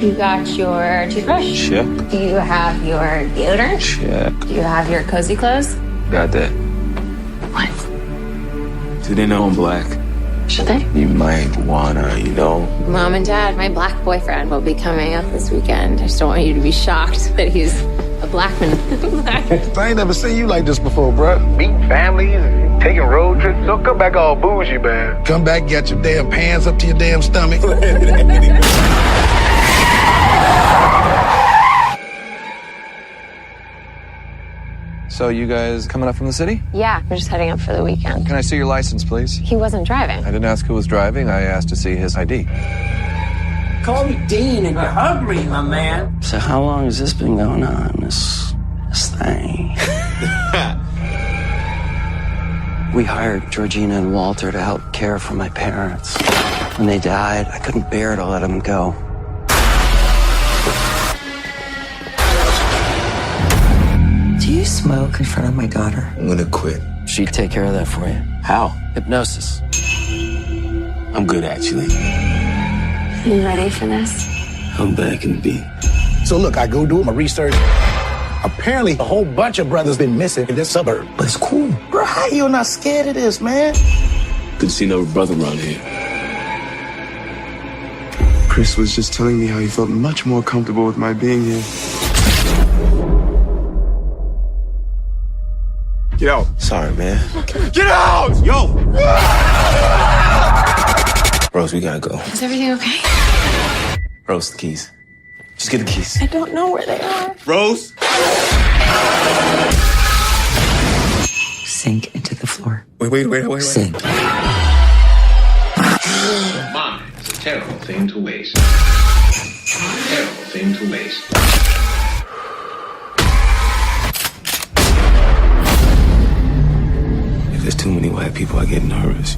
You got your toothbrush? Check. Do you have your deodorant? Check. Do you have your cozy clothes? Got that. What? Do they know I'm black? Should they? You might wanna, Mom and Dad, my black boyfriend will be coming up this weekend. I just don't want you to be shocked that he's a black man. I ain't never seen you like this before, bruh. Meeting families, taking road trips. Don't come back all bougie, man. Come back, get your damn pants up to your damn stomach. So you guys coming up from the city? Yeah, we're just heading up for the weekend. Can I see your license, please? He wasn't driving. I didn't ask who was driving. I asked to see his ID. Call me Dean and you're hungry, my man. So how long has this been going on, this thing? We hired Georgina and Walter to help care for my parents. When they died, I couldn't bear to let them go. Do you smoke in front of my daughter? I'm gonna quit. She'd take care of that for you. How? Hypnosis. I'm good, actually. You ready for this? I'm back in the beat. So look, I go do my research. Apparently, a whole bunch of brothers been missing in this suburb. But it's cool. Bro, how you not scared of this, man? Good to see another brother around here. Chris was just telling me how he felt much more comfortable with my being here. Get out. Sorry, man. Get out! Yo! Rose, we gotta go. Is everything okay? Rose, the keys. Just get the keys. I don't know where they are. Rose! Sink into the floor. Wait. Sink. Mine is a terrible thing to waste. Terrible thing to waste. If there's too many white people, I get nervous.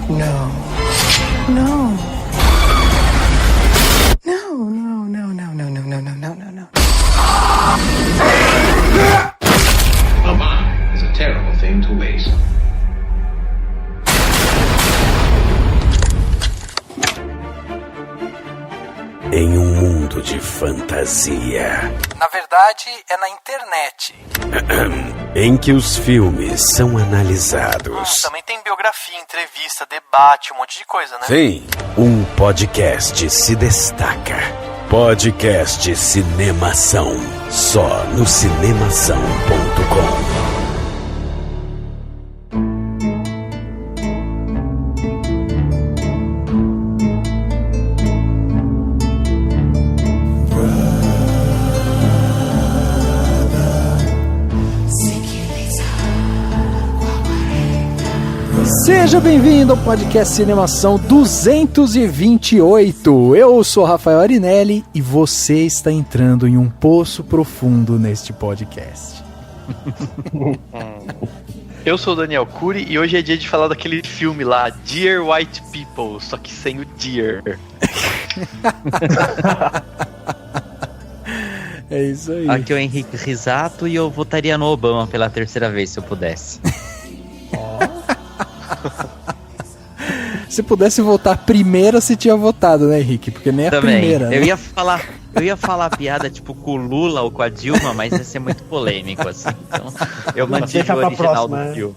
No. A mind is a terrible thing to waste. Em mundo de fantasia. Na verdade, é na internet. Em que os filmes são analisados. Também tem biografia, entrevista, debate, um monte de coisa, né? Sim, um podcast se destaca. Podcast Cinemação. Só no cinemação.com. Seja bem-vindo ao podcast Cinemação 228. Eu sou Rafael Arinelli e você está entrando em um poço profundo neste podcast. Eu sou o Daniel Cury e hoje é dia de falar daquele filme lá, Dear White People, só que sem o Dear. É isso aí. Aqui é o Henrique Risato e eu votaria no Obama pela terceira vez, se eu pudesse. Se pudesse votar primeiro, você tinha votado, né, Henrique? Porque nem a primeira. Eu ia falar piada tipo com o Lula ou com a Dilma, mas ia ser muito polêmico, assim. Então, eu mantive o original do filme.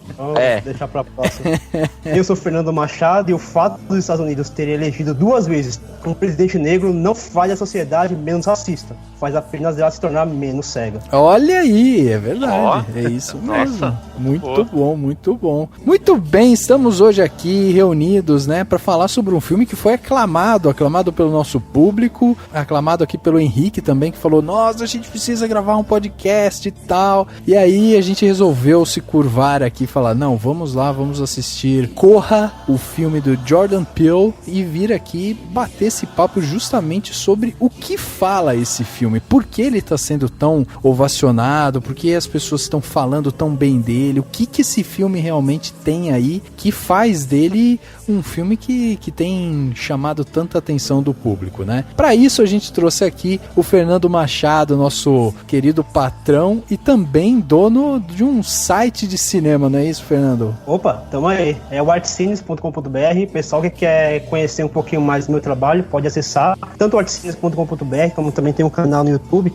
Deixar pra próxima. Eu sou Fernando Machado e o fato dos Estados Unidos terem elegido 2 vezes um presidente negro não faz a sociedade menos racista. Faz apenas ela se tornar menos cega. Olha aí, é verdade. É isso mesmo. Nossa. Muito bom, muito bom. Muito bem, estamos hoje aqui reunidos, né, para falar sobre um filme que foi aclamado pelo nosso público, aclamado aqui pelo Henrique também, que falou, nossa, a gente precisa gravar um podcast e tal. E aí a gente resolveu se curvar aqui e falar, não, vamos lá, vamos assistir Corra, o filme do Jordan Peele, e vir aqui bater esse papo justamente sobre o que fala esse filme, por que ele está sendo tão ovacionado, por que as pessoas estão falando tão bem dele, o que esse filme realmente tem aí que faz dele um filme que tem chamado tanta atenção do público, né? Para isso a gente trouxe aqui aqui o Fernando Machado, nosso querido patrão e também dono de um site de cinema, não é isso, Fernando? Opa, tamo aí. É o artcines.com.br. Pessoal que quer conhecer um pouquinho mais do meu trabalho, pode acessar tanto o artcines.com.br, como também tem um canal no YouTube,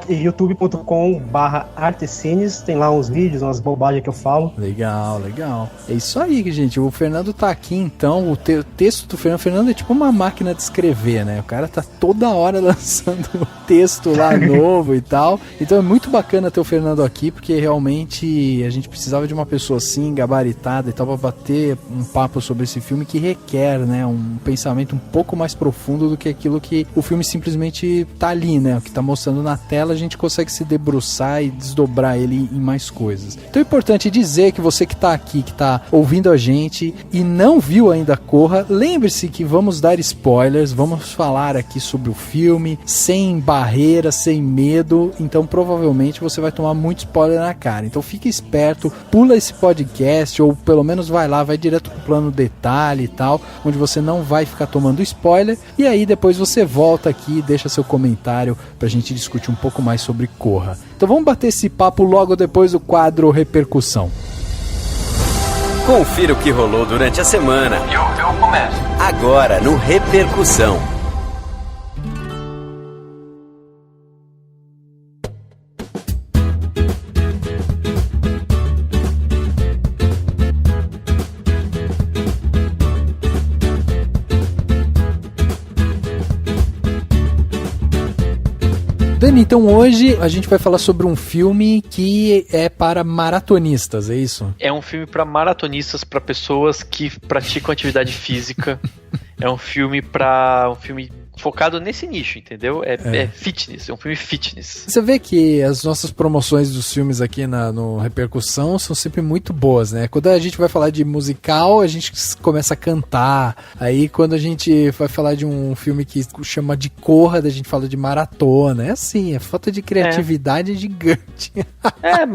youtube.com/artcines. Tem lá uns vídeos, umas bobagens que eu falo. Legal. É isso aí, gente. O Fernando tá aqui, então. O texto do Fernando é tipo uma máquina de escrever, né? O cara tá toda hora lançando texto lá novo e tal. Então é muito bacana ter o Fernando aqui, porque realmente a gente precisava de uma pessoa assim, gabaritada e tal, pra bater um papo sobre esse filme que requer, né, um pensamento um pouco mais profundo do que aquilo que o filme simplesmente tá ali, né? O que tá mostrando na tela, a gente consegue se debruçar e desdobrar ele em mais coisas. Então é importante dizer que você que tá aqui, que tá ouvindo a gente e não viu ainda Corra, lembre-se que vamos dar spoilers, vamos falar aqui sobre o filme, sem barreira, sem medo, então provavelmente você vai tomar muito spoiler na cara. Então fique esperto, pula esse podcast, ou pelo menos vai direto pro plano detalhe e tal, onde você não vai ficar tomando spoiler, e aí depois você volta aqui e deixa seu comentário pra gente discutir um pouco mais sobre Corra. Então vamos bater esse papo logo depois do quadro Repercussão. Confira o que rolou durante a semana. Eu começo. Agora no Repercussão. Dani, então hoje a gente vai falar sobre um filme que é para maratonistas, é isso? É um filme para maratonistas, para pessoas que praticam atividade física. É um filme focado nesse nicho, entendeu? É fitness, é um filme fitness. Você vê que as nossas promoções dos filmes aqui no Repercussão são sempre muito boas, né? Quando a gente vai falar de musical, a gente começa a cantar. Aí quando a gente vai falar de um filme que chama de Corra, a gente fala de maratona. É assim, é falta de criatividade gigante.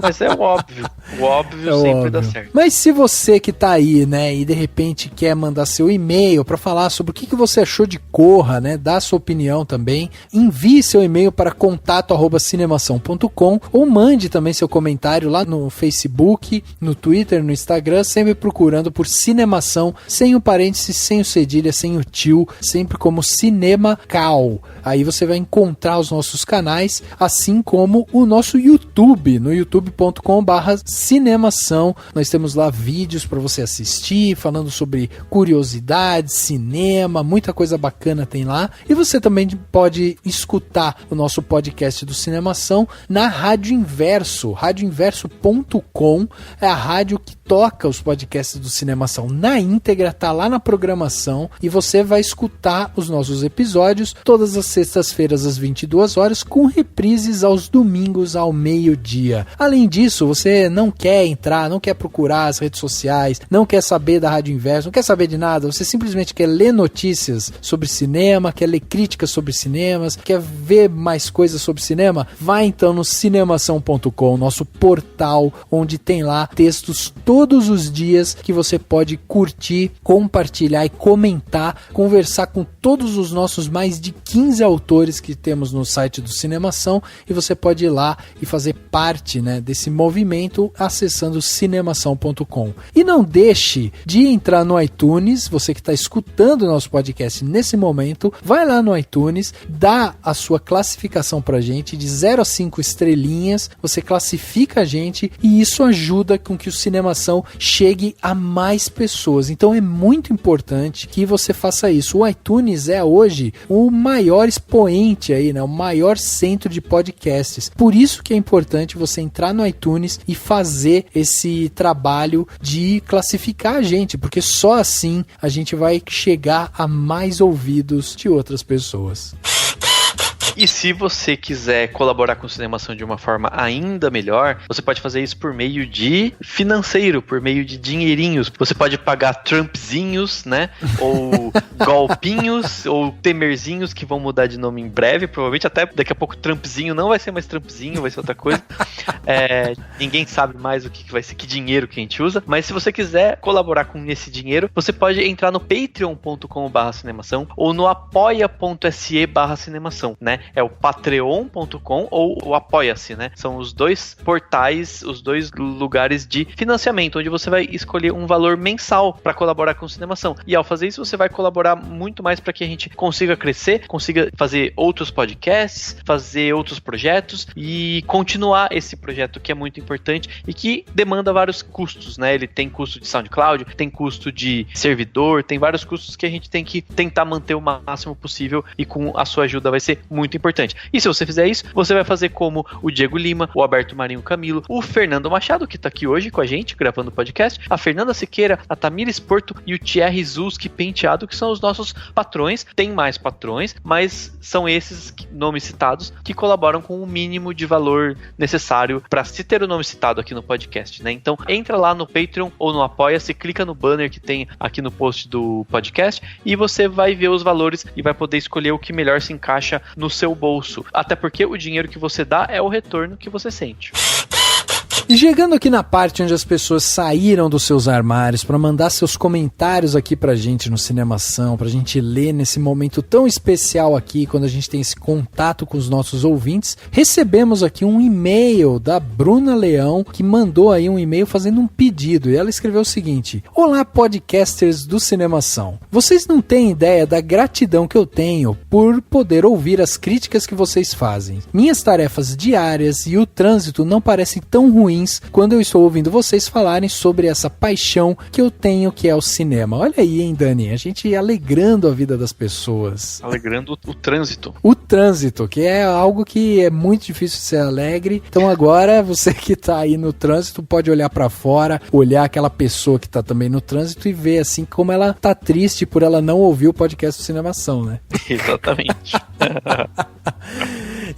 Mas é o óbvio. O óbvio sempre dá certo. Mas se você que tá aí, né, e de repente quer mandar seu e-mail pra falar sobre o que você achou de Corra, né? Dá a sua opinião também, envie seu e-mail para contato@cinemação.com ou mande também seu comentário lá no Facebook, no Twitter, no Instagram, sempre procurando por Cinemação, sem o parênteses, sem o cedilha, sem o tio, sempre como Cinemacal. Aí você vai encontrar os nossos canais, assim como o nosso YouTube, no youtube.com/cinemação. Nós temos lá vídeos para você assistir, falando sobre curiosidades, cinema, muita coisa bacana tem lá. E você também pode escutar o nosso podcast do Cinemação na Rádio Inverso, radioinverso.com, é a rádio que toca os podcasts do Cinemação na íntegra, tá lá na programação, e você vai escutar os nossos episódios todas as sextas-feiras às 22 horas, com reprises aos domingos ao meio-dia. Além disso, você não quer entrar, não quer procurar as redes sociais, não quer saber da Rádio Inverso, não quer saber de nada, você simplesmente quer ler notícias sobre cinema, quer ler críticas sobre cinemas, quer ver mais coisas sobre cinema, vai então no cinemação.com, nosso portal, onde tem lá textos todos os dias que você pode curtir, compartilhar e comentar, conversar com todos os nossos mais de 15 autores que temos no site do Cinemação, e você pode ir lá e fazer parte, né, desse movimento acessando cinemação.com. E não deixe de entrar no iTunes, você que está escutando o nosso podcast nesse momento, vai lá no iTunes, dá a sua classificação pra gente de 0 a 5 estrelinhas, você classifica a gente e isso ajuda com que o Cinemação chegue a mais pessoas. Então é muito importante que você faça isso. O iTunes é hoje o maior expoente aí, né? O maior centro de podcasts. Por isso que é importante você entrar no iTunes e fazer esse trabalho de classificar a gente, porque só assim a gente vai chegar a mais ouvidos de outras pessoas. E se você quiser colaborar com a Cinemação de uma forma ainda melhor, você pode fazer isso por meio de financeiro, por meio de dinheirinhos. Você pode pagar Trumpzinhos, né? Ou golpinhos, ou Temerzinhos, que vão mudar de nome em breve. Provavelmente até daqui a pouco Trumpzinho não vai ser mais Trumpzinho, vai ser outra coisa. Ninguém sabe mais o que vai ser, que dinheiro que a gente usa. Mas se você quiser colaborar com esse dinheiro, você pode entrar no patreon.com/cinemação ou no apoia.se/cinemação, né? é o patreon.com ou o Apoia-se, né? São os dois portais, os dois lugares de financiamento, onde você vai escolher um valor mensal para colaborar com o Cinemação. E ao fazer isso, você vai colaborar muito mais para que a gente consiga crescer, consiga fazer outros podcasts, fazer outros projetos e continuar esse projeto que é muito importante e que demanda vários custos, né? Ele tem custo de SoundCloud, tem custo de servidor, tem vários custos que a gente tem que tentar manter o máximo possível e com a sua ajuda vai ser muito importante. E se você fizer isso, você vai fazer como o Diego Lima, o Alberto Marinho Camilo, o Fernando Machado, que tá aqui hoje com a gente, gravando o podcast, a Fernanda Siqueira, a Tamires Porto e o Thierry Zulski Penteado, que são os nossos patrões. Tem mais patrões, mas são esses nomes citados que colaboram com o mínimo de valor necessário para se ter o nome citado aqui no podcast, né? Então, entra lá no Patreon ou no Apoia-se, clica no banner que tem aqui no post do podcast e você vai ver os valores e vai poder escolher o que melhor se encaixa no seu bolso. Até porque o dinheiro que você dá é o retorno que você sente. E chegando aqui na parte onde as pessoas saíram dos seus armários para mandar seus comentários aqui pra gente no Cinemação, pra gente ler nesse momento tão especial aqui, quando a gente tem esse contato com os nossos ouvintes, recebemos aqui um e-mail da Bruna Leão, que mandou aí um e-mail fazendo um pedido, e ela escreveu o seguinte: Olá, podcasters do Cinemação. Vocês não têm ideia da gratidão que eu tenho por poder ouvir as críticas que vocês fazem. Minhas tarefas diárias e o trânsito não parecem tão ruins quando eu estou ouvindo vocês falarem sobre essa paixão que eu tenho, que é o cinema. Olha aí, hein, Dani? A gente alegrando a vida das pessoas. Alegrando o trânsito. O trânsito, que é algo que é muito difícil de ser alegre. Então agora, você que tá aí no trânsito pode olhar pra fora, olhar aquela pessoa que tá também no trânsito e ver, assim, como ela tá triste por ela não ouvir o podcast do Cinemação, né? Exatamente.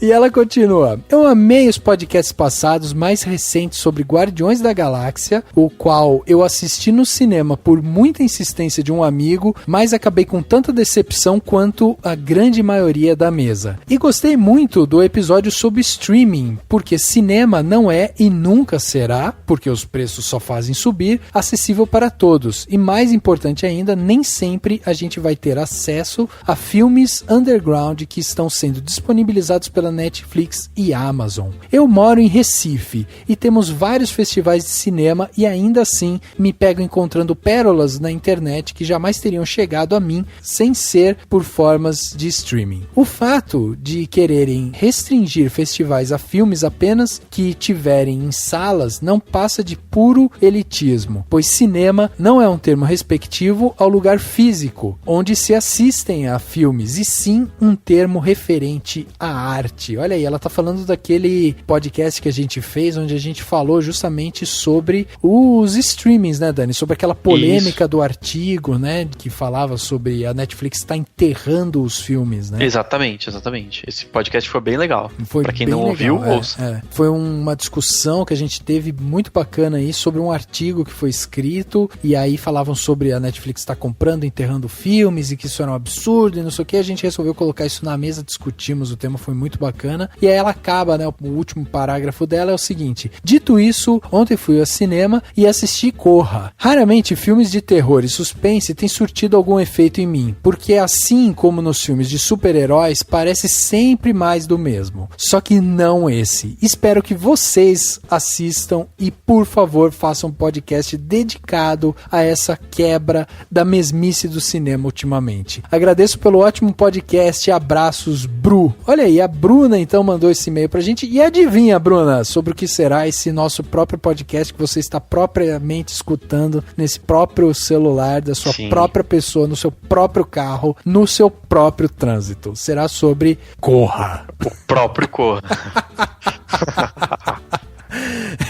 E ela continua: eu amei os podcasts passados mais recentes sobre Guardiões da Galáxia, o qual eu assisti no cinema por muita insistência de um amigo, mas acabei com tanta decepção quanto a grande maioria da mesa. E gostei muito do episódio sobre streaming, porque cinema não é e nunca será, porque os preços só fazem subir, acessível para todos. E mais importante ainda, nem sempre a gente vai ter acesso a filmes underground que estão sendo disponibilizados pela Netflix e Amazon. Eu moro em Recife e temos vários festivais de cinema e ainda assim me pego encontrando pérolas na internet que jamais teriam chegado a mim sem ser por formas de streaming. O fato de quererem restringir festivais a filmes apenas que tiverem em salas não passa de puro elitismo, pois cinema não é um termo respectivo ao lugar físico onde se assistem a filmes, e sim um termo referente à arte. Olha aí, ela tá falando daquele podcast que a gente fez, onde a gente falou justamente sobre os streamings, né, Dani? Sobre aquela polêmica do artigo, né, que falava sobre a Netflix tá enterrando os filmes, né? Exatamente, exatamente. Esse podcast foi bem legal. Foi pra quem bem não legal, ouviu, ouça. Foi uma discussão que a gente teve muito bacana aí sobre um artigo que foi escrito, e aí falavam sobre a Netflix tá comprando, enterrando filmes e que isso era um absurdo e não sei o que. A gente resolveu colocar isso na mesa, discutimos, o tema foi muito bacana. E aí ela acaba, né, o último parágrafo dela é o seguinte: dito isso, ontem fui ao cinema e assisti Corra. Raramente filmes de terror e suspense têm surtido algum efeito em mim, porque assim como nos filmes de super-heróis, parece sempre mais do mesmo. Só que não esse. Espero que vocês assistam e, por favor, façam um podcast dedicado a essa quebra da mesmice do cinema ultimamente. Agradeço pelo ótimo podcast e abraços, Bru. Olha aí, a Bruna então mandou esse e-mail pra gente. E adivinha, Bruna, sobre o que será esse nosso próprio podcast que você está propriamente escutando nesse próprio celular, da sua própria pessoa, no seu próprio carro, no seu próprio trânsito. Será sobre Corra. O próprio Corra.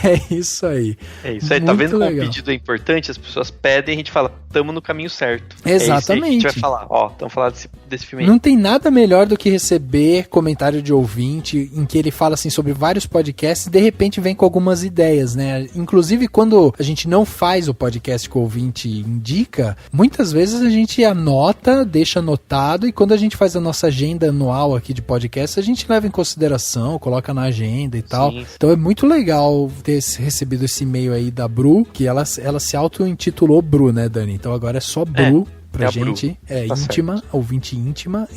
É isso aí. É isso aí. Tá vendo como o pedido é importante? As pessoas pedem e a gente fala, tamo no caminho certo. Exatamente. É isso aí que a gente vai falar. Ó, estamos falando desse filme aí. Não tem nada melhor do que receber comentário de ouvinte em que ele fala assim sobre vários podcasts e de repente vem com algumas ideias, né? Inclusive quando a gente não faz o podcast que o ouvinte indica, muitas vezes a gente anota, deixa anotado, e quando a gente faz a nossa agenda anual aqui de podcast, a gente leva em consideração, coloca na agenda e tal. Sim. Então é muito legal ter recebido esse e-mail aí da Bru, que ela se auto-intitulou Bru, né, Dani? Então agora é só Bru. pra gente. É íntima, ouvinte íntima.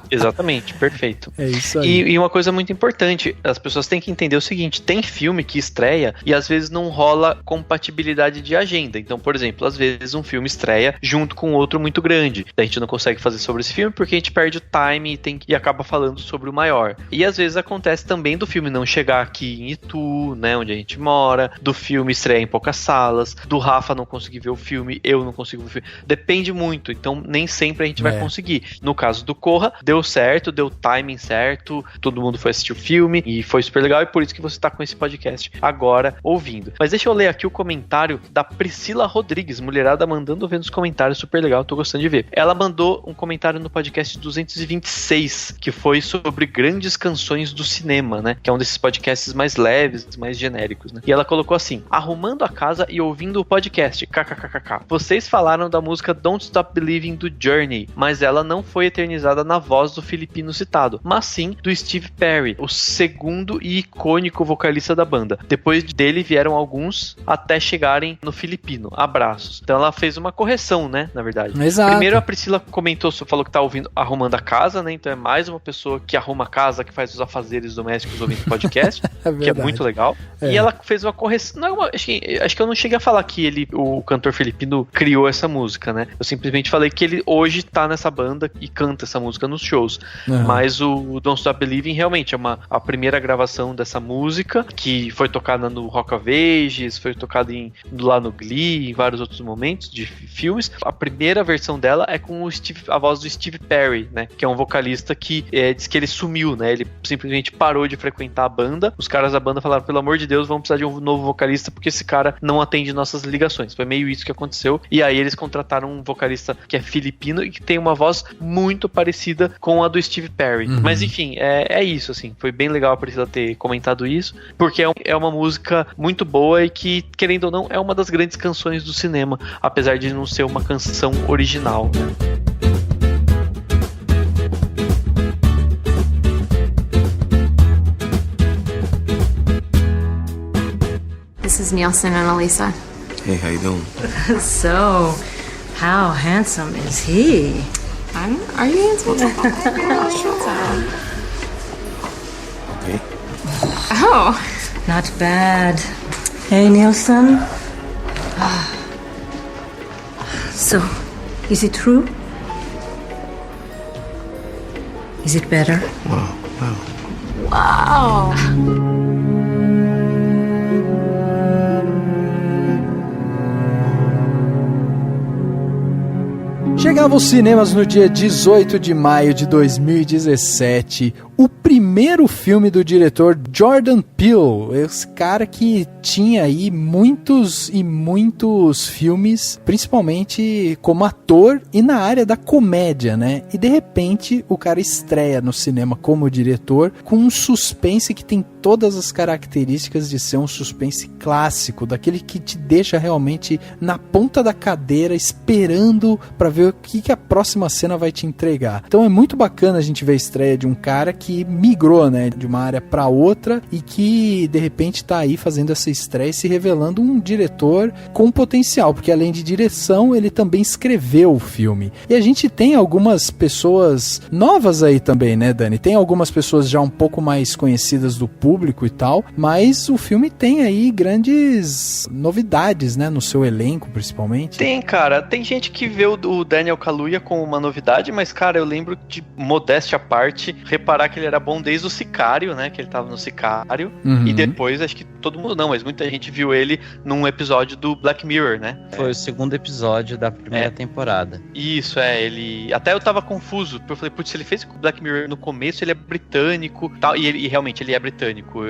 Exatamente, perfeito. É isso aí. E uma coisa muito importante, as pessoas têm que entender o seguinte, tem filme que estreia e às vezes não rola compatibilidade de agenda. Então, por exemplo, às vezes um filme estreia junto com outro muito grande. A gente não consegue fazer sobre esse filme porque a gente perde o time e acaba falando sobre o maior. E às vezes acontece também do filme não chegar aqui em Itu, né, onde a gente mora, do filme estreia em poucas salas, do Rafa não conseguir ver o filme, eu não consigo ver o filme. Depende muito, então nem sempre a gente vai conseguir. No caso do Corra, deu certo, deu o timing certo, todo mundo foi assistir o filme e foi super legal e por isso que você tá com esse podcast agora ouvindo. Mas deixa eu ler aqui o comentário da Priscila Rodrigues, mulherada mandando ver nos comentários, super legal, tô gostando de ver. Ela mandou um comentário no podcast 226, que foi sobre grandes canções do cinema, né? Que é um desses podcasts mais leves, mais genéricos, né? E ela colocou assim: arrumando a casa e ouvindo o podcast, kkkk. Vocês falaram da música Don't Stop Believing do Journey, mas ela não foi eternizada na voz do filipino citado, mas sim do Steve Perry, o segundo e icônico vocalista da banda. Depois dele vieram alguns até chegarem no filipino. Abraços. Então ela fez uma correção, né? Na verdade. Exato. Primeiro a Priscila comentou, falou que tá arrumando a casa, né? Então é mais uma pessoa que arruma a casa, que faz os afazeres domésticos ouvindo podcast, que é muito legal. E ela fez uma correção. Não, acho que eu não cheguei a falar que o cantor filipino criou essa música, né? Eu simplesmente falei que ele hoje tá nessa banda e canta essa música nos shows. Mas o Don't Stop Believing realmente é a primeira gravação dessa música, que foi tocada no Rock of Ages, foi tocada lá no Glee, em vários outros momentos de filmes. A primeira versão dela é com a voz do Steve Perry, né? Que é um vocalista que diz que ele sumiu, né? Ele simplesmente parou de frequentar a banda. Os caras da banda falaram, pelo amor de Deus, vamos precisar de um novo vocalista, porque esse cara não atende nossas ligações. Foi meio isso que aconteceu. E aí eles contrataram um vocalista que é filipino e que tem uma voz muito parecida com a do Steve Perry. Mas enfim, é isso, assim. Foi bem legal a Priscila ter comentado isso, porque é uma música muito boa e que, querendo ou não, é uma das grandes canções do cinema, apesar de não ser uma canção original, né? This is Nielsen and Elisa. Hey, how you doing? So, how handsome is he? Are you handsome? Okay. Oh. Not bad. Hey, Nielsen. So, is it true? Is it better? Wow. Chegava aos cinemas no dia 18 de maio de 2017 o primeiro filme do diretor Jordan Peele, esse cara que tinha aí muitos e muitos filmes, principalmente como ator e na área da comédia, né? E de repente o cara estreia no cinema como diretor com um suspense que tem todas as características de ser um suspense clássico, daquele que te deixa realmente na ponta da cadeira esperando para ver o que a próxima cena vai te entregar. Então é muito bacana a gente ver a estreia de um cara que migrou, né, de uma área para outra e que de repente tá aí fazendo essa estreia e se revelando um diretor com potencial, porque além de direção ele também escreveu o filme. E a gente tem algumas pessoas novas aí também, né, Dani? Tem algumas pessoas já um pouco mais conhecidas do público e tal, mas o filme tem aí grandes novidades, né, no seu elenco principalmente. Tem, cara, tem gente que vê o Daniel Kaluuya como uma novidade, mas cara, eu lembro de, modéstia à parte, reparar que ele era bom desde o Sicário, né, que ele tava no Sicário, e depois, acho que todo mundo não, mas muita gente viu ele num episódio do Black Mirror, né. Foi o segundo episódio da primeira temporada. Isso, ele... Até eu tava confuso, porque eu falei, putz, se ele fez o Black Mirror no começo, ele é britânico, tal, e realmente ele é britânico,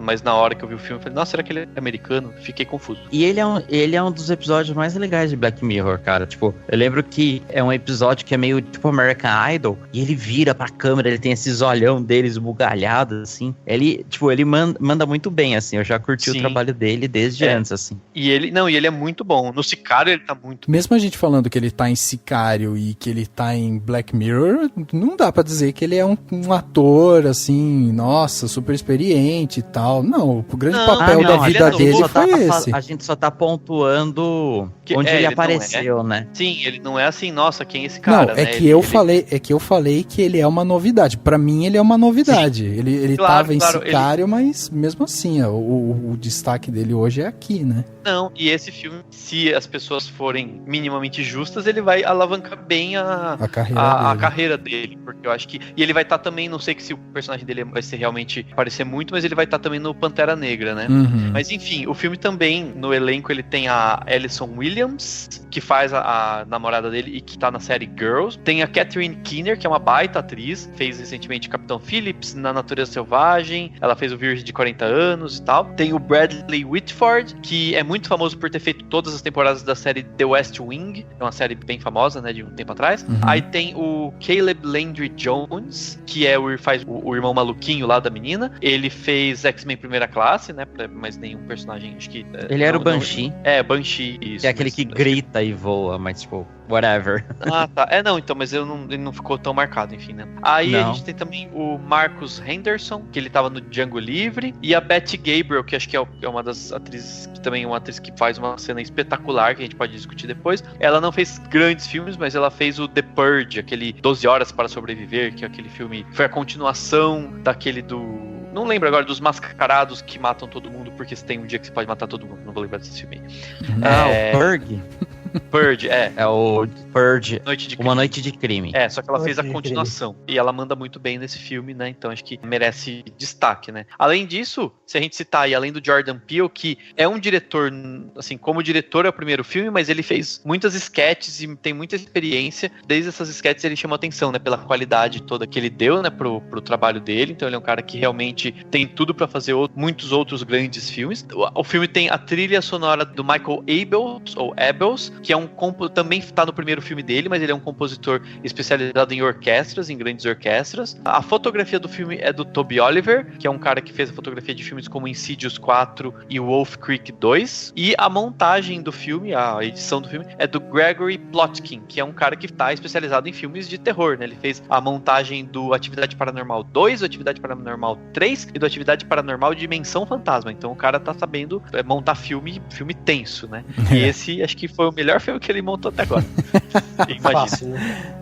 mas na hora que eu vi o filme, eu falei, nossa, será que ele é americano? Fiquei confuso. E ele é um dos episódios mais legais de Black Mirror, cara, tipo, eu lembro que é um episódio que é meio tipo American Idol, e ele vira pra câmera, ele tem esses olhos trabalhão dele, esbugalhado, assim. Ele, tipo, ele manda muito bem, assim. Eu já curti o trabalho dele desde antes, assim. E ele é muito bom. No Sicário ele tá muito Mesmo a gente falando que ele tá em Sicário e que ele tá em Black Mirror, não dá pra dizer que ele é um ator, assim, nossa, super experiente e tal. Não, o grande papel da vida dele foi esse. A gente só tá pontuando onde ele apareceu, né? Sim, ele não é assim, nossa, quem é esse cara, não, é que eu falei que ele é uma novidade. Pra mim, ele é uma novidade. Sim. Ele tava em Sicário, mas mesmo assim, o destaque dele hoje é aqui, né? Não, e esse filme, se as pessoas forem minimamente justas, ele vai alavancar bem a carreira dele, porque eu acho que... E ele vai estar também, não sei se o personagem dele vai ser realmente parecer muito, mas ele vai estar também no Pantera Negra, né? Uhum. Mas enfim, o filme também, no elenco, ele tem a Alison Williams, que faz a namorada dele e que tá na série Girls. Tem a Catherine Keener, que é uma baita atriz, fez recentemente Capitão Phillips, Na Natureza Selvagem, ela fez o Virgem de 40 anos e tal. Tem o Bradley Whitford, que é muito famoso por ter feito todas as temporadas da série The West Wing, é uma série bem famosa, né, de um tempo atrás. Uhum. Aí tem o Caleb Landry Jones, que faz o irmão maluquinho lá da menina. Ele fez X-Men Primeira Classe, né, mas nenhum personagem, acho que... Ele era o Banshee. Banshee, isso. Que é aquele que grita e voa, mas tipo... Whatever. Ah, tá. Não, então, mas ele não ficou tão marcado, enfim, né? Aí a gente tem também o Marcus Henderson, que ele tava no Django Livre, e a Betty Gabriel, que acho que é uma das atrizes, que também é uma atriz que faz uma cena espetacular, que a gente pode discutir depois. Ela não fez grandes filmes, mas ela fez o The Purge, aquele 12 Horas para Sobreviver, que é aquele filme, foi a continuação daquele do... Não lembro agora dos mascarados que matam todo mundo, porque tem um dia que você pode matar todo mundo. Não vou lembrar desse filme aí. O Purge? Purge, É o Purge, Uma Noite de Crime. Só que ela fez a continuação. E ela manda muito bem nesse filme, né? Então acho que merece destaque, né? Além disso, se a gente citar aí, além do Jordan Peele, que é um diretor, assim, como diretor é o primeiro filme, mas ele fez muitas sketches e tem muita experiência. Desde essas sketches ele chamou atenção, né? Pela qualidade toda que ele deu, né? Pro trabalho dele. Então ele é um cara que realmente tem tudo pra fazer muitos outros grandes filmes. O filme tem a trilha sonora do Michael Abels, que é também está no primeiro filme dele, mas ele é um compositor especializado em orquestras, em grandes orquestras. A fotografia do filme é do Toby Oliver, que é um cara que fez a fotografia de filmes como Insidious 4 e Wolf Creek 2. E a montagem do filme, a edição do filme, é do Gregory Plotkin, que é um cara que está especializado em filmes de terror, né? Ele fez a montagem do Atividade Paranormal 2, do Atividade Paranormal 3 e do Atividade Paranormal Dimensão Fantasma. Então o cara tá sabendo montar filme tenso, né? E esse acho que foi o melhor filme que ele montou até agora. Fácil, né?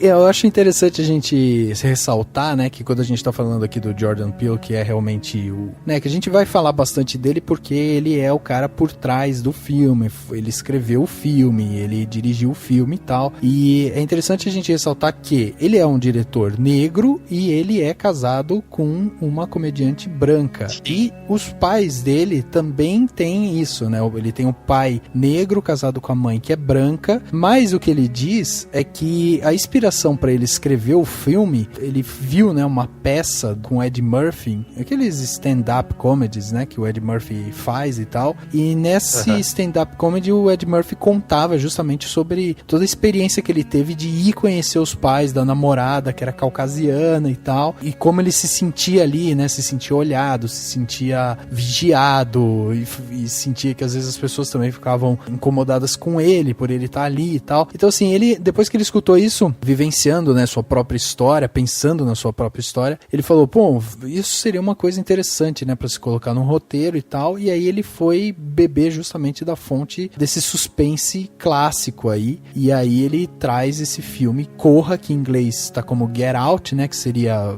Eu acho interessante a gente ressaltar, né, que quando a gente tá falando aqui do Jordan Peele, que é realmente né, que a gente vai falar bastante dele porque ele é o cara por trás do filme, ele escreveu o filme, ele dirigiu o filme e tal, e é interessante a gente ressaltar que ele é um diretor negro e ele é casado com uma comediante branca, e os pais dele também têm isso, né, ele tem um pai negro casado com a mãe que é branca, mas o que ele diz é que a inspiração para ele escrever o filme, ele viu, né, uma peça com Ed Murphy, aqueles stand-up comedies, né, que o Ed Murphy faz e tal, e nesse stand-up comedy o Ed Murphy contava justamente sobre toda a experiência que ele teve de ir conhecer os pais da namorada, que era caucasiana e tal, e como ele se sentia ali, né, se sentia olhado, se sentia vigiado, e sentia que às vezes as pessoas também ficavam incomodadas com ele, por ele estar ali e tal. Então assim, ele, depois que ele escutou isso, vivenciando, né, sua própria história, pensando na sua própria história, ele falou, pô, isso seria uma coisa interessante, né, pra se colocar num roteiro e tal, e aí ele foi beber justamente da fonte desse suspense clássico aí, e aí ele traz esse filme Corra, que em inglês tá como Get Out, né, que seria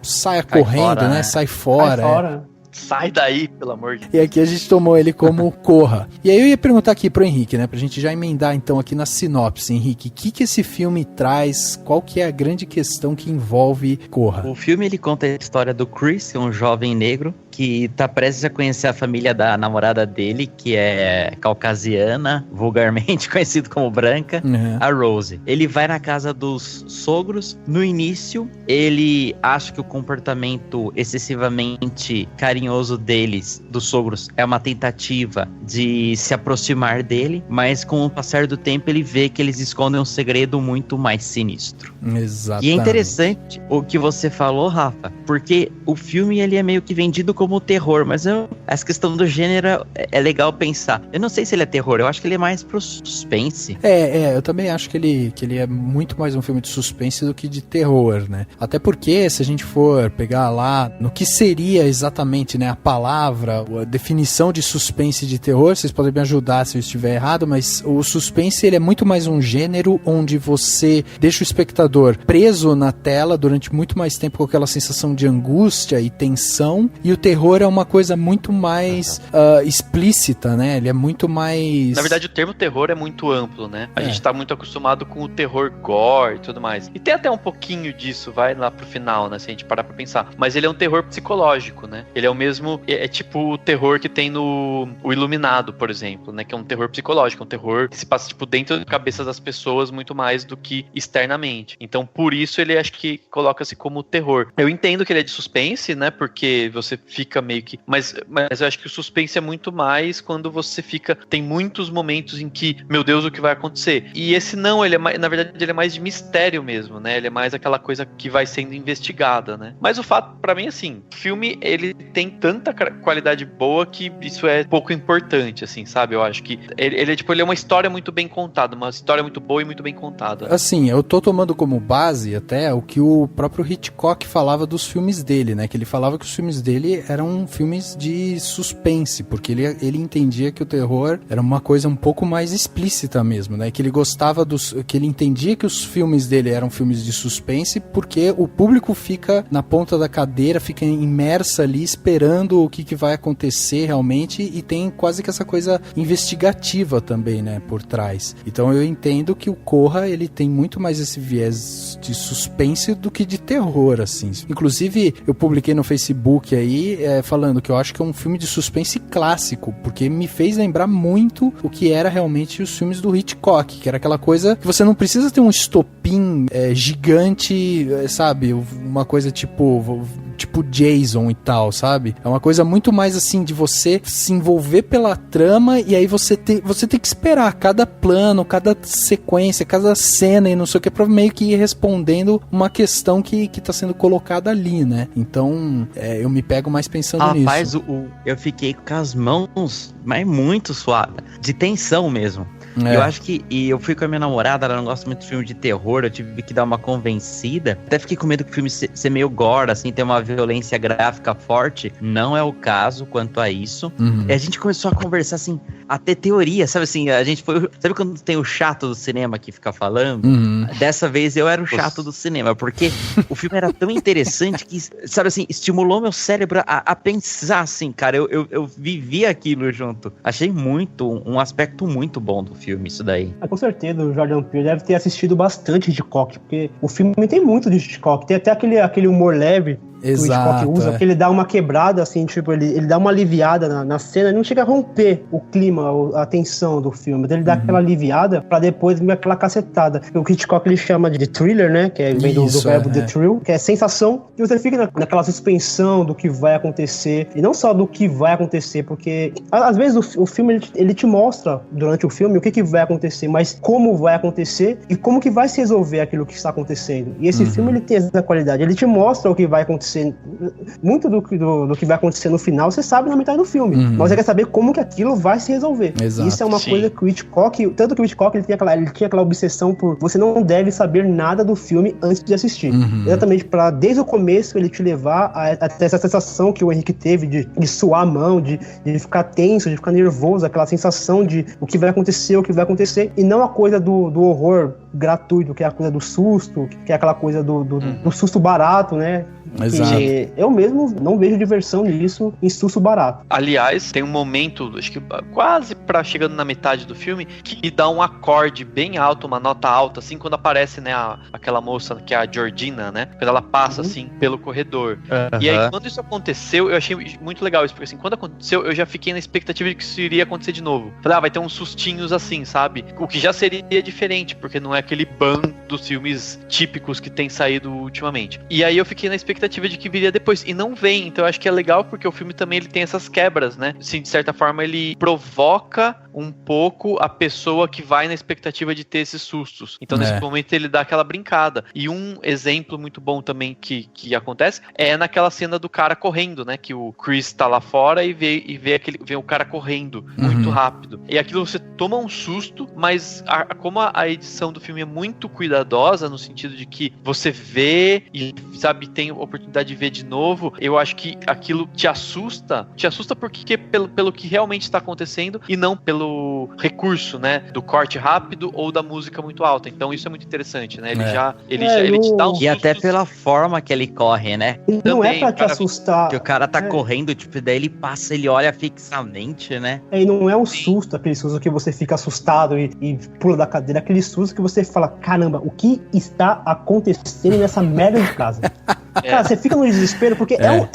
saia correndo, fora, né, sai fora. Sai daí, pelo amor de Deus. E aqui a gente tomou ele como Corra. E aí eu ia perguntar aqui pro Henrique, né, pra gente já emendar então aqui na sinopse. Henrique, o que esse filme traz? Qual que é a grande questão que envolve Corra? O filme, ele conta a história do Chris, que é um jovem negro, que tá prestes a conhecer a família da namorada dele, que é caucasiana, vulgarmente conhecido como branca, a Rose. Ele vai na casa dos sogros. No início, ele acha que o comportamento excessivamente carinhoso deles, dos sogros, é uma tentativa de se aproximar dele, mas com o passar do tempo ele vê que eles escondem um segredo muito mais sinistro. Exatamente. E é interessante o que você falou, Rafa, porque o filme ele é meio que vendido como terror, mas essa questão do gênero é legal pensar. Eu não sei se ele é terror, eu acho que ele é mais pro suspense. Eu também acho que ele é muito mais um filme de suspense do que de terror, né? Até porque, se a gente for pegar lá no que seria exatamente, né, a palavra, a definição de suspense e de terror, vocês podem me ajudar se eu estiver errado, mas o suspense ele é muito mais um gênero onde você deixa o espectador preso na tela durante muito mais tempo com aquela sensação de angústia e tensão, e o terror é uma coisa muito mais explícita, né? Ele é muito mais... Na verdade, o termo terror é muito amplo, né? A gente tá muito acostumado com o terror gore e tudo mais. E tem até um pouquinho disso, vai lá pro final, né? Se a gente parar pra pensar. Mas ele é um terror psicológico, né? Ele é o mesmo... É tipo o terror que tem no O Iluminado, por exemplo, né? Que é um terror psicológico, um terror que se passa, tipo, dentro da cabeça das pessoas muito mais do que externamente. Então, por isso, ele acho que coloca-se como terror. Eu entendo que ele é de suspense, né? Porque você fica meio que... Mas eu acho que o suspense é muito mais quando você fica... Tem muitos momentos em que, meu Deus, o que vai acontecer? E esse não, ele é mais... Na verdade, ele é mais de mistério mesmo, né? Ele é mais aquela coisa que vai sendo investigada, né? Mas o fato, pra mim, assim, o filme, ele tem tanta qualidade boa que isso é pouco importante, assim, sabe? Eu acho que ele é uma história muito bem contada, uma história muito boa e muito bem contada. Assim, eu tô tomando como base até o que o próprio Hitchcock falava dos filmes dele, né? Que ele falava que os filmes dele eram filmes de suspense, porque ele entendia que o terror era uma coisa um pouco mais explícita mesmo, né? Que ele gostava que ele entendia que os filmes dele eram filmes de suspense porque o público fica na ponta da cadeira, fica imersa ali esperando o que vai acontecer realmente, e tem quase que essa coisa investigativa também, né, por trás. Então eu entendo que o Corra, ele tem muito mais esse viés de suspense do que de terror, assim. Inclusive, eu publiquei no Facebook aí, falando que eu acho que é um filme de suspense clássico, porque me fez lembrar muito o que era realmente os filmes do Hitchcock, que era aquela coisa que você não precisa ter um estopim gigante, sabe? Uma coisa tipo Jason e tal, sabe? É uma coisa muito mais assim de você se envolver pela trama, e aí você tem que esperar cada plano, cada sequência, cada cena e não sei o que, pra meio que ir respondendo uma questão que tá sendo colocada ali, né? Então, eu me pego mais pensando nisso. Rapaz, eu fiquei com as mãos, mas muito suada, de tensão mesmo. Eu acho que... E eu fui com a minha namorada, ela não gosta muito de filme de terror, eu tive que dar uma convencida. Até fiquei com medo que o filme ser meio gore, assim, ter uma violência gráfica forte. Não é o caso quanto a isso. E a gente começou a conversar, assim, a ter teoria, sabe assim? A gente foi... Sabe quando tem o chato do cinema que fica falando? Dessa vez eu era o chato do cinema, porque o filme era tão interessante que, sabe assim, estimulou meu cérebro a pensar, assim, cara. Eu vivi aquilo junto. Achei um aspecto muito bom do filme, isso daí. Com certeza o Jordan Peele deve ter assistido bastante Hitchcock, porque o filme tem muito de Hitchcock, tem até aquele humor leve que o Hitchcock usa, que ele dá uma quebrada, assim, tipo, ele dá uma aliviada na cena, ele não chega a romper o clima, a tensão do filme, ele dá aquela aliviada pra depois vir aquela cacetada. O Hitchcock ele chama de thriller, né, que vem do verbo the thrill, que é sensação, e você fica naquela suspensão do que vai acontecer, e não só do que vai acontecer, porque às vezes o filme ele te mostra durante o filme o que vai acontecer, mas como vai acontecer e como que vai se resolver aquilo que está acontecendo. E esse filme ele tem essa qualidade, ele te mostra o que vai acontecer. Muito do que vai acontecer no final você sabe na metade do filme, mas você quer saber como que aquilo vai se resolver. Exato. Isso é uma coisa que o Hitchcock, tanto que o Hitchcock ele tinha aquela obsessão por você não deve saber nada do filme antes de assistir, exatamente para desde o começo ele te levar a ter essa sensação que o Henrique teve de suar a mão, de ficar tenso, de ficar nervoso, aquela sensação de o que vai acontecer, e não a coisa do horror gratuito, que é a coisa do susto, que é aquela coisa do susto barato, né? Exato. E eu mesmo não vejo diversão nisso em susto barato. Aliás, tem um momento, acho que quase pra chegando na metade do filme, que dá um acorde bem alto, uma nota alta, assim, quando aparece, né, aquela moça que é a Georgina, né? Quando ela passa, assim, pelo corredor. E aí, quando isso aconteceu, eu achei muito legal isso, porque assim, quando aconteceu, eu já fiquei na expectativa de que isso iria acontecer de novo. Falei, vai ter uns sustinhos assim, sabe? O que já seria diferente, porque não é aquele ban dos filmes típicos que tem saído ultimamente. E aí eu fiquei na expectativa de que viria depois, e não vem, então eu acho que é legal porque o filme também ele tem essas quebras, né? Assim, de certa forma ele provoca um pouco a pessoa que vai na expectativa de ter esses sustos. Então nesse momento ele dá aquela brincada. E um exemplo muito bom também que acontece é naquela cena do cara correndo, né? Que o Chris tá lá fora e vê o cara correndo muito rápido. E aquilo você toma um susto, mas como a edição do filme é muito cuidadosa, no sentido de que você vê e, sabe, tem oportunidade de ver de novo, eu acho que aquilo te assusta porque pelo que realmente está acontecendo e não pelo recurso, né, do corte rápido ou da música muito alta. Então isso é muito interessante, né? Ele te dá um susto. E até pela forma que ele corre, né? Não é pra te assustar. Que o cara tá correndo, tipo, daí ele passa, ele olha fixamente, né? E não é um susto, aquele susto que você fica assustado e pula da cadeira, aquele susto que você fala, caramba, o que está acontecendo nessa merda de casa? Cara, você fica no desespero, porque cara,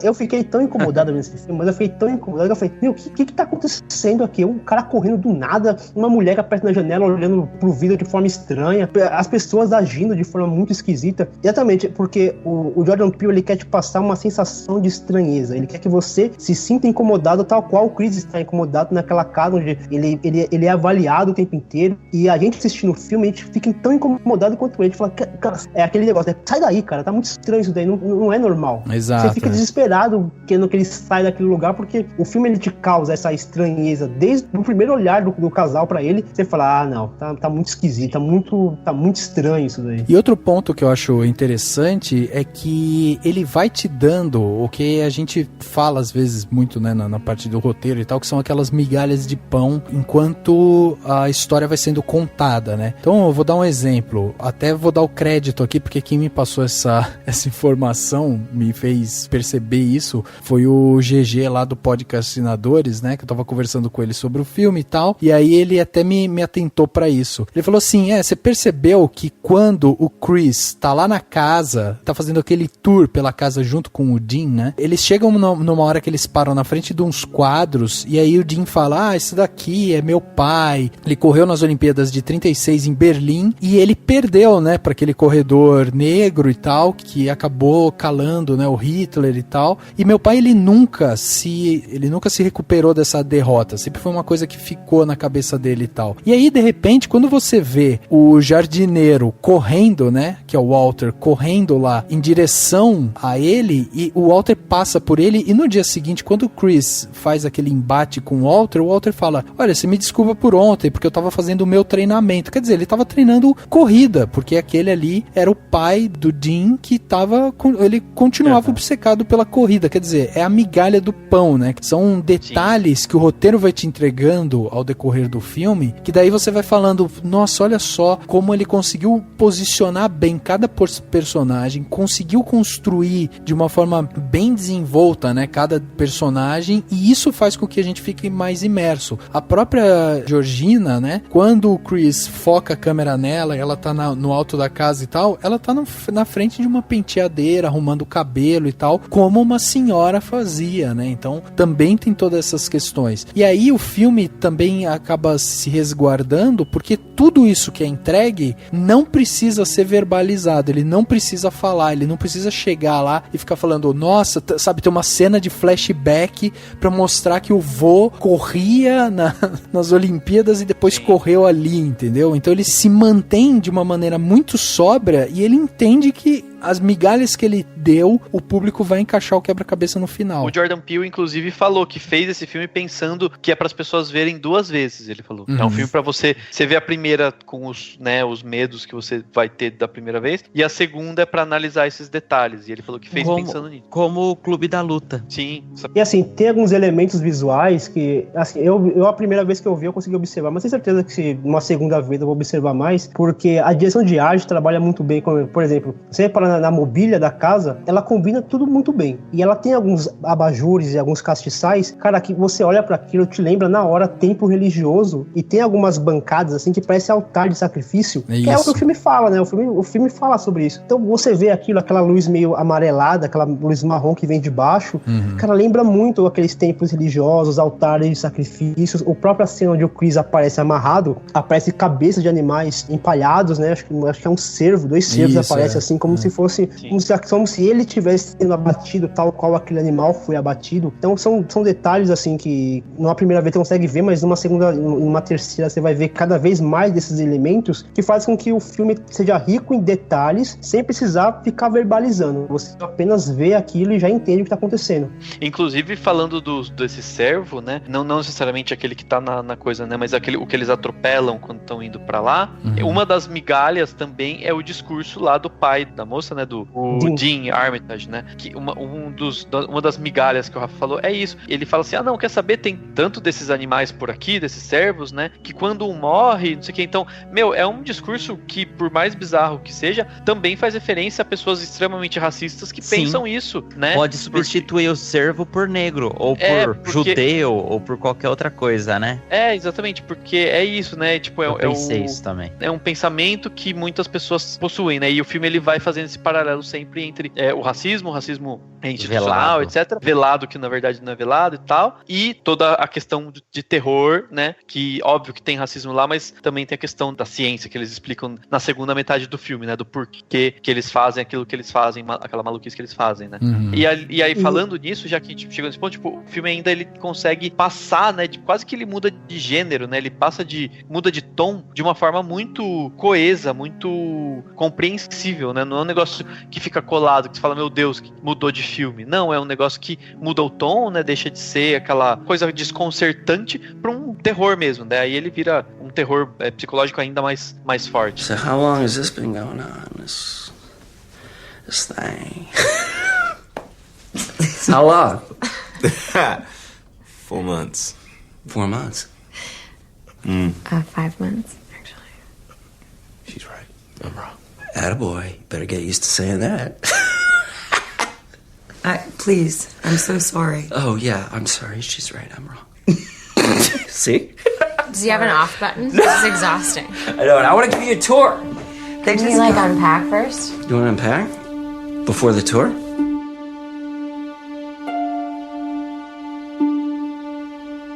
eu fiquei tão incomodado nesse filme, mas eu fiquei tão incomodado que eu falei, meu, o que tá acontecendo aqui? Um cara correndo do nada, uma mulher que aparece na janela olhando pro vidro de forma estranha, as pessoas agindo de forma muito esquisita. Exatamente, porque o Jordan Peele, ele quer te passar uma sensação de estranheza, ele quer que você se sinta incomodado tal qual o Chris está incomodado naquela casa onde ele é avaliado o tempo inteiro, e a gente assistindo o filme, a gente fica tão incomodado quanto ele, a gente fala, cara, é aquele negócio, sai daí, cara, tá muito estranho isso daí, não é normal. Exato. Você fica desesperado querendo que ele saia daquele lugar, porque o filme ele te causa essa estranheza desde o primeiro olhar do casal pra ele, você fala, não, tá muito esquisito, tá muito estranho isso daí. E outro ponto que eu acho interessante é que ele vai te dando o que a gente fala às vezes muito, né, na parte do roteiro e tal, que são aquelas migalhas de pão enquanto a história vai sendo contada, né? Então eu vou dar um exemplo, até vou dar o crédito aqui, porque quem me passou essa informação, me fez perceber isso, foi o GG lá do Podcastinadores, né, que eu tava conversando com ele sobre o filme e tal, e aí ele até me atentou pra isso. Ele falou assim, você percebeu que quando o Chris tá lá na casa, tá fazendo aquele tour pela casa junto com o Dean, né, eles chegam numa hora que eles param na frente de uns quadros, e aí o Dean fala, esse daqui é meu pai, ele correu nas Olimpíadas de 36 em Berlim, e ele perdeu, né, pra aquele corredor negro e tal, que acabou calando, né, o Hitler e tal, e meu pai, ele nunca se recuperou dessa derrota, sempre foi uma coisa que ficou na cabeça dele e tal. E aí, de repente, quando você vê o jardineiro correndo, né, que é o Walter, correndo lá em direção a ele, e o Walter passa por ele, e no dia seguinte, quando o Chris faz aquele embate com o Walter fala, olha, você me desculpa por ontem, porque eu tava fazendo o meu treinamento. Quer dizer, ele tava treinando corrida, porque aquele ali era o pai do Dean que ele continuava obcecado pela corrida. Quer dizer, é a migalha do pão, né? São detalhes que o roteiro vai te entregando ao decorrer do filme, que daí você vai falando, nossa, olha só como ele conseguiu posicionar bem cada personagem, conseguiu construir de uma forma bem desenvolta, né, cada personagem, e isso faz com que a gente fique mais imerso. A própria Georgina, né, quando o Chris foca a câmera nela, ela tá no alto da casa e tal, ela tá na frente de uma penteadeira, arrumando o cabelo e tal, como uma senhora fazia, né? Então, também tem todas essas questões. E aí o filme também acaba se resguardando, porque tudo isso que é entregue não precisa ser verbalizado, ele não precisa falar, ele não precisa chegar lá e ficar falando, nossa, sabe, tem uma cena de flashback pra mostrar que o vô corria nas Olimpíadas e depois correu ali, entendeu? Então ele se mantém de uma maneira muito sóbria e ele entende que as migalhas que ele deu, o público vai encaixar o quebra-cabeça no final. O Jordan Peele, inclusive, falou que fez esse filme pensando que é para as pessoas verem duas vezes, ele falou. É um filme para você ver a primeira com os medos que você vai ter da primeira vez, e a segunda é para analisar esses detalhes, e ele falou que fez pensando nisso. Como o Clube da Luta. Sim. E assim, tem alguns elementos visuais que, assim, eu a primeira vez que eu vi, eu consegui observar, mas tenho certeza que se uma segunda vez eu vou observar mais, porque a direção de arte trabalha muito bem com, por exemplo, você para na mobília da casa, ela combina tudo muito bem. E ela tem alguns abajures e alguns castiçais, cara, que você olha pra aquilo, te lembra na hora templo religioso, e tem algumas bancadas assim que parece altar de sacrifício, que é o que o filme fala, né? O filme fala sobre isso. Então você vê aquilo, aquela luz meio amarelada, aquela luz marrom que vem de baixo, cara, lembra muito aqueles templos religiosos, altares de sacrifícios. O próprio cena onde o Chris aparece amarrado, aparece cabeça de animais empalhados, né? Acho que é um cervo, 2 cervos aparecem assim, como se fosse, como se ele tivesse sendo abatido tal qual aquele animal foi abatido. Então são detalhes assim que numa primeira vez você consegue ver, mas numa segunda, numa terceira você vai ver cada vez mais desses elementos que fazem com que o filme seja rico em detalhes, sem precisar ficar verbalizando. Você apenas vê aquilo e já entende o que está acontecendo. Inclusive, falando desse servo, né? Não necessariamente aquele que tá na coisa, né? Mas o que eles atropelam quando estão indo pra lá. Uma das migalhas também é o discurso lá do pai da moça, né? Do Dean Armitage, né? Que uma das migalhas que o Rafa falou é isso. Ele fala assim, não, quer saber? Tem tanto desses animais por aqui, desses servos, né? Que quando um morre, não sei o que. Então, é um discurso que, por mais bizarro que seja, também faz referência a pessoas extremamente racistas que pensam isso, né? Pode substituir o servo por negro, ou por judeu, ou por qualquer outra coisa, né? Exatamente, porque é isso, né? Tipo, eu pensei isso também. É um pensamento que muitas pessoas possuem, né? E o filme ele vai fazendo esse paralelo sempre entre o racismo institucional, velado, etc. Velado, que na verdade não é velado e tal. E toda a questão de terror, né? Que óbvio que tem racismo lá, mas também tem a questão da ciência que eles explicam na segunda metade do filme, né? Do porquê que eles fazem aquilo que eles fazem, aquela maluquice que eles fazem, né? E aí, falando nisso, já que a gente chegou nesse ponto, tipo, o filme ainda ele consegue passar, né? Quase que ele muda de gênero, né? Ele muda de tom de uma forma muito coesa, muito compreensível, né? Não é um negócio que fica colado, que você fala, meu Deus, que mudou de filme. Não, é um negócio que muda o tom, né? Deixa de ser aquela coisa desconcertante pra um terror mesmo, né? Aí ele vira um terror psicológico ainda mais forte. So how long has this been going on? This thing. How long? 4 months. 4 months? 5 months, actually. She's right. I'm wrong. Attaboy. Better get used to saying that. Please, I'm so sorry. Oh, yeah, I'm sorry. She's right. I'm wrong. See? Do you have an off button? This is exhausting. I know, and I want to give you a tour. Can you unpack first? You want to unpack? Before the tour?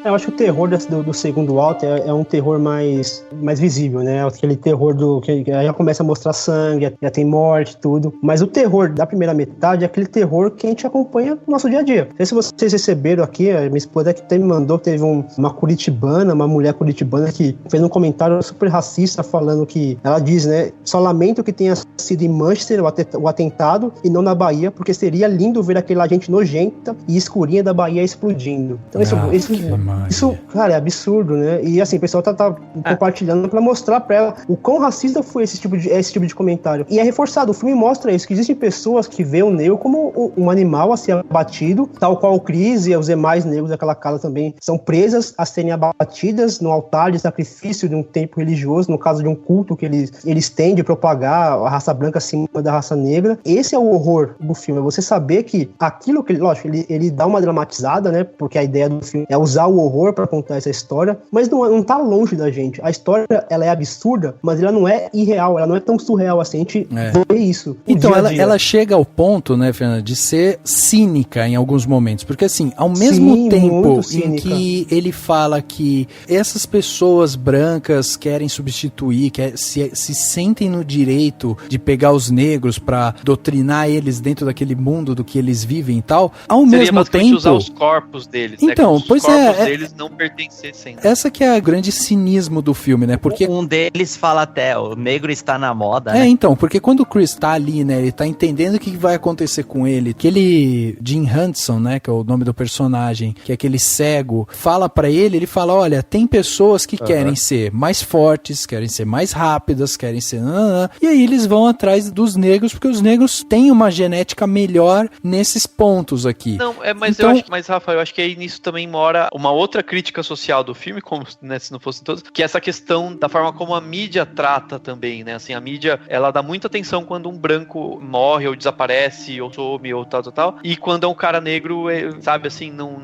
Eu acho que o terror do segundo ato é um terror mais visível, né? Aquele terror que já começa a mostrar sangue, já tem morte, tudo. Mas o terror da primeira metade é aquele terror que a gente acompanha no nosso dia a dia. Não sei se vocês receberam aqui, a minha esposa que até me mandou, teve uma mulher curitibana que fez um comentário super racista falando que, ela diz, né? Só lamento que tenha sido em Manchester o atentado e não na Bahia, porque seria lindo ver aquela gente nojenta e escurinha da Bahia explodindo. Então isso, cara, é absurdo, né? E assim, o pessoal tá compartilhando pra mostrar pra ela o quão racista foi esse tipo de comentário. E é reforçado, o filme mostra isso, que existem pessoas que veem o negro como um animal a ser abatido, tal qual o Chris e os demais negros daquela casa também são presas a serem abatidas no altar de sacrifício de um templo religioso, no caso de um culto que eles têm de propagar a raça branca acima da raça negra. Esse é o horror do filme, é você saber que aquilo que, lógico, ele dá uma dramatizada, né? Porque a ideia do filme é usar o horror para contar essa história, mas não tá longe da gente. A história, ela é absurda, mas ela não é irreal, ela não é tão surreal assim, a gente vê isso. Então, ela chega ao ponto, né, Fernanda, de ser cínica em alguns momentos, porque assim, ao mesmo tempo em que ele fala que essas pessoas brancas querem substituir, se sentem no direito de pegar os negros para doutrinar eles dentro daquele mundo do que eles vivem e tal, ao mesmo tempo usar os corpos deles, então, né? Pois deles não pertencessem. Essa que é o grande cinismo do filme, né? Porque um deles fala até, o negro está na moda, né? Então, porque quando o Chris tá ali, né, ele tá entendendo o que vai acontecer com ele, aquele Jim Hudson, né, que é o nome do personagem, que é aquele cego, fala pra ele fala, olha, tem pessoas que querem ser mais fortes, querem ser mais rápidas, querem ser... E aí eles vão atrás dos negros, porque os negros têm uma genética melhor nesses pontos aqui. Não, mas Rafael, eu acho que aí nisso também mora uma outra outra crítica social do filme, como, né, se não fossem todos, que é essa questão da forma como a mídia trata também, né? Assim, a mídia, ela dá muita atenção quando um branco morre ou desaparece ou some ou tal. E quando é um cara negro, sabe, assim, não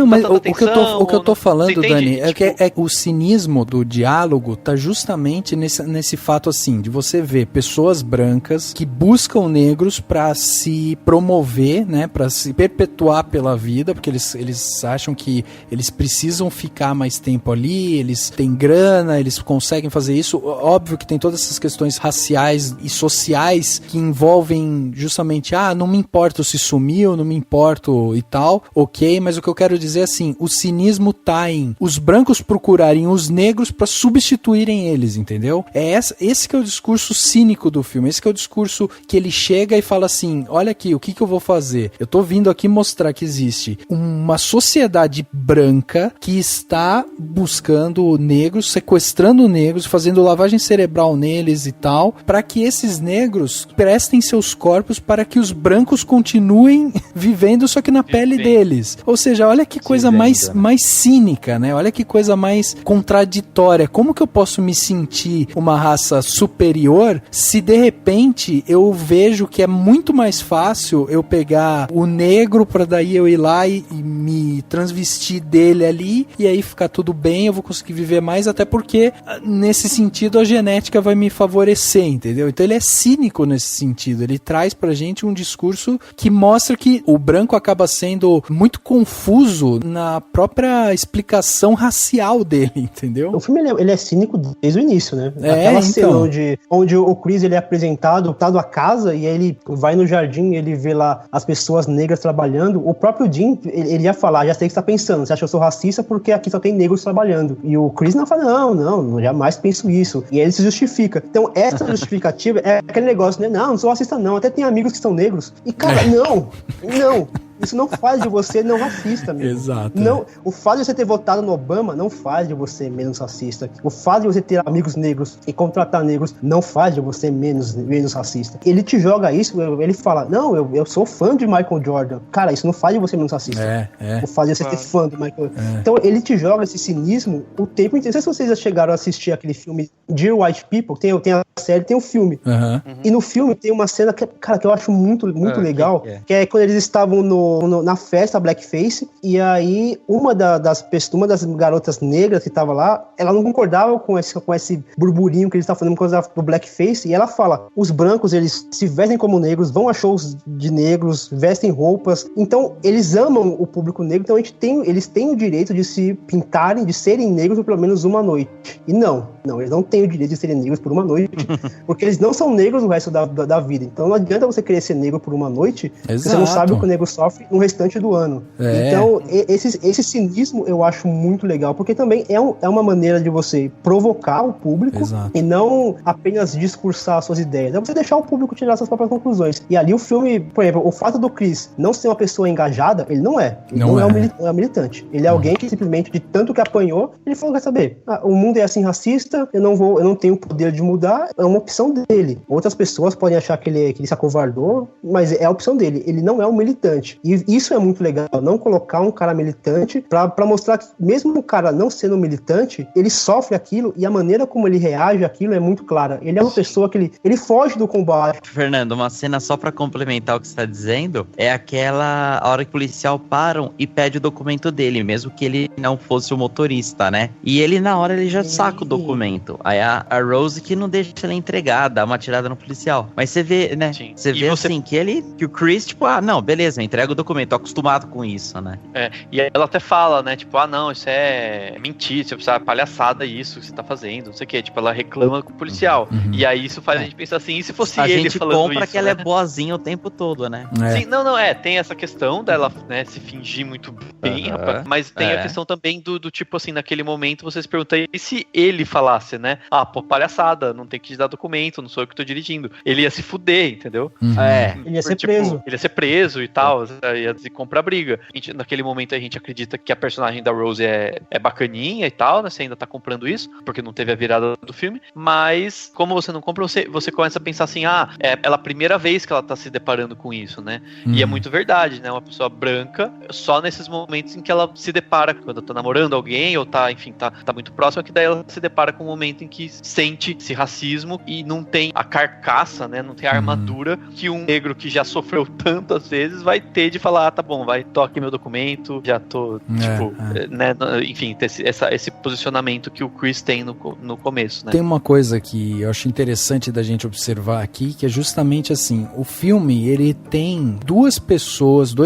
mas dá tanta atenção, o que eu tô falando, Dani, é tipo... que o cinismo do diálogo tá justamente nesse fato, assim, de você ver pessoas brancas que buscam negros pra se promover, né, pra se perpetuar pela vida, porque eles acham que eles precisam ficar mais tempo ali, eles têm grana, eles conseguem fazer isso. Óbvio que tem todas essas questões raciais e sociais que envolvem justamente, não me importo se sumiu, não me importo e tal, ok, mas o que eu quero dizer é assim, o cinismo tá em os brancos procurarem os negros pra substituírem eles, entendeu? Esse que é o discurso cínico do filme, esse que é o discurso que ele chega e fala assim, olha aqui, o que eu vou fazer? Eu tô vindo aqui mostrar que existe uma sociedade branca que está buscando negros, sequestrando negros, fazendo lavagem cerebral neles e tal, para que esses negros prestem seus corpos para que os brancos continuem vivendo, só que na pele deles. Ou seja, olha que coisa mais cínica, né? Olha que coisa mais contraditória. Como que eu posso me sentir uma raça superior se de repente eu vejo que é muito mais fácil eu pegar o negro para daí eu ir lá e me transvestir dele ali e aí ficar tudo bem, eu vou conseguir viver mais, até porque nesse sentido a genética vai me favorecer, entendeu? Então ele é cínico nesse sentido, ele traz pra gente um discurso que mostra que o branco acaba sendo muito confuso na própria explicação racial dele, entendeu? O filme ele é cínico desde o início, né? Aquela cena onde o Chris ele é apresentado, tá a casa e aí ele vai no jardim e ele vê lá as pessoas negras trabalhando, o próprio Dean, ele ia falar, já sei o que você tá pensando, você acha que eu sou racista porque aqui só tem negros trabalhando. E o Chris não fala, não, jamais penso isso. E aí ele se justifica. Então essa justificativa é aquele negócio, né? Não sou racista não, até tem amigos que são negros. E cara, não. Isso não faz de você não racista, amigo. Exato. Não, o fato de você ter votado no Obama não faz de você menos racista. O fato de você ter amigos negros e contratar negros não faz de você menos racista. Ele te joga isso, ele fala, não, eu sou fã de Michael Jordan. Cara, isso não faz de você menos racista. O fato de você ter fã do Michael Jordan. Então ele te joga esse cinismo o tempo inteiro. Não sei se vocês já chegaram a assistir aquele filme Dear White People, tem a série, tem o filme. E no filme tem uma cena que eu acho muito legal, que é quando eles estavam na festa Blackface, e aí uma das garotas negras que tava lá, ela não concordava com esse burburinho que eles estavam fazendo por causa do Blackface, e ela fala, os brancos, eles se vestem como negros, vão a shows de negros, vestem roupas, então eles amam o público negro, então eles têm o direito de se pintarem, de serem negros por pelo menos uma noite. E não, eles não têm o direito de serem negros por uma noite, porque eles não são negros o resto da vida. Então não adianta você querer ser negro por uma noite, se você não sabe o que o negro sofre no restante do ano. Então, esse cinismo eu acho muito legal, porque também é uma maneira de você provocar o público e não apenas discursar suas ideias. É você deixar o público tirar suas próprias conclusões. E ali o filme, por exemplo, o fato do Chris não ser uma pessoa engajada, ele não é. Ele não é um militante. Ele é alguém que simplesmente, de tanto que apanhou, ele falou, quer saber, o mundo é assim racista, eu não tenho o poder de mudar, é uma opção dele. Outras pessoas podem achar que ele se acovardou, mas é a opção dele. Ele não é um militante. E isso é muito legal, não colocar um cara militante pra mostrar que mesmo o cara não sendo militante, ele sofre aquilo e a maneira como ele reage àquilo é muito clara. Ele é uma pessoa que ele foge do combate. Fernando, uma cena só pra complementar o que você tá dizendo, é aquela hora que o policial param e pede o documento dele, mesmo que ele não fosse o motorista, né? E ele na hora ele já saca o documento. Aí a Rose que não deixa ele entregar, dá uma tirada no policial. Mas você vê, né? Sim. Você vê assim, que o Chris, tipo, não, beleza, entrega o documento, tô acostumado com isso, né? E ela até fala, né, tipo, não, isso é mentira, você precisa palhaçada isso que você tá fazendo, não sei o que, tipo, ela reclama com o policial. E aí isso faz a gente pensar assim, e se fosse ele falando isso? A gente compra que ela é boazinha o tempo todo, né? Sim, tem essa questão dela, né, se fingir muito bem, rapaz, mas tem a questão também do tipo assim, naquele momento você se pergunta, e se ele falasse falasse, né? Pô, palhaçada, não tem que te dar documento, não sou eu que tô dirigindo. Ele ia se fuder, entendeu? Ele ia ser preso. Ele ia ser preso e tal, ia se comprar briga. Naquele momento a gente acredita que a personagem da Rose é bacaninha e tal, né? Você ainda tá comprando isso, porque não teve a virada do filme. Mas, como você não compra, você começa a pensar assim, é a primeira vez que ela tá se deparando com isso, né? E é muito verdade, né? Uma pessoa branca, só nesses momentos em que ela se depara, quando tá namorando alguém, ou tá, enfim, tá muito próxima, que daí ela se depara com um momento em que sente esse racismo e não tem a carcaça, né? Não tem a armadura que um negro que já sofreu tantas vezes vai ter de falar, tá bom, toque meu documento, já tô, né? Enfim, esse posicionamento que o Chris tem no começo, né? Tem uma coisa que eu acho interessante da gente observar aqui, que é justamente assim, o filme, ele tem dois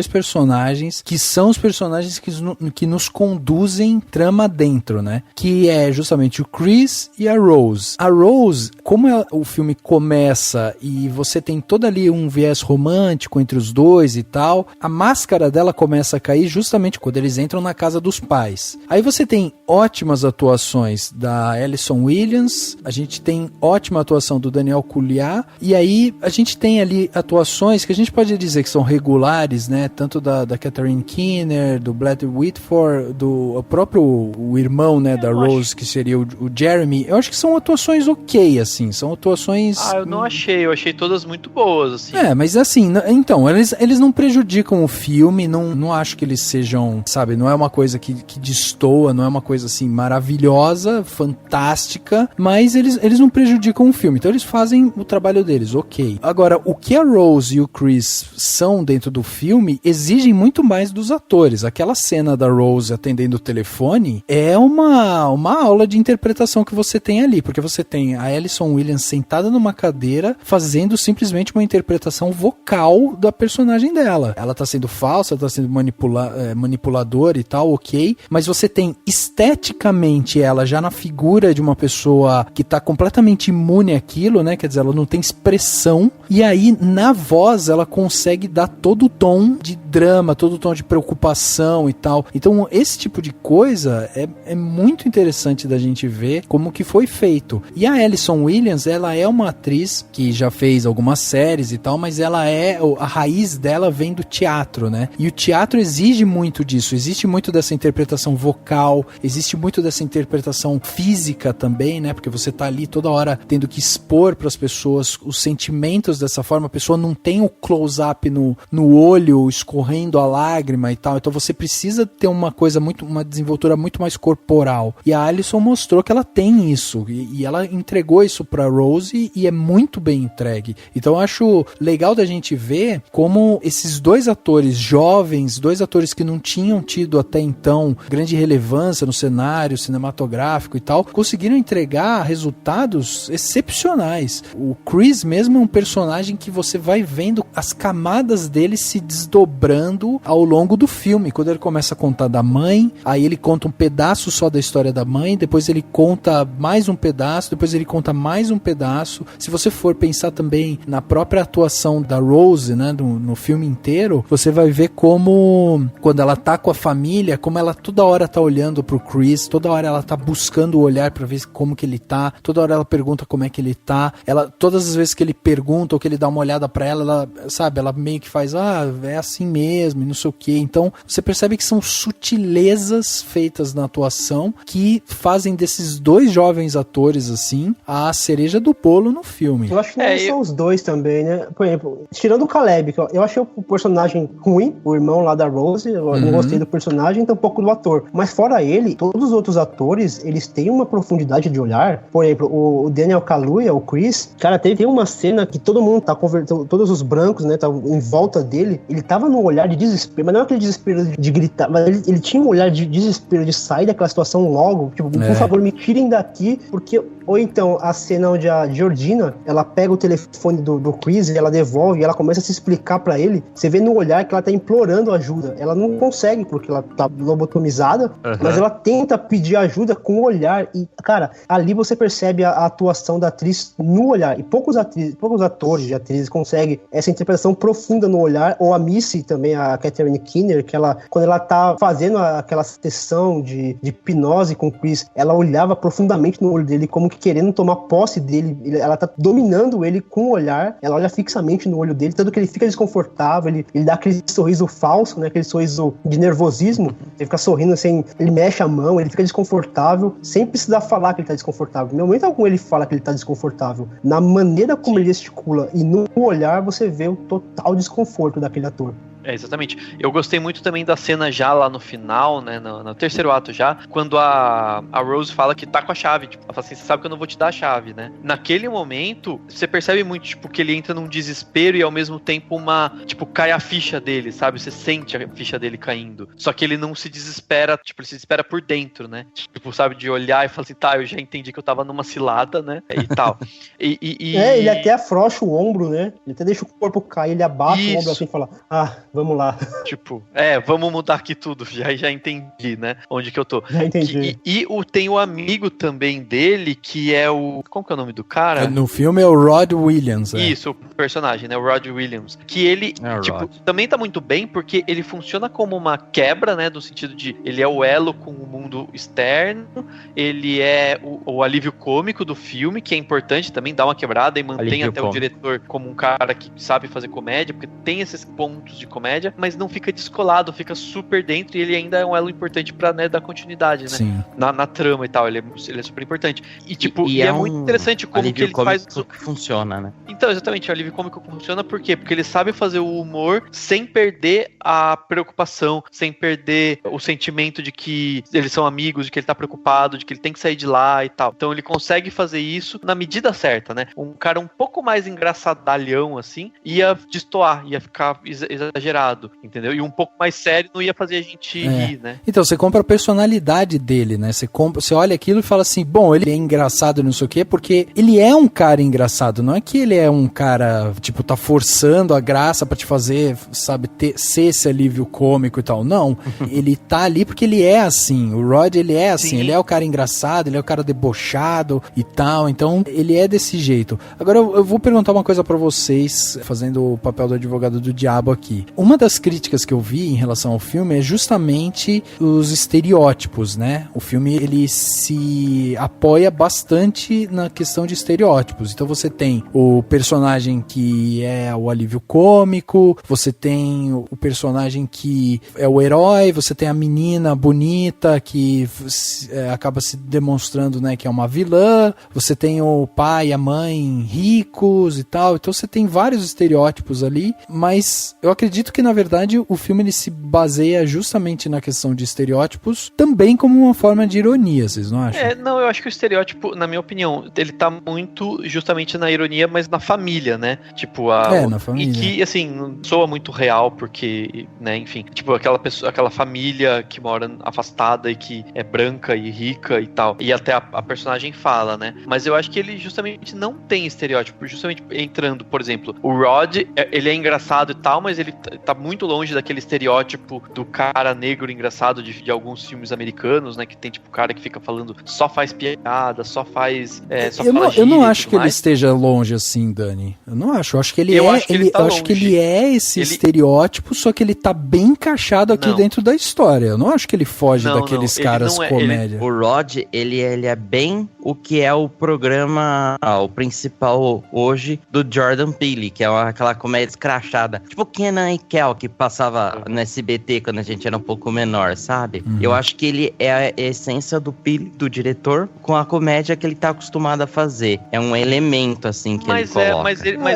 personagens, que são os personagens que nos conduzem trama dentro, né? Que é justamente o Chris e a Rose. A Rose, como o filme começa e você tem todo ali um viés romântico entre os dois e tal, a máscara dela começa a cair justamente quando eles entram na casa dos pais. Aí você tem ótimas atuações da Alison Williams, a gente tem ótima atuação do Daniel Kaluuya, e aí a gente tem ali atuações que a gente pode dizer que são regulares, né? Tanto da Catherine Keener, do Brad Whitford, do próprio irmão, né, da Rose, que seria o Jeremy. Eu acho que são atuações ok, assim, são atuações... eu não achei, eu achei todas muito boas, assim. Mas assim, então, eles não prejudicam o filme, não acho que eles sejam, sabe, não é uma coisa que destoa, não é uma coisa assim maravilhosa, fantástica, mas eles não prejudicam o filme, então eles fazem o trabalho deles, ok. Agora, o que a Rose e o Chris são dentro do filme exigem muito mais dos atores. Aquela cena da Rose atendendo o telefone é uma aula de interpretação que você tem ali, porque você tem a Alison Williams sentada numa cadeira fazendo simplesmente uma interpretação vocal da personagem dela. Ela tá sendo falsa, tá sendo manipuladora e tal, ok, mas você tem esteticamente ela já na figura de uma pessoa que tá completamente imune àquilo, né? Quer dizer, ela não tem expressão, e aí na voz ela consegue dar todo o tom de drama, todo o tom de preocupação e tal. Então esse tipo de coisa é muito interessante da gente ver como que foi feito. E a Alison Williams, ela é uma atriz que já fez algumas séries e tal, mas ela a raiz dela vem do teatro, né? E o teatro exige muito disso, existe muito dessa interpretação vocal, existe muito dessa interpretação física também, né? Porque você tá ali toda hora tendo que expor para as pessoas os sentimentos dessa forma, a pessoa não tem o close-up no olho escorrendo a lágrima e tal, então você precisa ter uma desenvoltura muito mais corporal. E a Alison mostrou que ela tem isso, e ela entregou isso pra Rose e é muito bem entregue. Então eu acho legal da gente ver como esses dois atores jovens, dois atores que não tinham tido até então grande relevância no cenário cinematográfico e tal, conseguiram entregar resultados excepcionais. O Chris mesmo é um personagem que você vai vendo as camadas dele se desdobrando ao longo do filme. Quando ele começa a contar da mãe, aí ele conta um pedaço só da história da mãe, depois ele conta mais um pedaço, depois ele conta mais um pedaço. Se você for pensar também na própria atuação da Rose, né, no filme inteiro, você vai ver como, quando ela tá com a família, como ela toda hora tá olhando pro Chris, toda hora ela tá buscando o olhar pra ver como que ele tá, toda hora ela pergunta como é que ele tá, todas as vezes que ele pergunta ou que ele dá uma olhada pra ela, sabe, ela meio que faz, é assim mesmo, e não sei o que. Então, você percebe que são sutilezas feitas na atuação que fazem desses dois jovens atores, assim, a cereja do bolo no filme. Eu acho que não são os dois também, né? Por exemplo, tirando o Caleb, que eu achei o personagem ruim, o irmão lá da Rose, eu não gostei do personagem, tampouco do ator. Mas fora ele, todos os outros atores, eles têm uma profundidade de olhar. Por exemplo, o Daniel Kaluuya, o Chris, cara, tem uma cena que todo mundo tá convertendo, todos os brancos, né, tá em volta dele, ele tava num olhar de desespero, mas não é aquele desespero de gritar, mas ele tinha um olhar de desespero, de sair daquela situação logo, tipo, por favor, me tirem daqui, porque... Ou então, a cena onde a Georgina, ela pega o telefone do Chris e ela devolve e ela começa a se explicar pra ele. Você vê no olhar que ela tá implorando ajuda. Ela não consegue, porque ela tá lobotomizada, mas ela tenta pedir ajuda com o olhar. E, cara, ali você percebe a atuação da atriz no olhar. E poucos atores e atrizes conseguem essa interpretação profunda no olhar. Ou a Missy também, a Catherine Keener, que ela, quando ela tá fazendo aquela sessão de hipnose com o Chris, ela olhava profundamente no olho dele, como que querendo tomar posse dele. Ela tá dominando ele com o olhar, ela olha fixamente no olho dele, tanto que ele fica desconfortável, ele dá aquele sorriso falso, né, aquele sorriso de nervosismo, ele fica sorrindo assim, ele mexe a mão, ele fica desconfortável, sem precisar falar que ele tá desconfortável. No momento algum ele fala que ele tá desconfortável. Na maneira como ele gesticula e no olhar, você vê o total desconforto daquele ator. Exatamente. Eu gostei muito também da cena já lá no final, né, no terceiro ato já, quando a Rose fala que tá com a chave, tipo, ela fala assim, você sabe que eu não vou te dar a chave, né? Naquele momento, você percebe muito, tipo, que ele entra num desespero e ao mesmo tempo cai a ficha dele, sabe? Você sente a ficha dele caindo. Só que ele não se desespera, tipo, ele se desespera por dentro, né? Tipo, sabe, de olhar e falar assim, tá, eu já entendi que eu tava numa cilada, né? E tal. Ele até afrouxa o ombro, né? Ele até deixa o corpo cair, ele abaixa o ombro assim e fala, vamos lá. Tipo, vamos mudar aqui tudo. Já entendi, né? Onde que eu tô. Já entendi. Tem o amigo também dele, que é o... Como que é o nome do cara? No filme é o Rod Williams. Isso, o personagem, né? O Rod Williams. Que ele, também tá muito bem, porque ele funciona como uma quebra, né? No sentido de, ele é o elo com o mundo externo, ele é o alívio cômico do filme, que é importante também, dar uma quebrada e mantém até o diretor como um cara que sabe fazer comédia, porque tem esses pontos de comédia, mas não fica descolado, fica super dentro, e ele ainda é um elo importante pra, né, dar continuidade, né? Sim. Na trama e tal, ele é super importante. E tipo, é muito interessante como que ele faz... que funciona, né? Então, exatamente, o alívio cômico funciona por quê? Porque ele sabe fazer o humor sem perder a preocupação, sem perder o sentimento de que eles são amigos, de que ele tá preocupado, de que ele tem que sair de lá e tal. Então ele consegue fazer isso na medida certa, né? Um cara um pouco mais engraçadalhão, assim, ia destoar, ia ficar exagerado, entendeu? E um pouco mais sério não ia fazer a gente rir, né? Então, você compra a personalidade dele, né? Você olha aquilo e fala assim, bom, ele é engraçado não sei o quê, porque ele é um cara engraçado, não é que ele é um cara, tipo, tá forçando a graça pra te fazer, sabe, ser esse alívio cômico e tal. Não, ele tá ali porque ele é assim, o Rod, ele é assim, ele é o cara engraçado, ele é o cara debochado e tal, então ele é desse jeito. Agora eu vou perguntar uma coisa pra vocês, fazendo o papel do advogado do diabo aqui. Uma das críticas que eu vi em relação ao filme é justamente os estereótipos, né? O filme, ele se apoia bastante na questão de estereótipos. Então você tem o personagem que é o alívio cômico, você tem o personagem que é o herói, você tem a menina bonita que acaba se demonstrando, né, que é uma vilã, você tem o pai e a mãe ricos e tal. Então você tem vários estereótipos ali, mas eu acredito que na verdade o filme ele se baseia justamente na questão de estereótipos, também como uma forma de ironia, vocês não acham? Não, eu acho que o estereótipo, na minha opinião, ele tá muito justamente na ironia, mas na família, né? Tipo, na família. E que, assim, não soa muito real, porque, né, enfim, tipo, aquela família que mora afastada e que é branca e rica e tal. E até a personagem fala, né? Mas eu acho que ele justamente não tem estereótipo, justamente entrando, por exemplo, o Rod, ele é engraçado e tal, mas ele tá muito longe daquele estereótipo do cara negro engraçado de alguns filmes americanos, né? Que tem, tipo, cara que fica falando, só faz piada, só faz... eu não acho que ele esteja longe assim, Dani. Eu não acho. Eu acho que ele ele é esse estereótipo, só que ele tá bem encaixado aqui dentro da história. Eu não acho que ele foge daqueles caras comédia. O Rod, ele é bem o que é o programa, o principal hoje do Jordan Peele, que é aquela comédia escrachada. Tipo Kenan e Kel, que passava no SBT quando a gente era um pouco menor, sabe? Eu acho que ele é a essência do Peele, do diretor, com a comédia que ele tá acostumado a fazer. É um elemento, assim, que ele coloca.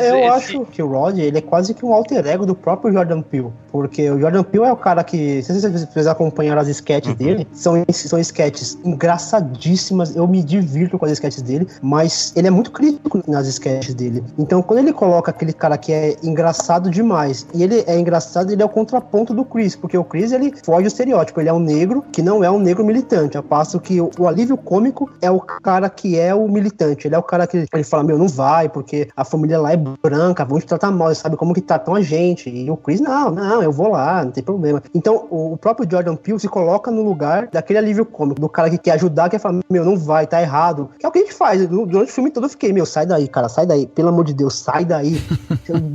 Eu acho que o Rod, ele é quase que um alter ego do próprio Jordan Peele. Porque o Jordan Peele é o cara que, se vocês acompanharam as sketches dele, são sketches engraçadíssimas. Eu me divirto com as sketches dele, mas ele é muito crítico nas sketches dele. Então, quando ele coloca aquele cara que é engraçado demais, e ele é engraçado, ele é o contraponto do Chris, porque o Chris, ele foge do estereótipo. Ele é um negro que não é um negro militante, ao passo que o alívio cômico é o cara que é o militante. Ele é o cara que ele fala, não vai, porque a família lá é branca, vão te tratar mal, sabe como que tratam a gente. E o Chris, não, eu vou lá, não tem problema. Então, o próprio Jordan Peele se coloca no lugar daquele alívio cômico, do cara que quer ajudar, que fala, não vai, tá errado. Que é o que a gente faz. Durante o filme todo eu fiquei, sai daí, cara, sai daí, pelo amor de Deus, sai daí.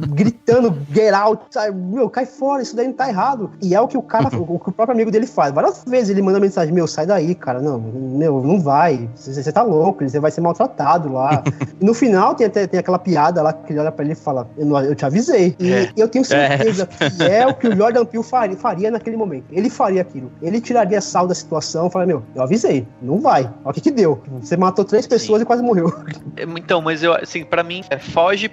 Gritando, get out, sabe? cai fora, isso daí não tá errado. E é o que o cara, o que o próprio amigo dele faz. Várias vezes ele manda mensagem, sai daí, cara, não vai, você tá louco, você vai ser maltratado lá. E no final tem aquela piada lá que ele olha pra ele e fala, eu te avisei. E eu tenho certeza que é o que o Jordan Peele faria naquele momento. Ele faria aquilo. Ele tiraria sal da situação, falaria, eu avisei, não vai. Olha o que deu. Você matou 3 pessoas e quase morreu. Então, mas eu, assim, pra mim, foge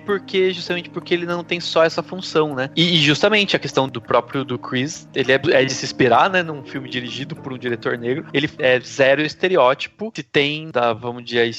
justamente porque ele não tem só essa função, né? E justamente a questão do próprio do Chris, ele é de se esperar, né? Num filme dirigido por um diretor negro, ele é zero estereótipo, se tem, vamos dizer aí,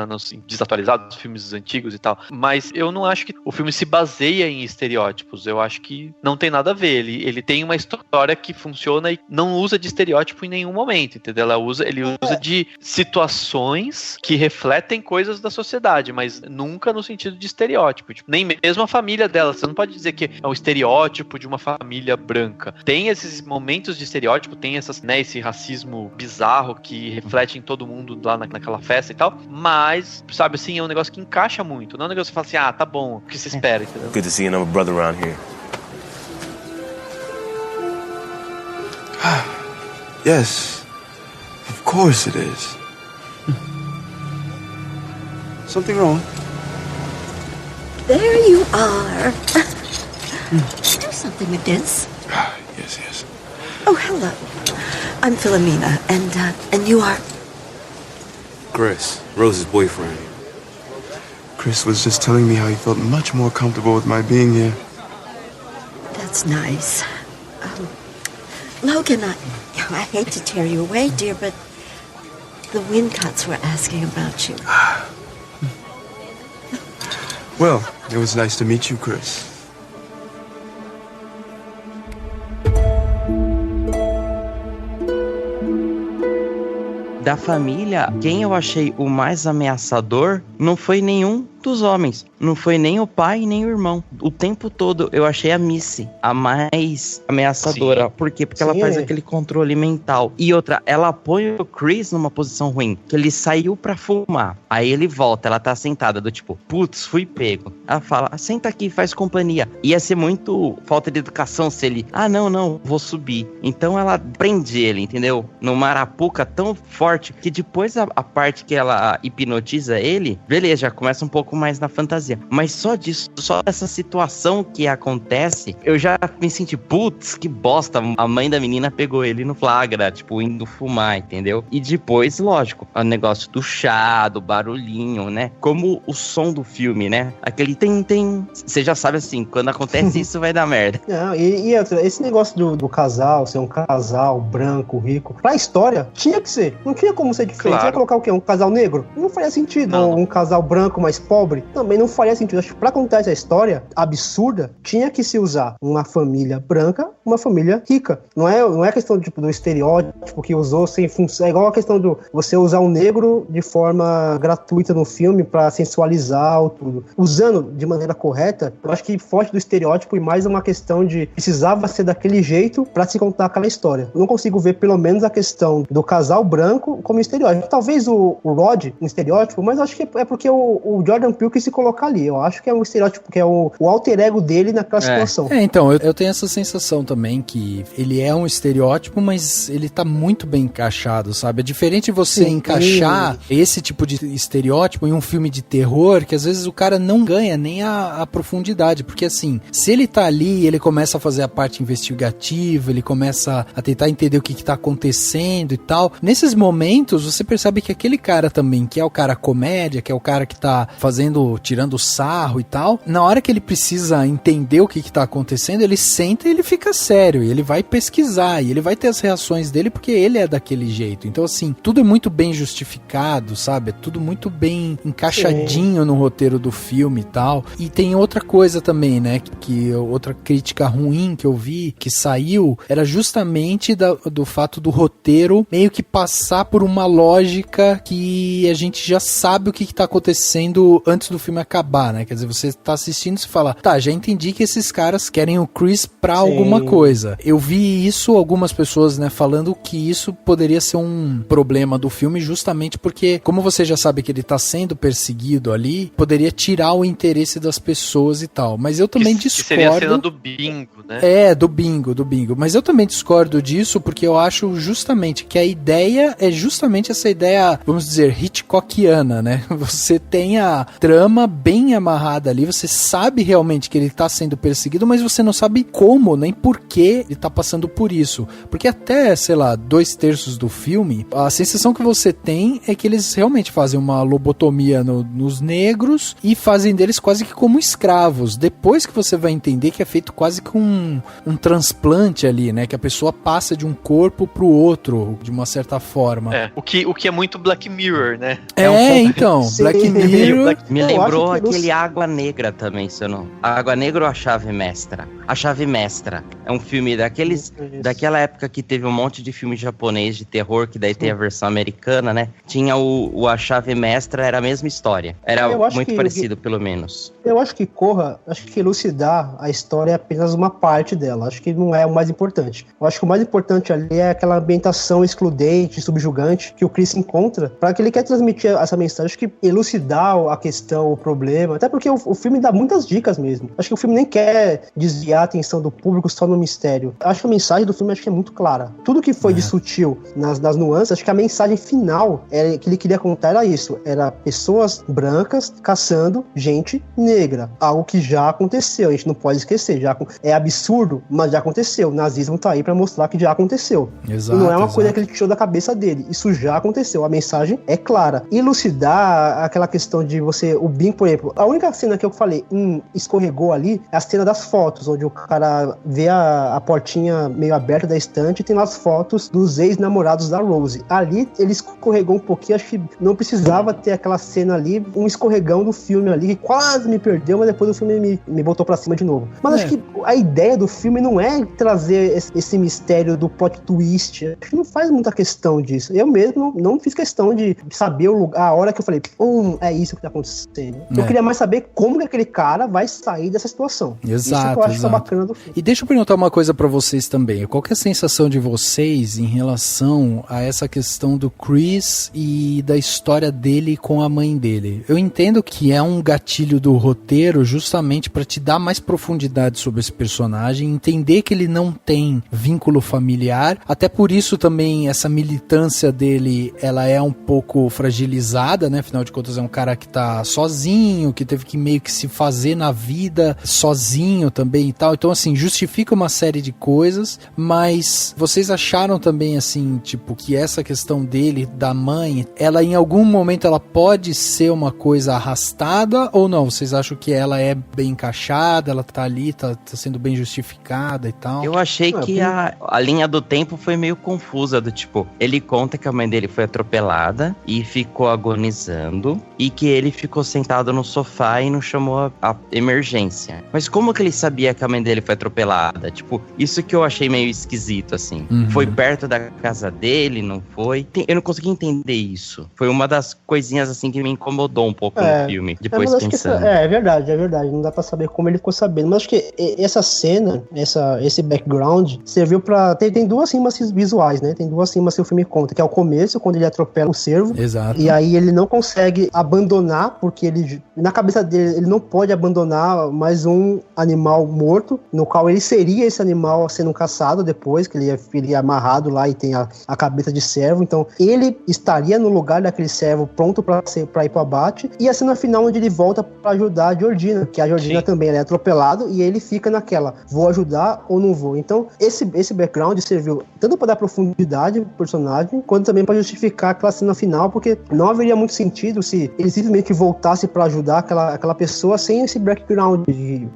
nos desatualizados filmes antigos e tal. Mas eu não acho que o filme se baseia em estereótipos. Eu acho que não tem nada a ver. Ele tem uma história que funciona e não usa de estereótipo em nenhum momento, entendeu? Ele usa de situações que refletem coisas da sociedade, mas nunca no sentido de estereótipo. Tipo, nem mesmo a família dela. Você não pode dizer que é um estereótipo de uma família branca. Tem esses momentos de estereótipo, tem esse racismo bizarro que reflete em todo mundo lá naquela festa e tal, mas, sabe assim, é um negócio que encaixa muito. Não é um negócio que você fala assim, tá bom, o que você espera, entendeu? Good to see another brother around here. Yes, of course it is. Something wrong? There you are. Do something with this. Yes. Oh, hello. I'm Philomena, and you are? Chris, Rose's boyfriend. Chris was just telling me how he felt much more comfortable with my being here. That's nice. Logan, I hate to tear you away, dear, but the Wincots were asking about you. Well, it was nice to meet you, Chris. Da família, quem eu achei o mais ameaçador não foi nenhum dos homens. Não foi nem o pai, nem o irmão. O tempo todo eu achei a Missy a mais ameaçadora. Sim. Por quê? Porque ela faz aquele controle mental. E outra, ela põe o Chris numa posição ruim. Que ele saiu pra fumar. Aí ele volta, ela tá sentada do tipo, putz, fui pego. Ela fala, senta aqui, faz companhia. Ia ser muito falta de educação se ele, não, vou subir. Então ela prende ele, entendeu? Numa arapuca tão forte que depois a parte que ela hipnotiza ele, beleza, já começa um pouco mais na fantasia. Mas só disso, só essa situação que acontece, eu já me senti, putz, que bosta, a mãe da menina pegou ele no flagra, tipo, indo fumar, entendeu? E depois, lógico, o negócio do chá, do barulhinho, né? Como o som do filme, né? Aquele tem. Você já sabe assim, quando acontece isso vai dar merda. Não, e esse negócio do casal, ser um casal branco, rico, pra história, tinha que ser. Não tinha como ser diferente. Claro. Ia colocar o quê? Um casal negro? Não faria sentido. Não. Ou um casal branco mais pobre? Também não faria sentido. Acho que pra contar essa história absurda, tinha que se usar uma família branca, uma família rica. Não é questão do estereótipo que usou sem função. É igual a questão do você usar um negro de forma gratuita no filme pra sensualizar ou tudo. Usando de maneira correta, eu acho que foge do estereótipo e mais uma questão de precisava ser daquele jeito pra se contar aquela história. Eu não consigo ver pelo menos a questão do casal branco como estereótipo. Talvez o Rod, um estereótipo, mas eu acho que é porque o Jordan Peele quis se colocar ali. Eu acho que é um estereótipo, que é o alter ego dele naquela situação. Então, eu tenho essa sensação também que ele é um estereótipo, mas ele tá muito bem encaixado, sabe? É diferente você encaixar esse tipo de estereótipo em um filme de terror, que às vezes o cara não ganha nem a profundidade, porque assim, se ele tá ali, ele começa a fazer a parte investigativa, ele começa a tentar entender o que tá acontecendo e tal, nesses momentos você percebe que aquele cara também, que é o cara comédia, que é o cara que tá tirando sarro e tal, na hora que ele precisa entender o que tá acontecendo, ele senta e ele fica sério, e ele vai pesquisar, e ele vai ter as reações dele, porque ele é daquele jeito. Então assim, tudo é muito bem justificado, sabe? É tudo muito bem encaixadinho no roteiro do filme e tal. E tem outra coisa também, né, que outra crítica ruim que eu vi, que saiu, era justamente do fato do roteiro meio que passar por uma lógica que a gente já sabe o que tá acontecendo antes do filme acabar, né? Quer dizer, você tá assistindo e fala, tá, já entendi que esses caras querem o Chris pra alguma coisa. Eu vi isso, algumas pessoas, né, falando que isso poderia ser um problema do filme, justamente porque, como você já sabe que ele tá sendo perseguido ali, poderia tirar o interesse das pessoas e tal. Mas eu também discordo. Que seria a cena do bingo, né? Do bingo. Mas eu também discordo disso, porque eu acho justamente que a ideia é justamente essa ideia, vamos dizer, Hitchcockiana, né? Você tem a trama bem amarrada ali, você sabe realmente que ele tá sendo perseguido, mas você não sabe como, nem por que ele tá passando por isso. Porque até, sei lá, 2/3 do filme, a sensação que você tem é que eles realmente fazem uma lobotomia nos negros e fazem deles quase que como escravos. Depois que você vai entender que é feito quase que um transplante ali, né? Que a pessoa passa de um corpo pro outro, de uma certa forma. O que é muito Black Mirror, né? Então, Black Mirror... Me lembrou aquele Água Negra também, se eu não... Água Negra ou A Chave Mestra? A Chave Mestra. É um filme daquela época que teve um monte de filme japonês de terror, que daí tem a versão americana, né? Tinha A Chave Mestra, era a mesma história. Era muito parecido, pelo menos. Eu acho que acho que elucidar a história é apenas uma parte dela. Acho que não é o mais importante. Eu acho que o mais importante ali é aquela ambientação excludente, subjugante, que o Chris encontra, para que ele quer transmitir essa mensagem. Acho que elucidar a questão, o problema, até porque o filme dá muitas dicas mesmo. Acho que o filme nem quer desviar a atenção do público só no mistério. Acho que a mensagem do filme é muito clara. Tudo que foi de sutil nas nuances, acho que a mensagem final que ele queria contar era isso. Era pessoas brancas caçando gente negra. Algo que já aconteceu. A gente não pode esquecer. É absurdo, mas já aconteceu. O nazismo tá aí pra mostrar que já aconteceu. Exato, não é uma coisa que ele tirou da cabeça dele. Isso já aconteceu. A mensagem é clara. Elucidar aquela questão de você... O bingo, por exemplo. A única cena que eu falei, escorregou ali, é a cena das fotos, onde o cara vê a portinha meio aberta da estante e tem lá as fotos dos ex-namorados da Rose. Ali, ele escorregou um pouquinho. Acho que não precisava ter aquela cena ali, um escorregão do filme ali, que quase me perdeu, mas depois o filme me botou pra cima de novo. Mas acho que a ideia do filme não é trazer esse mistério do plot twist. Acho que não faz muita questão disso. Eu mesmo não fiz questão de saber o lugar, a hora que eu falei, é isso que tá acontecendo. Eu queria mais saber como que aquele cara vai sair dessa situação. Exato, isso que eu acho que é bacana do filme. E deixa eu perguntar uma coisa pra vocês também. Qual que é a sensação de vocês em relação a essa questão do Chris e da história dele com a mãe dele? Eu entendo que é um gatilho do roteiro justamente pra te dar mais profundidade sobre esse personagem, entender que ele não tem vínculo familiar, até por isso também essa militância dele, ela é um pouco fragilizada, né? Afinal de contas é um cara que tá sozinho, que teve que meio que se fazer na vida sozinho também e tal, então assim, justifica uma série de coisas, mas vocês acharam também assim, tipo, que essa questão dele, da mãe, ela em algum momento ela pode ser uma coisa arrastada ou não? Vocês acham que ela é bem encaixada, ela tá ali, tá sendo bem justificada e tal? Eu achei que a linha do tempo foi meio confusa, do tipo, ele conta que a mãe dele foi atropelada e ficou agonizando, e que ele ficou sentado no sofá e não chamou a emergência. Mas como que ele sabia que a mãe dele foi atropelada? Tipo, isso que eu achei meio esquisito, assim. Foi perto da casa dele, não foi? Eu não consegui entender isso. Foi uma das coisinhas, assim, que me incomodou um pouco no filme, depois pensando. É verdade. Não dá pra saber como ele ficou sabendo. Mas acho que essa cena, esse background, serviu pra... Tem duas rimas visuais, né? Tem duas rimas que o filme conta, que é o começo, quando ele atropela o cervo. Exato. E aí ele não consegue abandonar, porque ele... Na cabeça dele, ele não pode abandonar mais um animal morto, no qual ele seria esse animal sendo caçado depois, que ele ia amarrado lá e tem a cabeça de cervo. Então, ele estaria no lugar daquele cervo pronto pra ir pro abate. E a cena final, onde ele volta pra ajudar a Georgina, que a Georgina também ela é atropelado, e ele fica naquela, vou ajudar ou não vou? Então, esse background serviu tanto pra dar profundidade pro personagem, quanto também pra justificar aquela cena final, porque não haveria muito sentido se ele simplesmente voltasse pra ajudar aquela pessoa sem esse background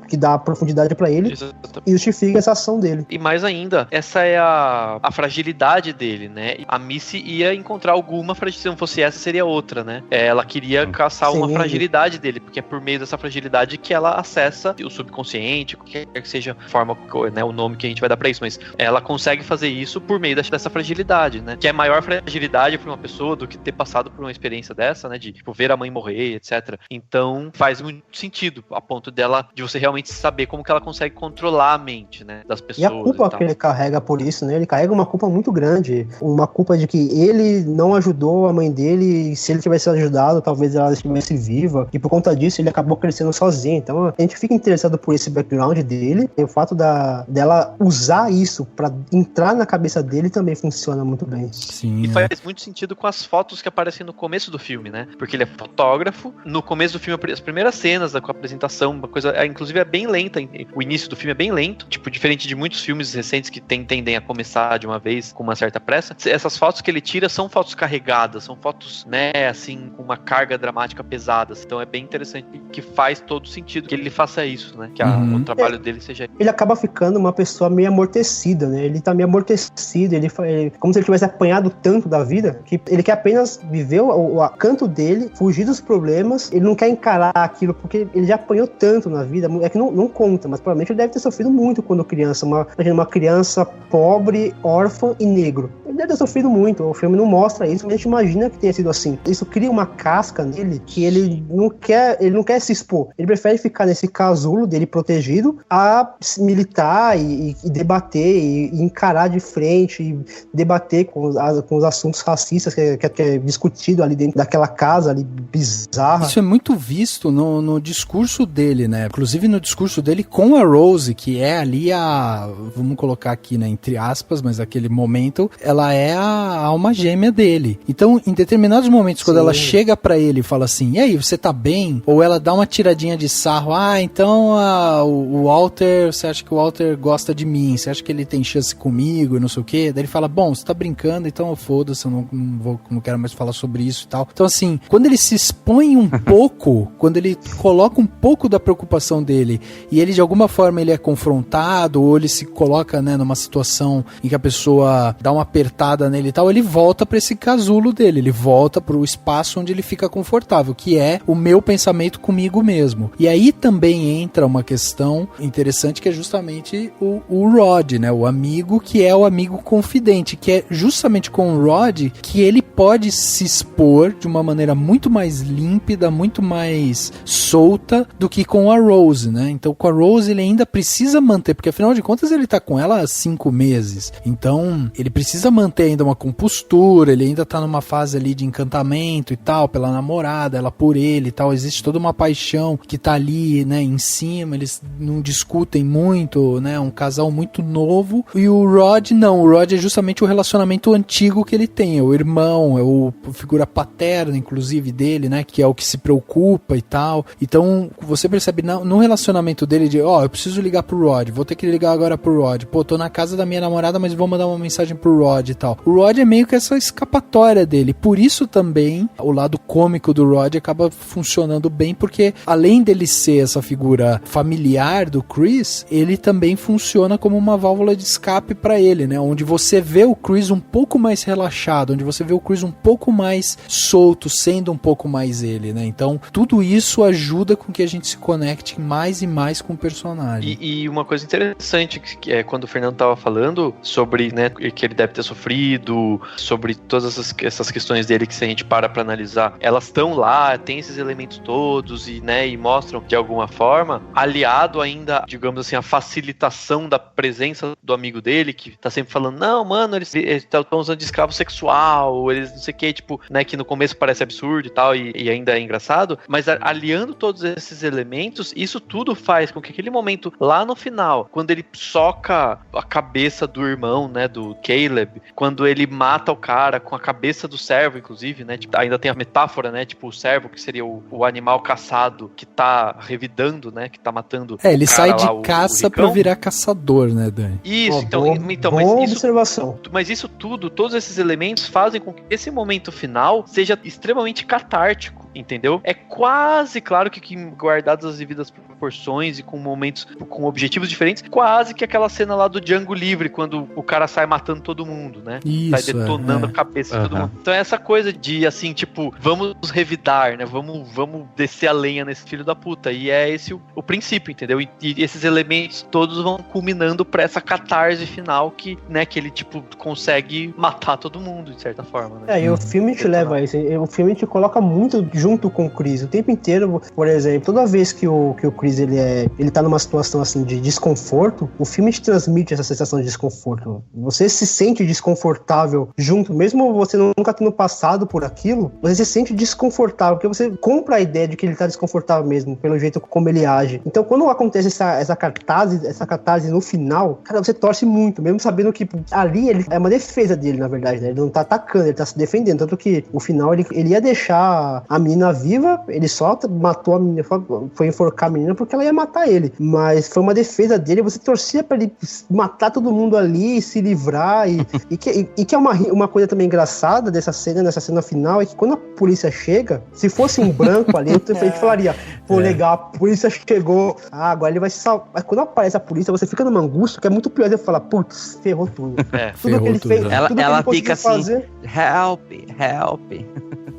que dá profundidade pra ele. Exatamente. E justifica essa ação dele. E mais ainda, essa é a fragilidade dele, né? A Missy ia encontrar alguma fragilidade, se não fosse essa, seria outra, né? Ela queria caçar uma fragilidade dele, porque é por meio dessa fragilidade que ela acessa o subconsciente, qualquer que seja a forma, né, o nome que a gente vai dar pra isso, mas ela consegue fazer isso por meio dessa fragilidade, né? Que é maior fragilidade pra uma pessoa do que ter passado por uma experiência dessa, né? De, tipo, ver a mãe morrer, etc. Então faz muito sentido, a ponto de você realmente saber como que ela consegue controlar a mente, né, das pessoas. E a culpa que ele carrega por isso, né? Ele carrega uma culpa muito grande. Uma culpa de que ele não ajudou a mãe dele, e se ele tivesse ajudado, talvez ela estivesse viva. E por conta disso, ele acabou crescendo sozinho. Então a gente fica interessado por esse background dele. E o fato dela usar isso pra entrar na cabeça dele também funciona muito bem. Sim, e faz muito sentido com as fotos que aparecem no começo do filme, né? Porque ele é fotógrafo. No começo do filme, as primeiras cenas com a apresentação, uma coisa, inclusive é bem lenta. O início do filme é bem lento, tipo, diferente de muitos filmes recentes que tendem a começar de uma vez com uma certa pressa. Essas fotos que ele tira são fotos carregadas, são fotos, né, assim, com uma carga dramática pesada. Então é bem interessante, que faz todo sentido que ele faça isso, né? Que o trabalho dele seja... Ele acaba ficando uma pessoa meio amortecida, né? Ele tá meio amortecido, como se ele tivesse apanhado tanto da vida, que ele quer apenas viver o canto dele, fugir dos problemas, ele não quer encarar aquilo, porque ele já apanhou tanto na vida, é que não conta, mas provavelmente ele deve ter sofrido muito quando criança, uma criança pobre, órfã e negro. Ele deve ter sofrido muito, o filme não mostra isso, mas a gente imagina que tenha sido assim. Isso cria uma casca nele que ele não quer se expor, ele prefere ficar nesse casulo dele protegido a militar e debater e encarar de frente e debater com os assuntos racistas que é discutido ali dentro daquela casa ali bizarra. Isso é muito visto no discurso dele, né? Inclusive no discurso dele com a Rose, que é ali vamos colocar aqui, né, entre aspas, mas naquele momento, ela é a alma gêmea dele. Então, em determinados momentos, quando ela chega pra ele e fala assim, e aí, você tá bem? Ou ela dá uma tiradinha de sarro, então o Walter, você acha que o Walter gosta de mim? Você acha que ele tem chance comigo e não sei o quê? Daí ele fala, bom, você tá brincando, então foda-se, eu não quero mais falar sobre isso e tal. Então, assim, quando ele se expõe um pouco, quando ele coloca um pouco da preocupação dele e ele, de alguma forma, ele é confrontado ou ele se coloca, né, numa situação em que a pessoa dá uma apertada nele e tal, ele volta pra esse casulo dele, ele volta pro espaço onde ele fica confortável, que é o meu pensamento comigo mesmo. E aí também entra uma questão interessante que é justamente o Rod, né, o amigo que é o amigo confidente, que é justamente com o Rod que ele pode se expor de uma maneira muito mais límpida, muito mais solta do que com a Rose, né? Então com a Rose ele ainda precisa manter, porque afinal de contas ele tá com ela há 5 meses, então ele precisa manter ainda uma compostura, ele ainda tá numa fase ali de encantamento e tal, pela namorada, ela por ele e tal, existe toda uma paixão que tá ali, né, em cima, eles não discutem muito, né, um casal muito novo, e o Rod não, o Rod é justamente o relacionamento antigo que ele tem, é o irmão, é a figura paterna, inclusive, dele, né, que é o que se preocupa e tal, então você percebe no relacionamento dele de, eu preciso ligar pro Rod, vou ter que ligar agora pro Rod, tô na casa da minha namorada, mas vou mandar uma mensagem pro Rod e tal. O Rod é meio que essa escapatória dele, por isso também o lado cômico do Rod acaba funcionando bem, porque além dele ser essa figura familiar do Chris, ele também funciona como uma válvula de escape pra ele, né, onde você vê o Chris um pouco mais relaxado, onde você vê o Chris um pouco mais solto, sendo um pouco mais ele, né, então tudo isso ajuda com que a gente se conecte mais e mais com o personagem. E uma coisa interessante que é quando o Fernando tava falando sobre, né, que ele deve ter sofrido, sobre todas essas questões dele que se a gente para pra analisar, elas estão lá, tem esses elementos todos e, né, e mostram de alguma forma, aliado ainda, digamos assim, a facilitação da presença do amigo dele, que tá sempre falando, não, mano, eles estão usando de escravo sexual, eles não sei o que, tipo, né, que no começo parece absurdo e tal, e ainda é engraçado, mas aliando todos esses elementos, isso tudo faz com que aquele momento lá no final, quando ele soca a cabeça do irmão, né, do Caleb, quando ele mata o cara com a cabeça do servo, inclusive, né, tipo, ainda tem a metáfora, né, tipo, o servo que seria o animal caçado que tá revidando, né, que tá matando ele sai de caça pra virar caçador, né, Dani? Isso, mas isso tudo, todos esses elementos fazem com que esse momento final seja extremamente catártico, entendeu? É quase, claro que guardadas as devidas proporções e com momentos, com objetivos diferentes, quase que aquela cena lá do Django Livre, quando o cara sai matando todo mundo, né? Isso, sai detonando a cabeça de todo mundo. Então é essa coisa de, assim, tipo, vamos revidar, né? Vamos descer a lenha nesse filho da puta. E é esse o princípio, entendeu? E esses elementos todos vão culminando pra essa catarse final que, né, que ele, tipo, consegue matar todo mundo, de certa forma, né? E o filme te leva a isso. O filme te coloca muito junto com o Chris. O tempo inteiro, por exemplo, toda vez que o Chris ele tá numa situação assim de desconforto, o filme te transmite essa sensação de desconforto. Você se sente desconfortável junto, mesmo você nunca tendo passado por aquilo, você se sente desconfortável, porque você compra a ideia de que ele tá desconfortável mesmo, pelo jeito como ele age. Então, quando acontece essa catarse no final, cara, você torce muito, mesmo sabendo que ali ele é uma defesa dele, na verdade, né? Ele não tá atacando, ele tá se defendendo. Tanto que, no final, ele ia deixar a menina viva, ele só matou a menina, foi enforcar a menina porque ela ia matar ele. Mas foi uma defesa dele, você torcia pra ele matar todo mundo ali, se livrar. E que é uma coisa também engraçada nessa cena final, é que quando a polícia chega, se fosse um branco ali, a gente falaria, pô, legal, a polícia chegou, agora ele vai se salvar. Mas quando aparece a polícia, você fica numa angústia que é muito pior de falar, putz, ferrou tudo. Tudo que ele fez, ela fica assim, fazer, help.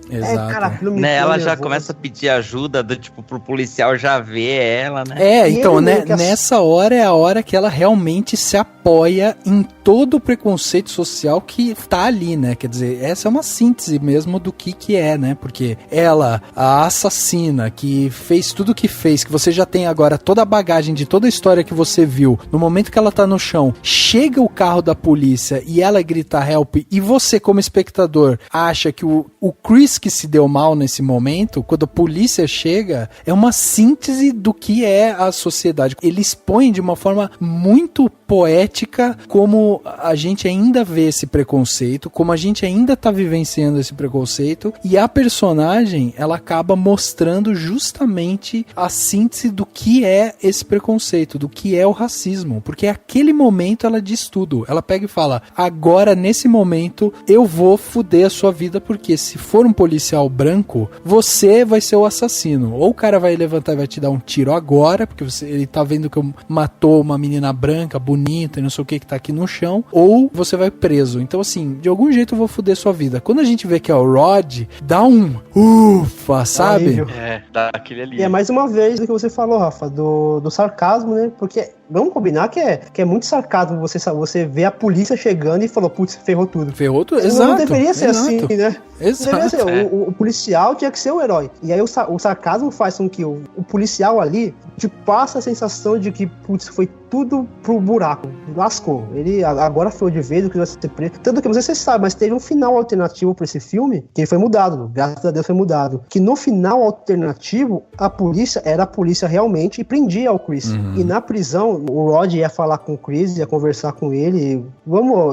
Exato. Cara, Né, ela já começa a pedir ajuda pro policial já ver ela, né? Então, né, nessa hora é a hora que ela realmente se apoia em todo o preconceito social que tá ali, né? Quer dizer, essa é uma síntese mesmo do que é, né? Porque ela, a assassina, que fez tudo o que fez, que você já tem agora toda a bagagem de toda a história que você viu, no momento que ela tá no chão, chega o carro da polícia e ela grita help, e você, como espectador, acha que o Chris que se deu mal nesse momento, quando a polícia chega, é uma síntese do que é a sociedade. Ele expõe de uma forma muito poética como a gente ainda vê esse preconceito, como a gente ainda tá vivenciando esse preconceito, e a personagem, ela acaba mostrando justamente a síntese do que é esse preconceito, do que é o racismo, porque aquele momento ela diz tudo. Ela pega e fala, agora nesse momento eu vou foder a sua vida, porque se for um policial branco, você vai ser o assassino. Ou o cara vai levantar e vai te dar um tiro agora, porque ele tá vendo que matou uma menina branca, bonita e não sei o que tá aqui no chão, ou você vai preso. Então assim, de algum jeito eu vou foder sua vida. Quando a gente vê que é o Rod, dá um ufa, sabe? Dá aquele ali. E é mais uma vez do que você falou, Rafa, do sarcasmo, né? Porque vamos combinar que é muito sarcasmo você ver a polícia chegando e falou, putz, ferrou tudo. Exato. Não deveria ser assim, né? Exato. Ser. O policial tinha que ser o herói. E aí o sarcasmo faz com que o policial ali te passa a sensação de que, putz, foi tudo pro buraco. Lascou. Ele agora foi de vez, o que vai ser preso. Tanto que, não sei se você sabe, mas teve um final alternativo pra esse filme, que ele foi mudado. Graças a Deus foi mudado. Que no final alternativo, a polícia era a polícia realmente e prendia o Chris. E na prisão, o Rod ia falar com o Chris, ia conversar com ele.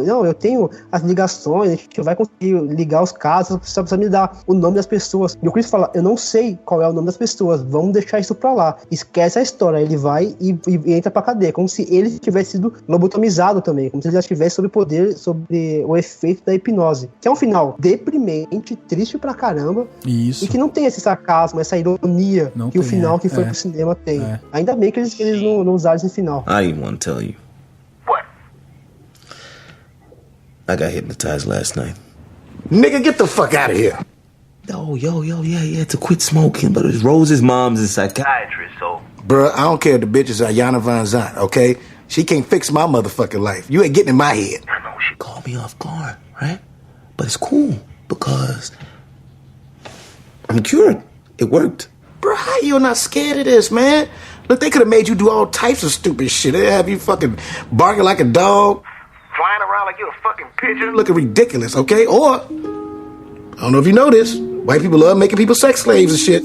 Eu tenho as ligações, a gente vai conseguir ligar os casos, você precisa me dar o nome das pessoas. E o Chris fala, eu não sei qual é o nome das pessoas, vamos deixar isso pra lá. Esquece a história. Ele vai e entra pra cadeia, como se ele tivesse sido lobotomizado também, como se ele já estivesse sobre o efeito da hipnose. Que é um final deprimente, triste pra caramba. Isso. E que não tem esse sarcasmo, essa ironia não que tem, o final que foi pro cinema tem. Ainda bem que eles não usaram esse final. I didn't want to tell you. What? I got hypnotized last night. Nigga, get the fuck out of here. Yeah, to quit smoking, but it was Rose's mom's a psychiatrist, so... Bruh, I don't care if the bitch is Ayanna Van Zant, okay? She can't fix my motherfucking life. You ain't getting in my head. I know, she caught me off guard, right? But it's cool, because I'm cured. It worked. Bruh, how you not scared of this, man? Look, they could have made you do all types of stupid shit. They have you fucking barking like a dog, Flying around like you're a fucking pigeon. looking ridiculous, okay? Or, I don't know if you know this, white people love making people sex slaves and shit.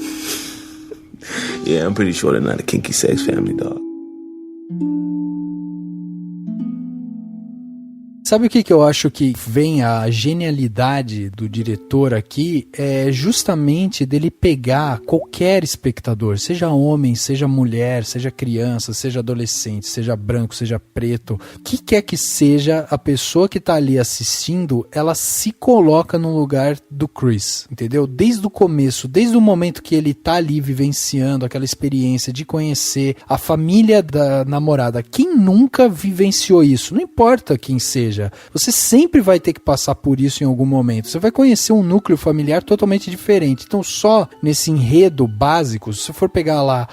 Yeah, I'm pretty sure they're not a kinky sex family, dog. Sabe o que eu acho que vem a genialidade do diretor aqui? É justamente dele pegar qualquer espectador, seja homem, seja mulher, seja criança, seja adolescente, seja branco, seja preto, o que quer que seja, a pessoa que tá ali assistindo, ela se coloca no lugar do Chris, entendeu? Desde o começo, desde o momento que ele tá ali vivenciando aquela experiência de conhecer a família da namorada. Quem nunca vivenciou isso? Não importa quem seja. seja, você sempre vai ter que passar por isso em algum momento. Você vai conhecer um núcleo familiar totalmente diferente. Então, só nesse enredo básico, se você for pegar lá,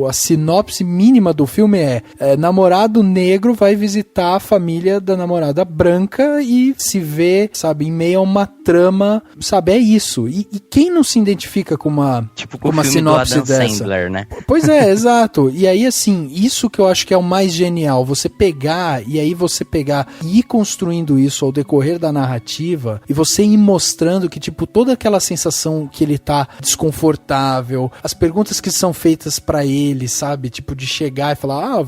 a sinopse mínima do filme namorado negro vai visitar a família da namorada branca e se vê, sabe, em meio a uma trama, sabe, é isso. E quem não se identifica com uma, tipo, com uma sinopse do Adam dessa? Sandler, né? Pois é, exato. E aí, assim, isso que eu acho que é o mais genial, você pegar e ir construindo isso ao decorrer da narrativa e você ir mostrando que, tipo, toda aquela sensação que ele tá desconfortável, as perguntas que são feitas pra ele, sabe? Tipo, de chegar e falar,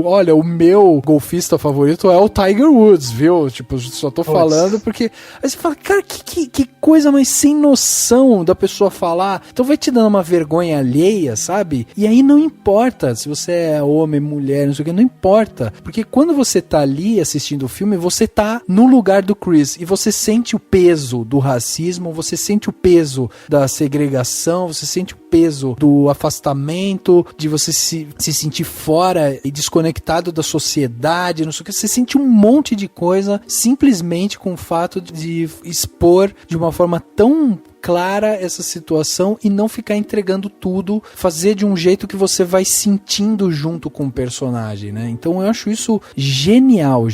olha, o meu golfista favorito é o Tiger Woods, viu? Tipo, só tô falando porque... Aí você fala, cara, que coisa mais sem noção da pessoa falar. Então vai te dando uma vergonha alheia, sabe? E aí não importa se você é homem, mulher, não sei o que, não importa. Porque quando você tá ali assistindo o filme, você tá no lugar do Chris e você sente o peso do racismo, você sente o peso da segregação, você sente o peso do afastamento, de você se sentir fora e desconectado da sociedade, não sei o que. Você sente um monte de coisa simplesmente com o fato de expor de uma forma tão clara essa situação e não ficar entregando tudo, fazer de um jeito que você vai sentindo junto com o personagem, né? Então eu acho isso genial.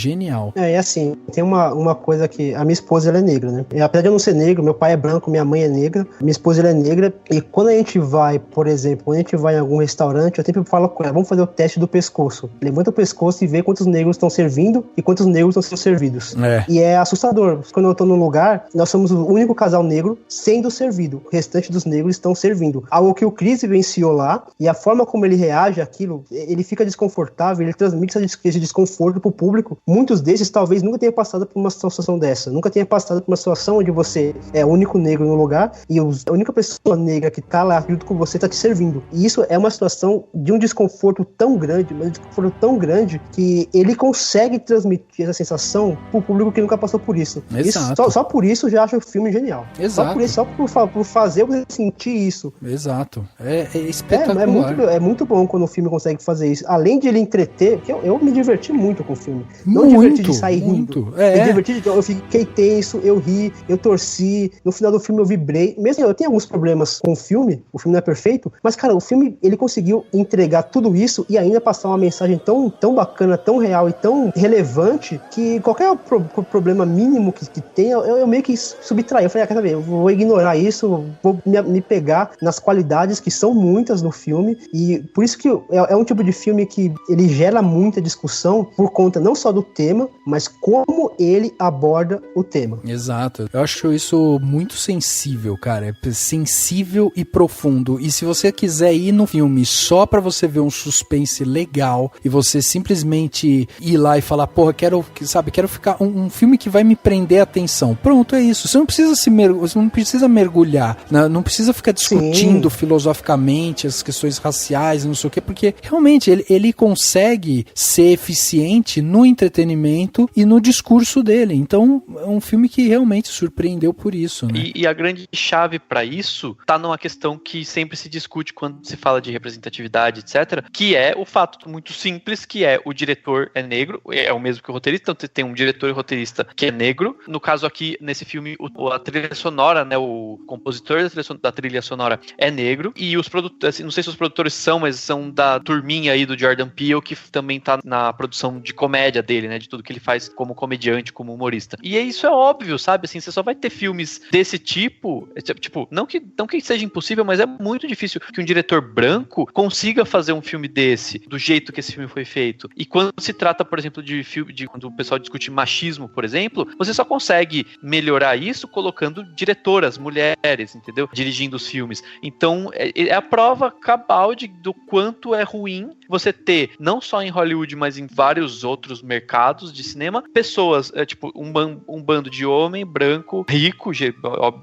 É assim, tem uma coisa que a minha esposa, ela é negra, né? E, apesar de eu não ser negro, meu pai é branco, minha mãe é negra, minha esposa, ela é negra, e quando a gente vai, por exemplo, quando a gente vai em algum restaurante, eu sempre falo com ela, vamos fazer o teste do pescoço. Levanta o pescoço e vê quantos negros estão servindo e quantos negros estão sendo servidos. E é assustador. Quando eu tô num lugar, nós somos o único casal negro sendo servido. O restante dos negros estão servindo. Algo que o Chris vivenciou lá, e a forma como ele reage àquilo, ele fica desconfortável, ele transmite esse desconforto pro público. Muitos desses talvez nunca tenham passado por uma situação dessa. Nunca tenha passado por uma situação onde você é o único negro no lugar e a única pessoa negra que tá lá junto com você tá te servindo. E isso é uma situação de um desconforto tão grande, mas um desconforto tão grande que ele consegue transmitir essa sensação pro público que nunca passou por isso. Só por isso eu já acho o filme genial. Exato. Só por fazer você sentir isso. Exato. É espetacular. É muito bom quando o filme consegue fazer isso. Além de ele entreter, porque eu me diverti muito com o filme. Não me diverti de sair rindo. Me diverti eu fiquei tenso, eu ri, eu torci. No final do filme eu vibrei. Mesmo eu tenho alguns problemas com o filme não é perfeito, mas, cara, o filme, ele conseguiu entregar tudo isso e ainda passar uma mensagem tão bacana, tão real e tão relevante que qualquer problema mínimo que tenha, eu meio que subtraí. Eu falei, quer saber, eu vou ignorar isso, vou me pegar nas qualidades que são muitas no filme, e por isso que é um tipo de filme que ele gera muita discussão por conta não só do tema, mas como ele aborda o tema. Exato. Eu acho isso muito sensível, cara. É sensível e profundo. E se você quiser ir no filme só pra você ver um suspense legal e você simplesmente ir lá e falar, porra, quero ficar um filme que vai me prender a atenção. Pronto, é isso. Você não precisa mergulhar, não precisa ficar discutindo filosoficamente as questões raciais, não sei o quê, porque realmente ele consegue ser eficiente no entretenimento e no discurso dele. Então, é um filme que realmente surpreendeu por isso, né? E a grande chave pra isso tá numa questão que sempre se discute quando se fala de representatividade, etc., que é o fato muito simples, que é o diretor é negro, é o mesmo que o roteirista, então tem um diretor e roteirista que é negro. No caso aqui, nesse filme, a trilha sonora, né, o compositor da trilha sonora é negro, e os produtores, assim, não sei se os produtores são, mas são da turminha aí do Jordan Peele, que também tá na produção de comédia dele, né, de tudo que ele faz como comediante, como humorista. E isso é óbvio, sabe, assim, você só vai ter filmes desse tipo, não que seja impossível, mas é muito difícil que um diretor branco consiga fazer um filme desse, do jeito que esse filme foi feito. E quando se trata, por exemplo, de filme, quando o pessoal discute machismo, por exemplo, você só consegue melhorar isso colocando diretoras, mulheres, entendeu? Dirigindo os filmes. Então, é a prova cabal do quanto é ruim você ter, não só em Hollywood, mas em vários outros mercados de cinema, pessoas, um bando de homem branco, rico,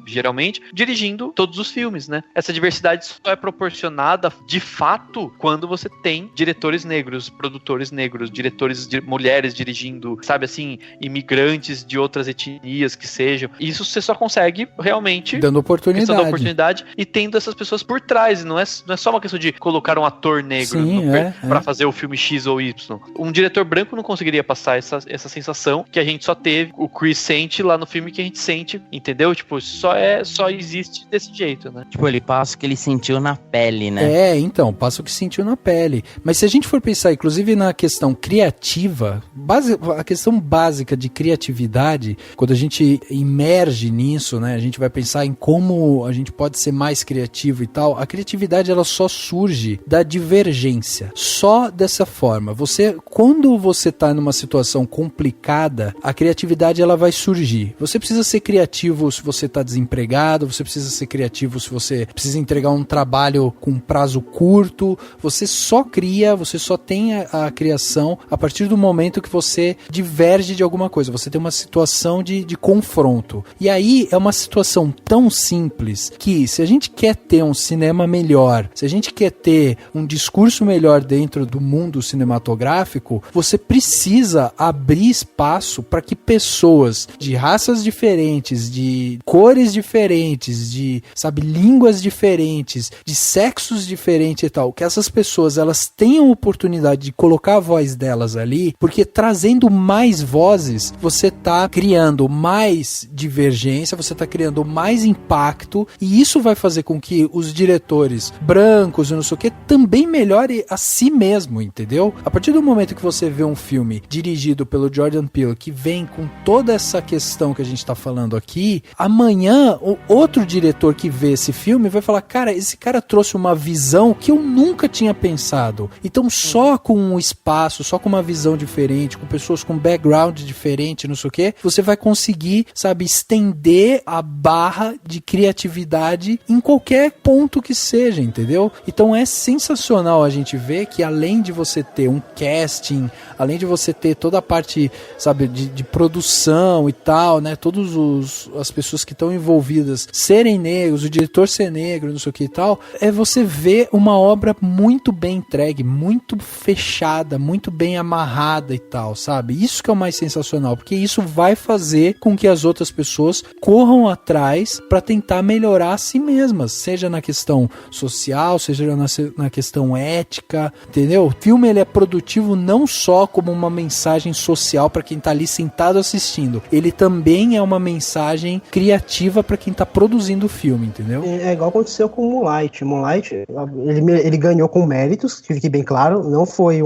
geralmente, dirigindo todos os filmes, né? Essa diversidade só é proporcionada, de fato, quando você tem diretores negros, produtores negros, mulheres dirigindo, sabe assim, imigrantes de outras etnias que sejam. Isso você só consegue realmente frente, dando oportunidade. Questão da oportunidade e tendo essas pessoas por trás. Não é só uma questão de colocar um ator negro pra fazer o filme X ou Y. Um diretor branco não conseguiria passar essa sensação que a gente só teve, o Chris sente lá no filme que a gente sente, entendeu? Tipo, só existe desse jeito, né? Tipo, ele passa o que ele sentiu na pele, né? Então, passa o que sentiu na pele. Mas se a gente for pensar, inclusive na questão criativa, a questão básica de criatividade, quando a gente emerge nisso, né, a gente vai pensar em como a gente pode ser mais criativo e tal, a criatividade ela só surge da divergência, só dessa forma. Quando você tá numa situação complicada, a criatividade ela vai surgir. Você precisa ser criativo se você tá desempregado, você precisa ser criativo se você precisa entregar um trabalho com prazo curto, você só tem a criação a partir do momento que você diverge de alguma coisa, você tem uma situação de confronto. E aí é uma situação tão simples que se a gente quer ter um cinema melhor, se a gente quer ter um discurso melhor dentro do mundo cinematográfico, você precisa abrir espaço para que pessoas de raças diferentes, de cores diferentes, de, línguas diferentes, de sexos diferentes e tal, que essas pessoas elas tenham oportunidade de colocar a voz delas ali, porque trazendo mais vozes, você tá criando mais divergência, você tá criando mais impacto, e isso vai fazer com que os diretores brancos e não sei o que também melhore a si mesmo, entendeu? A partir do momento que você vê um filme dirigido pelo Jordan Peele, que vem com toda essa questão que a gente tá falando aqui, amanhã o outro diretor que vê esse filme vai falar, cara, esse cara trouxe uma visão que eu nunca tinha pensado. Então só com um espaço, só com uma visão diferente, com pessoas com background diferente, não sei o que, você vai conseguir, estender a barra de criatividade em qualquer ponto que seja, entendeu? Então é sensacional a gente ver que além de você ter um casting, além de você ter toda a parte, de produção e tal, né, todas as pessoas que estão envolvidas serem negros, o diretor ser negro, não sei o que e tal, é você ver uma obra muito bem entregue, muito fechada, muito bem amarrada e tal, sabe? Isso que é o mais sensacional, porque isso vai fazer com que as outras pessoas corram atrás para tentar melhorar a si mesmas, seja na questão social, seja na questão ética, entendeu? O filme ele é produtivo não só como uma mensagem social para quem tá ali sentado assistindo, ele também é uma mensagem criativa para quem tá produzindo o filme, entendeu? É igual aconteceu com o Moonlight. Moonlight, ele ganhou com méritos, que fique bem claro, não foi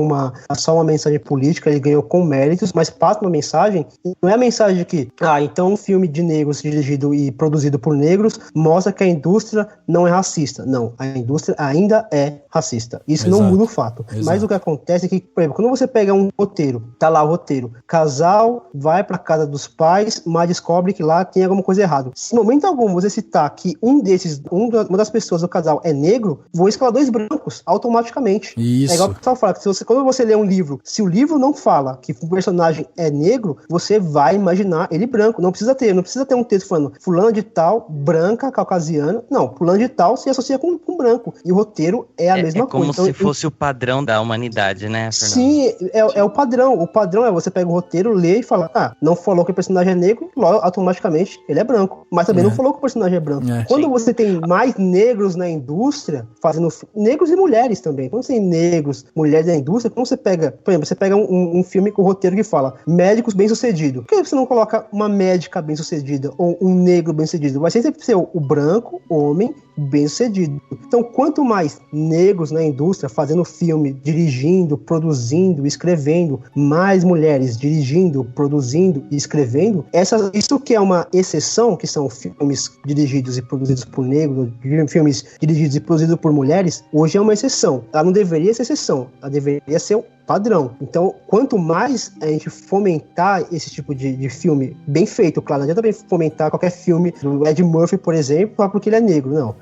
só uma mensagem política, ele ganhou com méritos, mas passa uma mensagem, não é a mensagem de que, então um filme de negros dirigido e produzido por negros mostra que a indústria não é racista. Não, a indústria ainda é racista. Isso não muda o fato. Mas o que acontece é que, por exemplo, quando você pega um roteiro, tá lá o roteiro, casal vai pra casa dos pais, mas descobre que lá tem alguma coisa errada. Se em momento algum você citar que uma das pessoas do casal é negro, vou escalar 2 brancos automaticamente. Isso. É igual o pessoal fala, que quando você lê um livro, se o livro não fala que o personagem é negro, você vai imaginar ele branco. Não precisa ter um texto falando fulano de tal, branca, caucasiana. Não, fulano de tal se associa com branco. E o roteiro é a mesma coisa. É como se fosse o padrão da humanidade, né, Fernando? Sim, é o padrão. O padrão é você pega o roteiro, lê e fala, não falou que o personagem é negro, logo, automaticamente ele é branco. Mas também não falou que o personagem é branco. Quando você tem mais negros na indústria, fazendo negros e mulheres também. Quando você tem negros, mulheres na indústria, quando você pega, por exemplo, você pega um filme com roteiro que fala médicos bem-sucedidos. Por que você não coloca uma médica bem-sucedida ou um negro bem-sucedido? Vai sempre ser o branco, homem, bem-sucedido. Então, quanto mais negros na indústria fazendo filme, dirigindo, produzindo, escrevendo, mais mulheres dirigindo, produzindo e escrevendo, isso que é uma exceção, que são filmes dirigidos e produzidos por negros, filmes dirigidos e produzidos por mulheres, hoje é uma exceção. Ela não deveria ser exceção, ela deveria ser padrão. Então, quanto mais a gente fomentar esse tipo de filme bem feito, claro, não adianta fomentar qualquer filme do Ed Murphy, por exemplo, só porque ele é negro, não.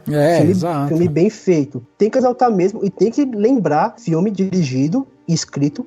Filme bem feito. Tem que exaltar mesmo e tem que lembrar filme dirigido e escrito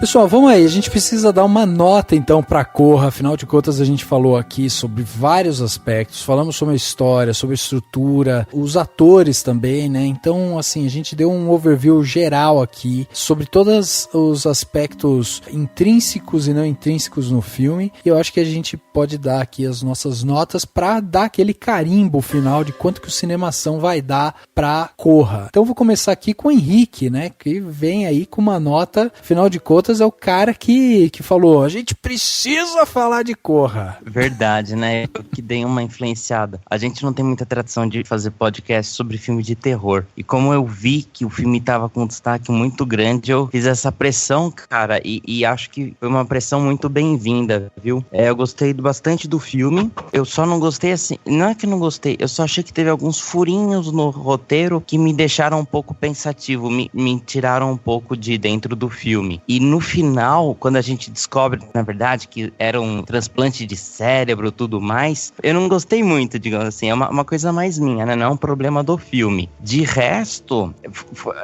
Pessoal, vamos aí, a gente precisa dar uma nota então pra Corra, afinal de contas a gente falou aqui sobre vários aspectos, falamos sobre a história, sobre a estrutura, os atores também, né? Então, assim, a gente deu um overview geral aqui sobre todos os aspectos intrínsecos e não intrínsecos no filme, e eu acho que a gente pode dar aqui as nossas notas pra dar aquele carimbo final de quanto que o Cinemação vai dar pra Corra. Então, vou começar aqui com o Henrique, né? Que vem aí com uma nota, afinal de contas, é o cara que falou, a gente precisa falar de Corra. Verdade, né? Eu que dei uma influenciada. A gente não tem muita tradição de fazer podcast sobre filme de terror. E como eu vi que o filme tava com um destaque muito grande, eu fiz essa pressão, cara, e acho que foi uma pressão muito bem-vinda, viu? Eu gostei bastante do filme. Eu só não gostei assim, não é que não gostei, eu só achei que teve alguns furinhos no roteiro que me deixaram um pouco pensativo, me tiraram um pouco de dentro do filme. E no final, quando a gente descobre, na verdade, que era um transplante de cérebro e tudo mais, eu não gostei muito, digamos assim, é uma coisa mais minha, né? Não é um problema do filme. De resto,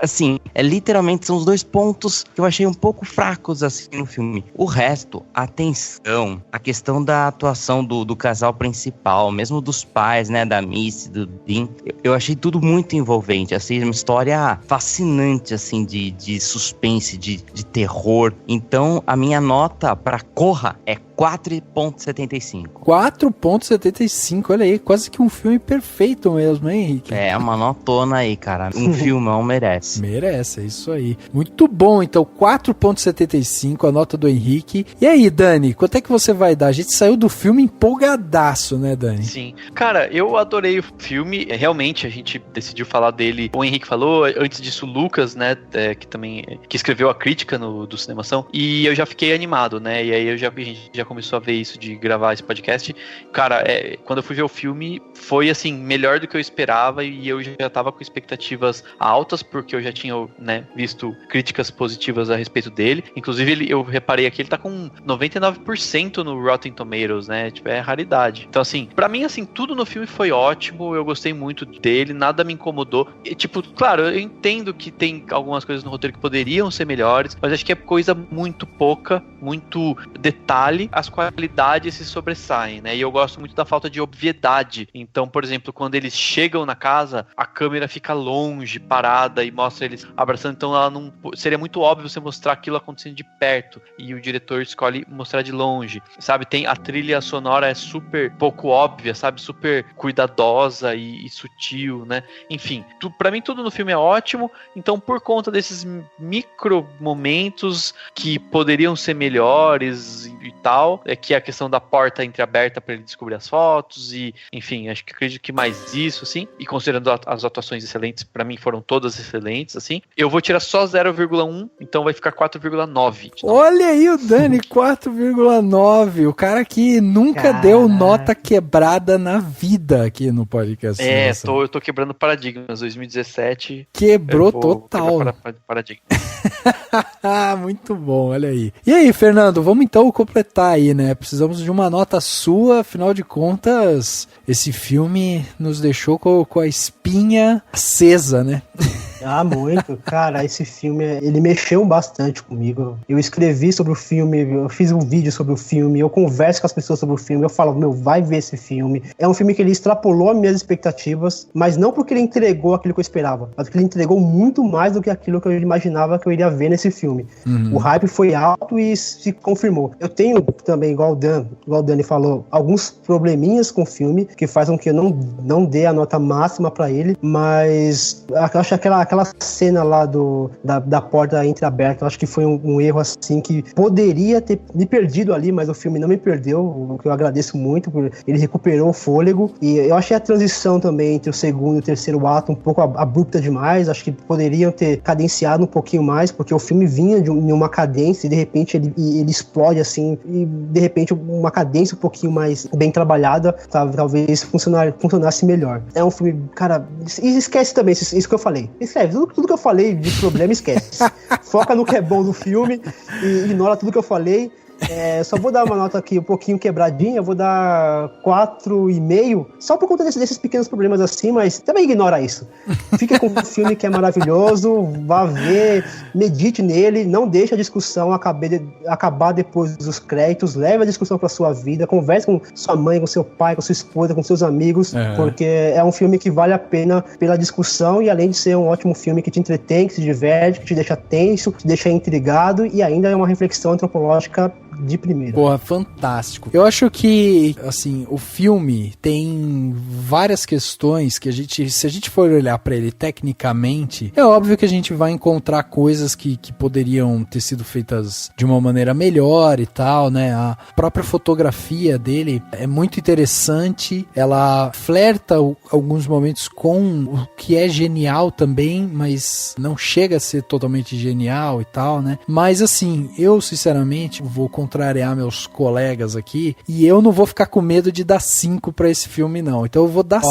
assim, literalmente são os dois pontos que eu achei um pouco fracos, assim, no filme. O resto, a tensão, a questão da atuação do casal principal, mesmo dos pais, né, da Missy, do Dean, eu achei tudo muito envolvente, assim, uma história fascinante, assim, de suspense, de terror. Então, a minha nota pra Corra é 4,75. 4,75, olha aí, quase que um filme perfeito mesmo, hein, Henrique? É, uma notona aí, cara. Um filmão merece. Merece, é isso aí. Muito bom, então, 4,75, a nota do Henrique. E aí, Dani, quanto é que você vai dar? A gente saiu do filme empolgadaço, né, Dani? Sim. Cara, eu adorei o filme. Realmente, a gente decidiu falar dele. O Henrique falou, antes disso, o Lucas, né, que escreveu a crítica do Cinemação. E eu já fiquei animado, né? E aí a gente já começou a ver isso de gravar esse podcast. Cara, quando eu fui ver o filme, foi assim, melhor do que eu esperava, e eu já tava com expectativas altas, porque eu já tinha, né, visto críticas positivas a respeito dele. Inclusive, eu reparei aqui, ele tá com 99% no Rotten Tomatoes, né? Tipo, é raridade. Então, assim, pra mim, assim, tudo no filme foi ótimo, eu gostei muito dele, nada me incomodou. E, tipo, claro, eu entendo que tem algumas coisas no roteiro que poderiam ser melhores, mas acho que é coisa muito pouca, muito detalhe, as qualidades se sobressaem, né? E eu gosto muito da falta de obviedade. Então, por exemplo, quando eles chegam na casa, a câmera fica longe, parada, e mostra eles abraçando. Então, ela não seria muito óbvio você mostrar aquilo acontecendo de perto, e o diretor escolhe mostrar de longe, sabe? Tem a trilha sonora é super pouco óbvia, sabe? Super cuidadosa e sutil, né? Enfim, pra mim tudo no filme é ótimo. Então, por conta desses micro momentos que poderiam ser melhores e tal, que é a questão da porta entreaberta para ele descobrir as fotos, e enfim, acredito que mais isso, assim, e considerando as atuações excelentes, para mim foram todas excelentes, assim, eu vou tirar só 0,1, então vai ficar 4,9. Olha aí o Dani, 4,9, o cara que nunca deu nota quebrada na vida aqui no podcast. Eu tô quebrando paradigmas, 2017 quebrou total. Paradigma. Muito bom, olha aí. E aí, Fernando, vamos então completar aí, né? Precisamos de uma nota sua, afinal de contas, esse filme nos deixou com a espinha acesa, né? Ah, muito. Cara, esse filme, ele mexeu bastante comigo. Eu escrevi sobre o filme, eu fiz um vídeo sobre o filme, eu converso com as pessoas sobre o filme, eu falo, vai ver esse filme. É um filme que ele extrapolou as minhas expectativas, mas não porque ele entregou aquilo que eu esperava, mas porque ele entregou muito mais do que aquilo que eu imaginava que eu iria ver nesse filme. O hype foi alto e se confirmou. Eu tenho também, igual o Dani falou, alguns probleminhas com o filme, que fazem com que eu não dê a nota máxima pra ele, mas eu acho aquela cena lá da porta entreaberta, eu acho que foi um erro assim que poderia ter me perdido ali, mas o filme não me perdeu, o que eu agradeço muito, porque ele recuperou o fôlego. E eu achei a transição também entre o segundo e o terceiro ato um pouco abrupta demais, acho que poderiam ter cadenciado um pouquinho mais, porque o filme vinha de uma cadência e de repente ele explode assim, e de repente uma cadência um pouquinho mais bem trabalhada, talvez funcionasse melhor. É um filme, cara, e esquece também isso que eu falei, esquece, tudo que eu falei de problema, esquece. Foca no que é bom do filme e ignora tudo que eu falei. Só vou dar uma nota aqui um pouquinho quebradinha, eu vou dar 4,5, só por conta desses pequenos problemas assim, mas também ignora isso. Fica com um filme que é maravilhoso, vá ver, medite nele, não deixe a discussão acabar depois dos créditos, leve a discussão pra sua vida, converse com sua mãe, com seu pai, com sua esposa, com seus amigos, porque é um filme que vale a pena pela discussão e além de ser um ótimo filme que te entretém, que te diverte, que te deixa tenso, te deixa intrigado e ainda é uma reflexão antropológica de primeira. Porra, fantástico. Eu acho que, assim, o filme tem várias questões que se a gente for olhar pra ele tecnicamente, é óbvio que a gente vai encontrar coisas que poderiam ter sido feitas de uma maneira melhor e tal, né? A própria fotografia dele é muito interessante, ela flerta alguns momentos com o que é genial também, mas não chega a ser totalmente genial e tal, né? Mas, assim, eu, sinceramente, vou contrariar meus colegas aqui e eu não vou ficar com medo de dar 5 pra esse filme, não. Então eu vou dar 5.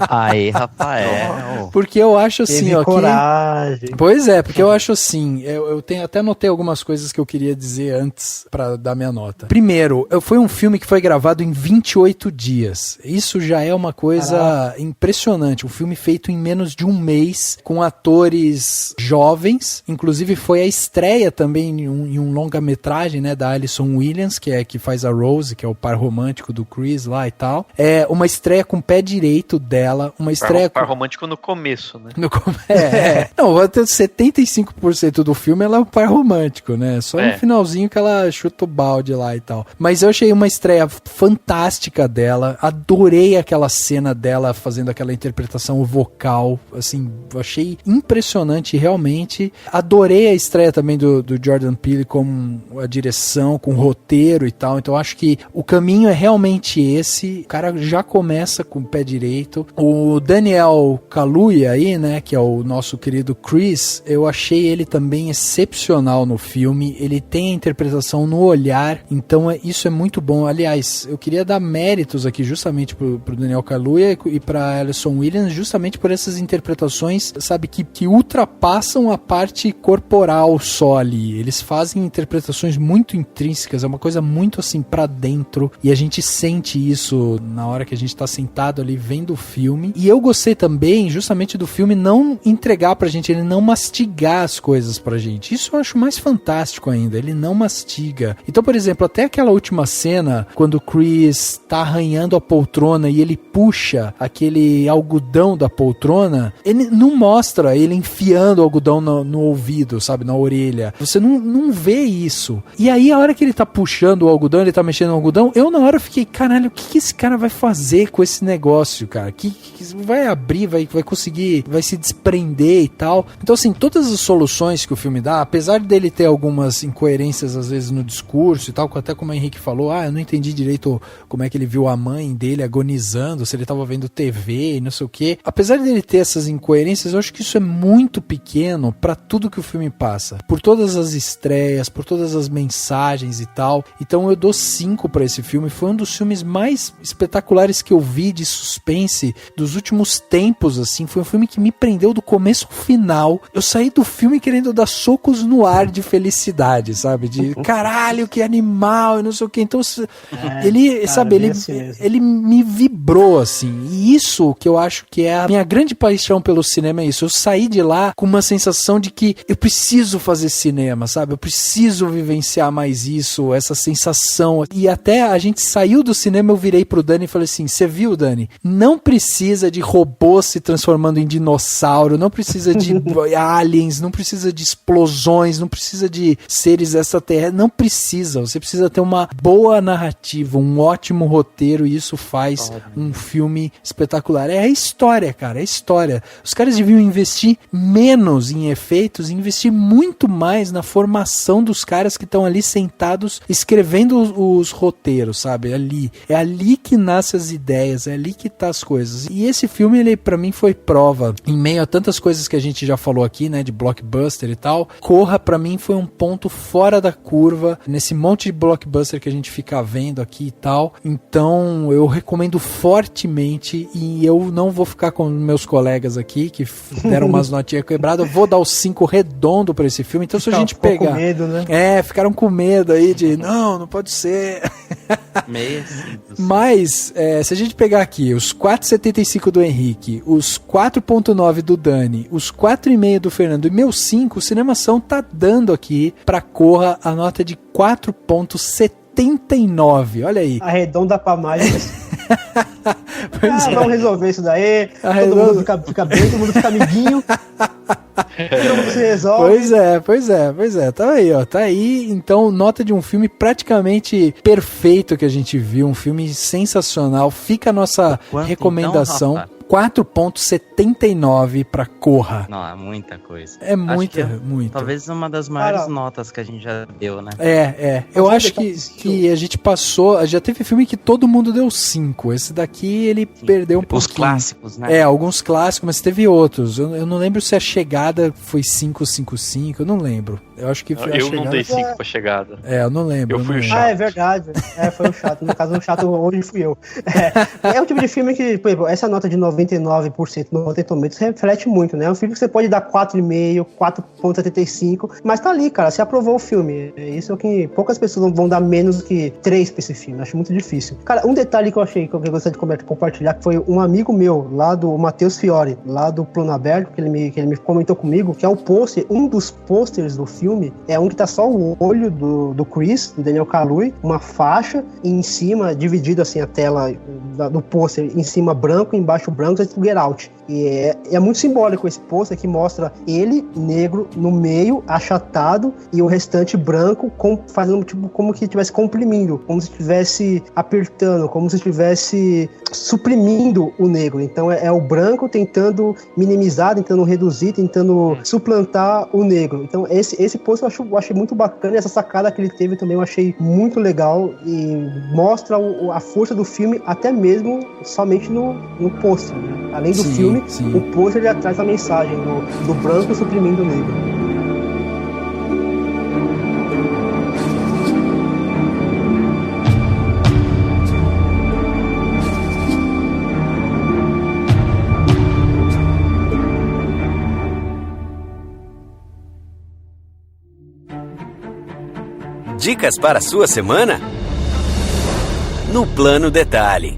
Aí, Rafael. Porque eu acho assim, teve coragem. Pois é, porque eu acho assim, eu até anotei algumas coisas que eu queria dizer antes pra dar minha nota. Primeiro, foi um filme que foi gravado em 28 dias. Isso já é uma coisa impressionante. Um filme feito em menos de um mês, com atores jovens. Inclusive foi a estreia também em um longa-metragem, né, da Alison Williams, que faz a Rose, que é o par romântico do Chris lá e tal. É uma estreia com o pé direito dela, uma estreia par romântico no começo, né? Não, até 75% do filme ela é o par romântico, né? Só no finalzinho que ela chuta o balde lá e tal. Mas eu achei uma estreia fantástica dela, adorei aquela cena dela fazendo aquela interpretação vocal, assim, achei impressionante realmente. Adorei a estreia também do Jordan Peele com a direção, com o roteiro e tal, então acho que o caminho é realmente esse, o cara já começa com o pé direito. O Daniel Kaluuya aí, né, que é o nosso querido Chris, eu achei ele também excepcional no filme, ele tem a interpretação no olhar, então isso é muito bom. Aliás, eu queria dar méritos aqui justamente pro Daniel Kaluuya e pra Alison Williams, justamente por essas interpretações, sabe, que ultrapassam a parte corporal só ali, eles fazem interpretações muito intrínsecas, é uma coisa muito assim pra dentro, e a gente sente isso na hora que a gente tá sentado ali vendo o filme. E eu gostei também justamente do filme não entregar pra gente, ele não mastigar as coisas pra gente, isso eu acho mais fantástico ainda, ele não mastiga. Então, por exemplo, até aquela última cena, quando o Chris tá arranhando a poltrona e ele puxa aquele algodão da poltrona, ele não mostra ele enfiando o algodão no ouvido, sabe, na orelha, você não vê isso. E aí a hora que ele tá puxando o algodão, ele tá mexendo no algodão, eu na hora fiquei, caralho, o que esse cara vai fazer com esse negócio, cara? Que vai abrir, vai conseguir, vai se desprender e tal. Então assim, todas as soluções que o filme dá, apesar dele ter algumas incoerências às vezes no discurso e tal, até como o Henrique falou, eu não entendi direito como é que ele viu a mãe dele agonizando, se ele tava vendo TV e não sei o que. Apesar dele ter essas incoerências, eu acho que isso é muito pequeno pra tudo que o filme passa. Por todas as estreias, por todas as mensagens e tal. Então eu dou 5 pra esse filme. Foi um dos filmes mais espetaculares que eu vi de suspense dos últimos tempos, assim. Foi um filme que me prendeu do começo ao final. Eu saí do filme querendo dar socos no ar de felicidade, sabe? De caralho, que animal e não sei o que. Então ele, cara, sabe, ele me vibrou, assim. E isso que eu acho que é a minha grande paixão pelo cinema, é isso. Eu saí de lá com uma sensação de que eu preciso fazer cinema, sabe? Eu preciso vivenciar mais isso, essa sensação. E até a gente saiu do cinema, eu virei pro Dani e falei assim, você viu, Dani? Não precisa de robôs se transformando em dinossauro, não precisa de aliens, não precisa de explosões, não precisa de seres extraterrestres, não precisa. Você precisa ter uma boa narrativa, um ótimo roteiro, e isso faz um filme espetacular. É a história, cara, é a história. Os caras deviam investir menos em efeitos e investir muito mais na formação dos caras que estão ali sentados escrevendo os roteiros, sabe? É ali que nascem as ideias, é ali que tá as coisas. E esse filme, ele pra mim foi prova, em meio a tantas coisas que a gente já falou aqui, né, de blockbuster e tal. Corra pra mim foi um ponto fora da curva nesse monte de blockbuster que a gente fica vendo aqui e tal. Então eu recomendo fortemente, e eu não vou ficar com meus colegas aqui que deram umas notinhas quebradas, eu vou dar os 5 redondo pra esse filme. Então se a gente pegar... Medo, né? Ficaram com medo aí de, não pode ser. Mas, se a gente pegar aqui os 4,75 do Henrique, os 4,9 do Dani, os 4,5 do Fernando e meus 5, o Cinemação tá dando aqui pra Corra a nota de 4,79. Olha aí. Arredonda pra mais. Vamos resolver isso daí. Todo mundo fica bem, todo mundo fica amiguinho. Todo mundo se resolve. Pois é. Tá aí, ó. Tá aí, então, nota de um filme praticamente perfeito que a gente viu. Um filme sensacional. Fica a nossa recomendação. Então, 4,79 pra Corra. Não, é muita coisa. É muita. Talvez uma das maiores notas que a gente já deu, né? Eu acho que a gente passou... Já teve filme que todo mundo deu 5. Esse daqui, ele perdeu um pouquinho. Os clássicos, né? Alguns clássicos, mas teve outros. Eu não lembro se a Chegada foi 5,55. Eu não lembro. Eu acho que foi a Chegada. Eu não dei 5 pra Chegada. Eu não lembro. Eu fui o chato. É verdade. Foi o chato. No caso, o chato hoje fui eu. É o tipo de filme que, por exemplo, essa nota de 99% no Rotten Tomatoes reflete muito, né? É um filme que você pode dar 4,5, 4,75, mas tá ali, cara, você aprovou o filme. Isso é o que poucas pessoas vão dar menos que 3 pra esse filme, acho muito difícil. Cara, um detalhe que eu achei que eu gostaria de compartilhar, que foi um amigo meu, lá do Matheus Fiore, lá do Plano Aberto, que ele me comentou comigo, que é o pôster, um dos pôsteres do filme, é um que tá só o olho do Chris, do Daniel Kaluuya, uma faixa, e em cima, dividido assim a tela do pôster, em cima branco, embaixo branco, do Get Out. E é muito simbólico esse pôster que mostra ele, negro, no meio, achatado, e o restante branco, fazendo tipo como que estivesse comprimindo, como se estivesse apertando, como se estivesse suprimindo o negro. Então é o branco tentando minimizar, tentando reduzir, tentando suplantar o negro. Então esse pôster eu achei muito bacana, e essa sacada que ele teve também eu achei muito legal, e mostra a força do filme até mesmo somente no pôster, né? Além do filme, o pôster já traz a mensagem do branco suprimindo o negro. Dicas para a sua semana? No Plano Detalhe.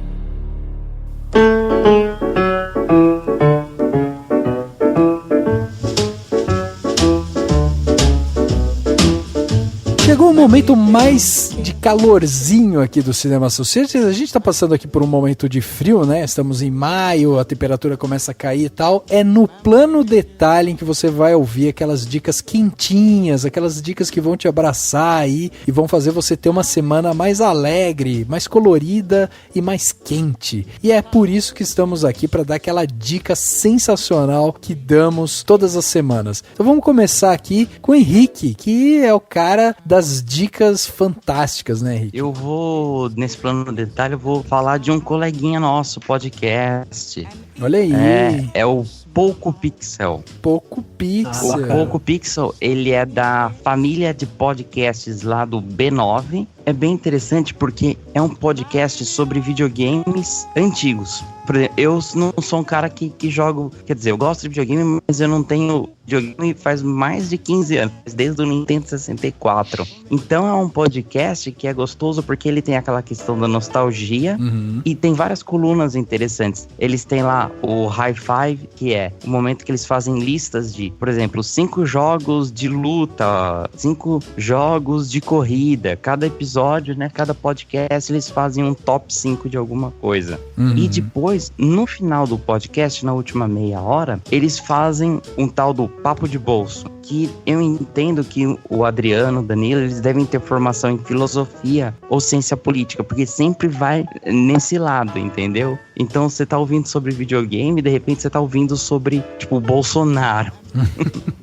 Chegou o momento mais de calorzinho aqui do Cinema Associates. A gente tá passando aqui por um momento de frio, né? Estamos em maio, a temperatura começa a cair e tal. É no Plano Detalhe em que você vai ouvir aquelas dicas quentinhas, aquelas dicas que vão te abraçar aí e vão fazer você ter uma semana mais alegre, mais colorida e mais quente. E é por isso que estamos aqui, para dar aquela dica sensacional que damos todas as semanas. Então vamos começar aqui com o Henrique, que é o cara das dicas fantásticas, né, Henrique? Eu vou, nesse Plano Detalhe, eu vou falar de um coleguinha nosso, podcast. Olha aí. É o Poco Pixel. Poco Pixel. O Poco Pixel, ele é da família de podcasts lá do B9. É bem interessante porque é um podcast sobre videogames antigos. Por exemplo, eu não sou um cara que jogo... Quer dizer, eu gosto de videogame, mas eu não tenho videogame faz mais de 15 anos. Desde o Nintendo 64. Então é um podcast que é gostoso porque ele tem aquela questão da nostalgia. E tem várias colunas interessantes. Eles têm lá o High Five, que é o momento que eles fazem listas de, por exemplo, 5 jogos de luta, 5 jogos de corrida. Cada episódio, né, cada podcast, eles fazem um top 5 de alguma coisa. E depois, no final do podcast, na última meia hora, eles fazem um tal do Papo de Bolso, que eu entendo que o Adriano, o Danilo, eles devem ter formação em filosofia ou ciência política, porque sempre vai nesse lado, entendeu? Então você tá ouvindo sobre videogame e de repente você tá ouvindo sobre, tipo, o Bolsonaro.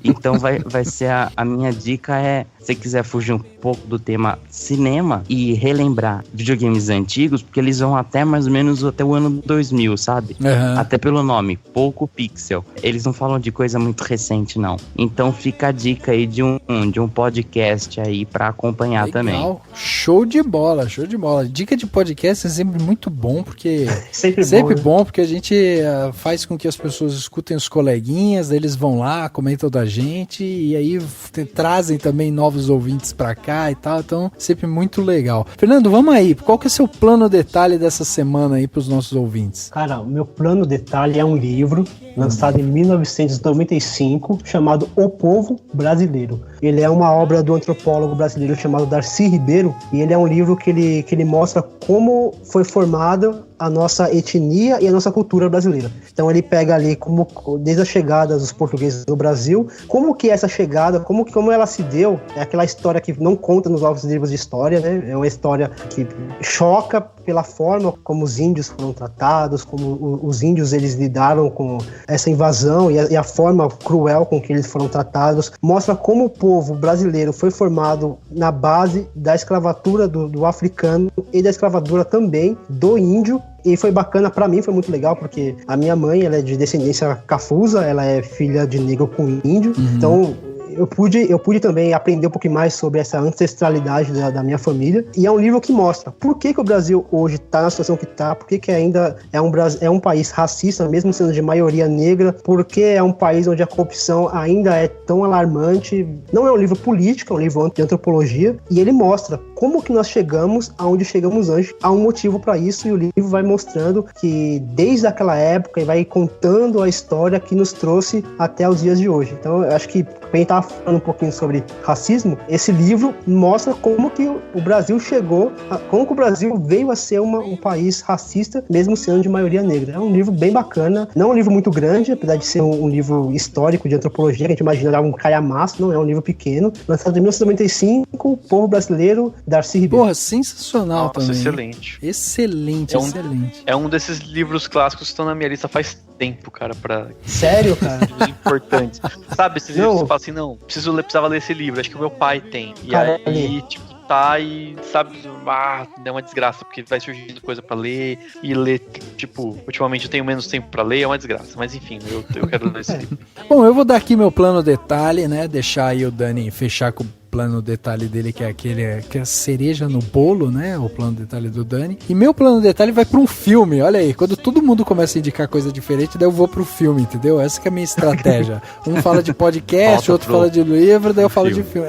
Então vai ser a minha dica é, se você quiser fugir um pouco do tema cinema e relembrar videogames antigos, porque eles vão até mais ou menos até o ano 2000, sabe? Até pelo nome, Poco Pixel. Eles não falam de coisa muito recente, não. Então fica a dica aí de um podcast aí pra acompanhar. Legal. Também. Show de bola, show de bola. Dica de podcast é sempre muito bom, porque sempre bom, porque a gente faz com que as pessoas escutem os coleguinhas, daí eles vão lá, lá, comentam da gente e aí trazem também novos ouvintes pra cá e tal, então sempre muito legal. Fernando, vamos aí, qual que é o seu plano detalhe dessa semana aí pros nossos ouvintes? Cara, o meu plano detalhe é um livro lançado em 1995 chamado O Povo Brasileiro. Ele é uma obra do antropólogo brasileiro chamado Darcy Ribeiro e ele é um livro que ele mostra como foi formada a nossa etnia e a nossa cultura brasileira. Então ele pega ali como desde a chegada dos portugueses no Brasil, como que essa chegada, como ela se deu, é aquela história que não conta nos novos livros de história, né? É uma história que choca pela forma como os índios foram tratados, como os índios eles lidaram com essa invasão e a forma cruel com que eles foram tratados. Mostra como o povo brasileiro foi formado na base da escravatura do africano e da escravatura também do índio. E foi bacana, pra mim foi muito legal, porque a minha mãe, ela é de descendência cafusa, ela é filha de negro com índio, então eu pude também aprender um pouquinho mais sobre essa ancestralidade da minha família. E é um livro que mostra por que o Brasil hoje está na situação que está, por que ainda é um país racista, mesmo sendo de maioria negra, por que é um país onde a corrupção ainda é tão alarmante. Não é um livro político, é um livro de antropologia, e ele mostra como que nós chegamos aonde chegamos hoje. Há um motivo para isso, e o livro vai mostrando que desde aquela época, e vai contando a história que nos trouxe até os dias de hoje. Então eu acho que quem estava falando um pouquinho sobre racismo, esse livro mostra como que o Brasil como que o Brasil veio a ser um país racista, mesmo sendo de maioria negra. É um livro bem bacana, não é um livro muito grande, apesar de ser um livro histórico de antropologia, que a gente imagina um calhamaço, não é um livro pequeno, lançado em 1995, O Povo Brasileiro, Darcy Ribeiro. Porra, sensacional. Nossa, também. Excelente. Excelente. É um desses livros clássicos que estão na minha lista faz tempo, cara, pra... Sério, cara? Livros importantes. Sabe, esses livros que você fala assim, não, precisava ler esse livro, acho que o meu pai tem. E cara, aí, tipo, tá e, sabe, dá uma desgraça, porque vai surgindo coisa pra ler, e ler, tipo, ultimamente eu tenho menos tempo pra ler, é uma desgraça. Mas enfim, eu quero ler esse livro. Bom, eu vou dar aqui meu plano detalhe, né, deixar aí o Dani fechar com plano detalhe dele, que é aquele que é a cereja no bolo, né? O plano detalhe do Dani. E meu plano detalhe vai pra um filme. Olha aí, quando todo mundo começa a indicar coisa diferente, daí eu vou pro filme, entendeu? Essa que é a minha estratégia. Um fala de podcast, outro fala de livro, daí eu falo de filme.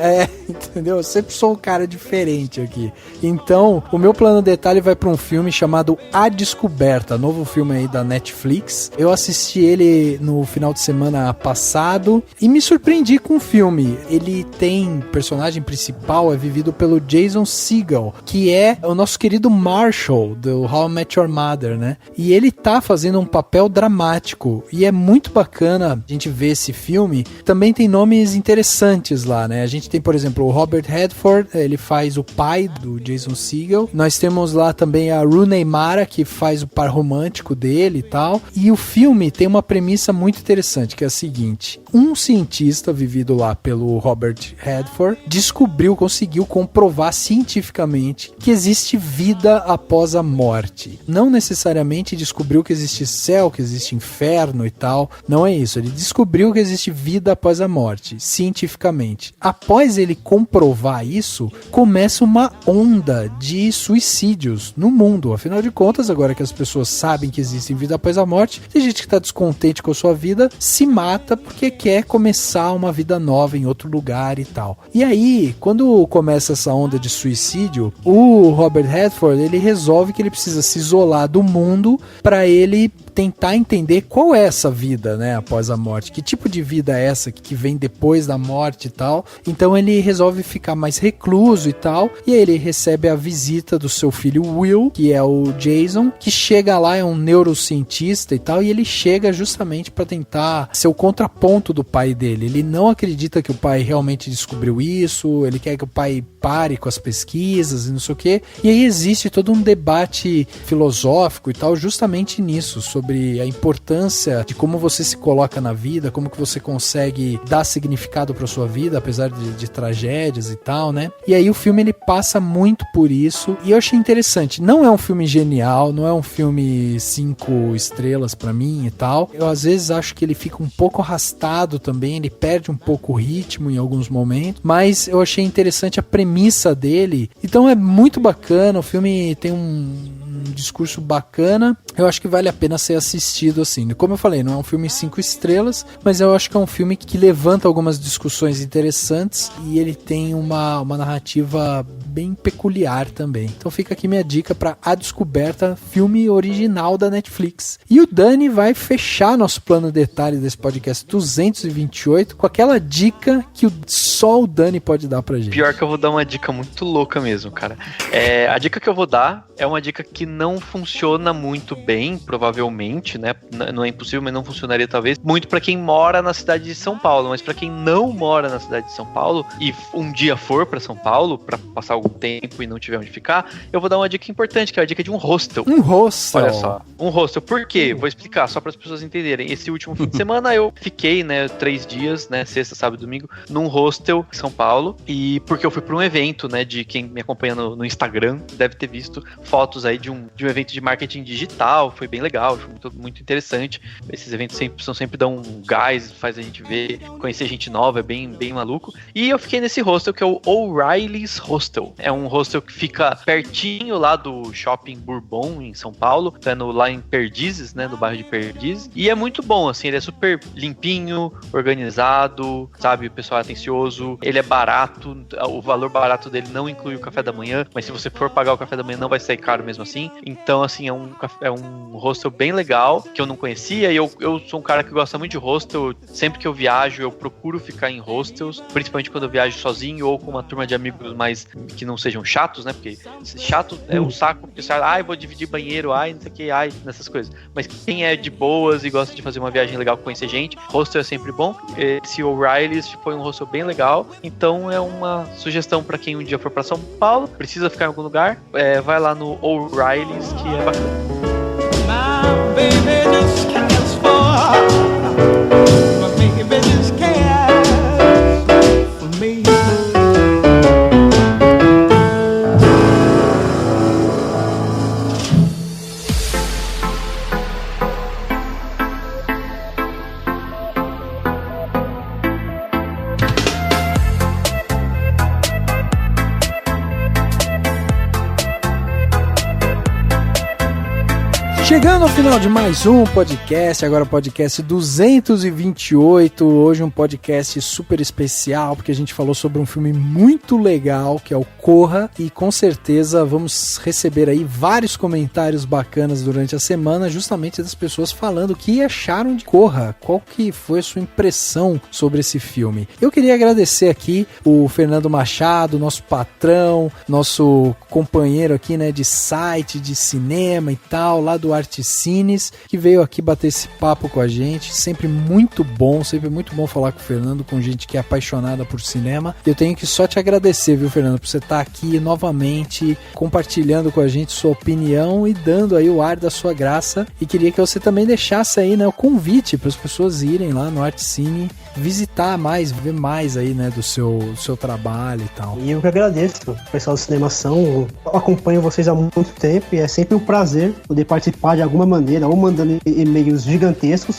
Entendeu? Eu sempre sou um cara diferente aqui. Então, o meu plano detalhe vai pra um filme chamado A Descoberta, novo filme aí da Netflix. Eu assisti ele no final de semana passado e me surpreendi com o filme. Ele tem personagem principal é vivido pelo Jason Segel, que é o nosso querido Marshall do How I Met Your Mother, né? E ele tá fazendo um papel dramático e é muito bacana a gente ver esse filme. Também tem nomes interessantes lá, né? A gente tem, por exemplo, o Robert Redford, ele faz o pai do Jason Segel. Nós temos lá também a Rooney Mara, que faz o par romântico dele e tal. E o filme tem uma premissa muito interessante, que é a seguinte: um cientista vivido lá pelo Robert Redford conseguiu comprovar cientificamente que existe vida após a morte. Não necessariamente descobriu que existe céu, que existe inferno e tal. Não é isso. Ele descobriu que existe vida após a morte, cientificamente. Após ele comprovar isso, começa uma onda de suicídios no mundo. Afinal de contas, agora que as pessoas sabem que existe vida após a morte, tem gente que está descontente com a sua vida, se mata porque quer começar uma vida nova em outro lugar e tal. E aí, quando começa essa onda de suicídio, o Robert Redford, ele resolve que ele precisa se isolar do mundo para ele tentar entender qual é essa vida, né, após a morte, que tipo de vida é essa que vem depois da morte e tal. Então ele resolve ficar mais recluso e tal, e aí ele recebe a visita do seu filho Will, que é o Jason, que chega lá, é um neurocientista e tal, e ele chega justamente para tentar ser o contraponto do pai dele. Ele não acredita que o pai realmente descobriu isso, ele quer que o pai pare com as pesquisas e não sei o quê, e aí existe todo um debate filosófico e tal, justamente nisso, sobre a importância de como você se coloca na vida, como que você consegue dar significado para sua vida, apesar de tragédias e tal, né? E aí o filme, ele passa muito por isso, e eu achei interessante. Não é um filme genial, não é um filme 5 estrelas para mim e tal. Eu às vezes acho que ele fica um pouco arrastado também, ele perde um pouco o ritmo em alguns momentos, mas eu achei interessante a premissa dele. Então é muito bacana, o filme tem um discurso bacana. Eu acho que vale a pena ser assistido, assim. Como eu falei, não é um filme 5 estrelas, mas eu acho que é um filme que levanta algumas discussões interessantes e ele tem uma narrativa bem peculiar também. Então fica aqui minha dica para A Descoberta, filme original da Netflix. E o Dani vai fechar nosso plano detalhe desse podcast 228 com aquela dica que só o Dani pode dar pra gente. Pior que eu vou dar uma dica muito louca mesmo, cara. A dica que eu vou dar é uma dica que não funciona muito bem, provavelmente, né? Não é impossível, mas não funcionaria talvez, muito pra quem mora na cidade de São Paulo, mas pra quem não mora na cidade de São Paulo e um dia for pra São Paulo, pra passar algum tempo e não tiver onde ficar, eu vou dar uma dica importante, que é a dica de um hostel. Um hostel? Olha só, um hostel. Por quê? Vou explicar, só para as pessoas entenderem. Esse último fim de semana eu fiquei, né, 3 dias, né, sexta, sábado e domingo, num hostel em São Paulo, e porque eu fui para um evento, né, de quem me acompanha no Instagram, deve ter visto fotos aí de um evento de marketing digital, foi bem legal, foi muito, muito interessante. Esses eventos sempre dão um gás, faz a gente ver, conhecer gente nova, é bem maluco. E eu fiquei nesse hostel que é o O'Reilly's Hostel. É um hostel que fica pertinho lá do Shopping Bourbon, em São Paulo, tá lá em Perdizes, né, no bairro de Perdizes, e é muito bom, assim, ele é super limpinho, organizado, sabe, o pessoal é atencioso, ele é barato, o valor barato dele não inclui o café da manhã, mas se você for pagar o café da manhã não vai sair caro mesmo assim, então, assim, é um hostel bem legal, que eu não conhecia, e eu sou um cara que gosta muito de hostel, sempre que eu viajo, eu procuro ficar em hostels, principalmente quando eu viajo sozinho, ou com uma turma de amigos mais, que não sejam chatos, né, porque chato é um saco, porque você fala, vou dividir banheiro, não sei o que, nessas coisas. Mas quem é de boas e gosta de fazer uma viagem legal, conhecer gente, hostel é sempre bom. Esse O'Reilly's foi um hostel bem legal, então é uma sugestão para quem um dia for para São Paulo, precisa ficar em algum lugar, vai lá no O'Reilly's, que é bacana. My baby just cares for my baby just cares for me. Chegando ao final de mais um podcast, agora o podcast 228, hoje um podcast super especial, porque a gente falou sobre um filme muito legal, que é o Corra, e com certeza vamos receber aí vários comentários bacanas durante a semana, justamente das pessoas falando o que acharam de Corra, qual que foi a sua impressão sobre esse filme. Eu queria agradecer aqui o Fernando Machado, nosso patrão, nosso companheiro aqui, né, de site, de cinema e tal, lá do Artcines, que veio aqui bater esse papo com a gente, sempre muito bom falar com o Fernando, com gente que é apaixonada por cinema. Eu tenho que só te agradecer, viu, Fernando, por você estar aqui novamente, compartilhando com a gente sua opinião e dando aí o ar da sua graça, e queria que você também deixasse aí, né, o convite para as pessoas irem lá no Artcine, visitar mais, ver mais aí, né, do seu trabalho e tal. E eu que agradeço, pessoal do Cinemação, eu acompanho vocês há muito tempo e é sempre um prazer poder participar de alguma maneira, ou mandando e-mails gigantescos.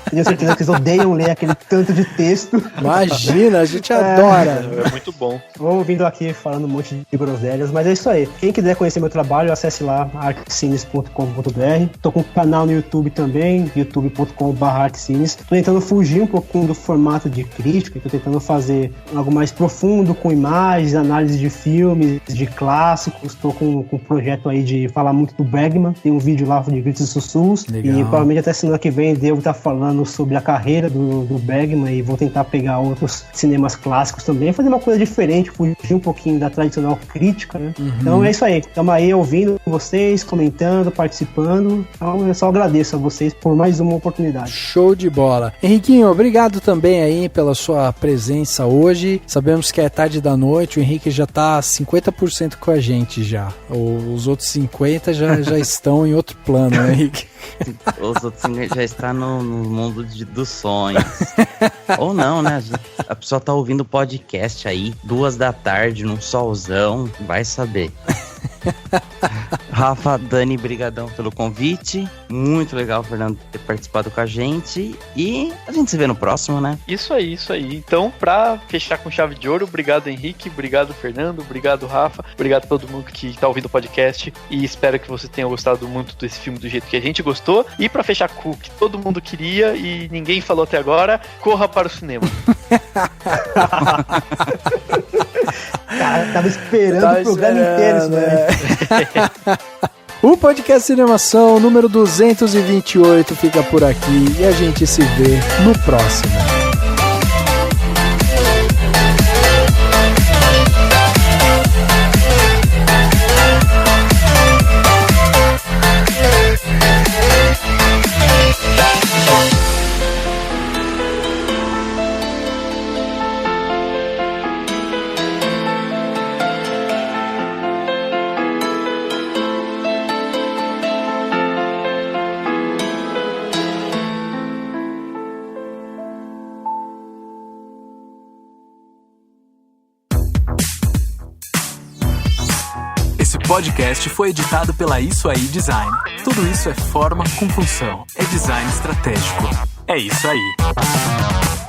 Tenho certeza que eles odeiam ler aquele tanto de texto. Imagina, a gente adora. É muito bom. Vamos vindo aqui falando um monte de groselhas, mas é isso aí. Quem quiser conhecer meu trabalho, acesse lá artcines.com.br. Tô com um canal no YouTube também, youtube.com/artcines. Tô tentando fugir um pouquinho do formato de crítica, tô tentando fazer algo mais profundo, com imagens, análise de filmes, de clássicos. Tô com um projeto aí de falar muito do Bergman. Tem um vídeo lá de Gritos e Sussurros. Legal. E provavelmente até semana que vem devo estar falando sobre a carreira do Bergman e vou tentar pegar outros cinemas clássicos também, fazer uma coisa diferente, fugir um pouquinho da tradicional crítica, né? Uhum. Então é isso aí. Estamos aí ouvindo vocês, comentando, participando. Então eu só agradeço a vocês por mais uma oportunidade. Show de bola. Henriquinho, obrigado também aí pela sua presença hoje. Sabemos que é tarde da noite, o Henrique já tá 50% com a gente já. Os outros 50% já estão em outro plano, né, Henrique? Os outros já estão no mundo dos sonhos. Ou não, né? A pessoa tá ouvindo o podcast aí, 2 da tarde, num solzão, vai saber. Rafa, Dani, brigadão pelo convite. Muito legal, Fernando, ter participado com a gente. E a gente se vê no próximo, né? Isso aí. Então, pra fechar com chave de ouro, obrigado, Henrique. Obrigado, Fernando. Obrigado, Rafa. Obrigado a todo mundo que tá ouvindo o podcast. E espero que você tenha gostado muito desse filme do jeito que a gente gostou. E pra fechar com o que todo mundo queria e ninguém falou até agora, corra para o cinema. Cara, tava esperando o programa inteiro isso daí. O podcast Cinemação número 228 fica por aqui e a gente se vê no próximo. Esse podcast foi editado pela Isso Aí Design. Tudo isso é forma com função. É design estratégico. É isso aí.